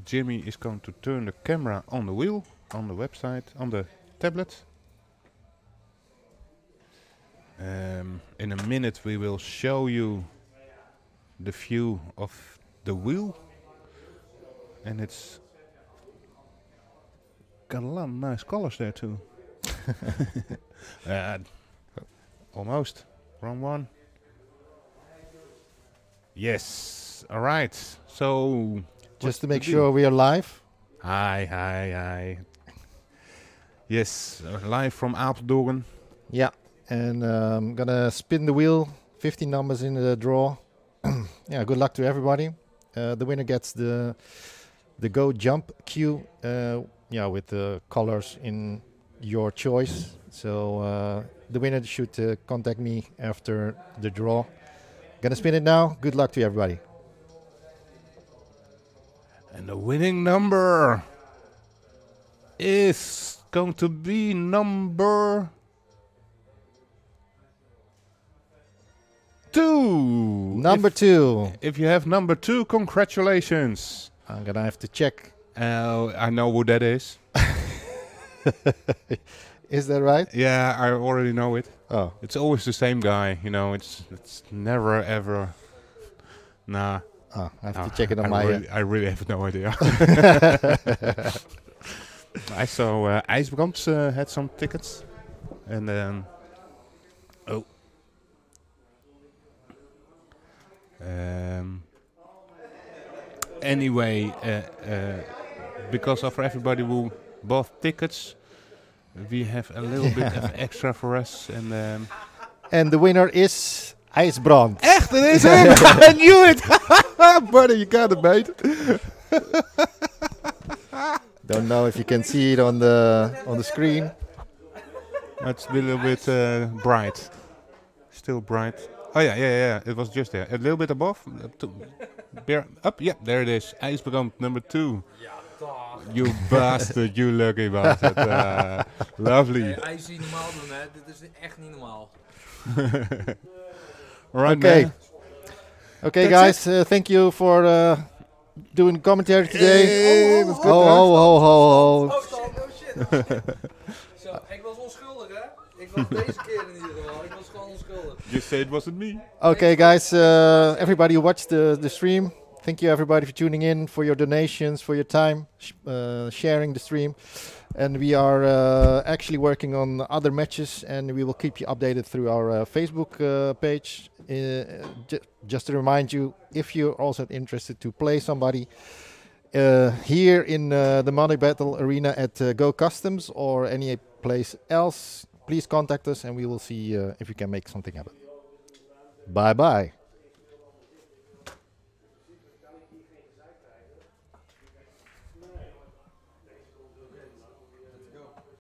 Jimmy is going to turn the camera on the wheel, on the website, on the tablet. In a minute we will show you the view of the wheel. And it's got a lot of nice colors there too. Almost. Wrong one. Yes. All right. So Just to make sure we are live. Hi. Yes, live from Apeldoorn. Yeah, and I'm gonna spin the wheel. 15 numbers in the draw. Yeah, good luck to everybody. The winner gets the Go Jump cue. Yeah, with the colors in your choice. So the winner should contact me after the draw. Gonna spin it now. Good luck to everybody. And the winning number is going to be number 2. Number 2. If you have number 2, congratulations. I'm gonna have to check. I know who that is. Is that right? Yeah, I already know it. Oh, It's always the same guy, you know. It's never ever. Nah. I have to check it on I really have no idea. I saw IJsbrand had some tickets, and then anyway, because of everybody who bought tickets, we have a little bit of extra for us, and And the winner is IJsbrand. echt, dat is hem! I knew it! Buddy, you got it, mate. Don't know if you can see it on the screen. It's a little bit bright. Still bright. Oh yeah. It was just there. A little bit above. Up. Yeah, there it is. IJsbrand number 2. You bastard, you lucky bastard. Lovely. Hij is niet normaal doen, hè. Dit is echt niet normaal. Right, Okay. man. Okay, That's guys. Thank you for doing the commentary today. Hey, that's good, Ho, man. ho, ho, ho, ho. Oh, shit. Zo, ik was onschuldig, hè. Ik was deze keer in ieder geval. Ik was gewoon onschuldig. You say it wasn't me. Okay, guys. Everybody who watched the stream, thank you everybody for tuning in, for your donations, for your time, sharing the stream. And we are actually working on other matches, and we will keep you updated through our Facebook page. Just to remind you, if you're also interested to play somebody here in the MoneyBattle arena at Go Customs or any place else, please contact us, and we will see if we can make something happen. Bye bye.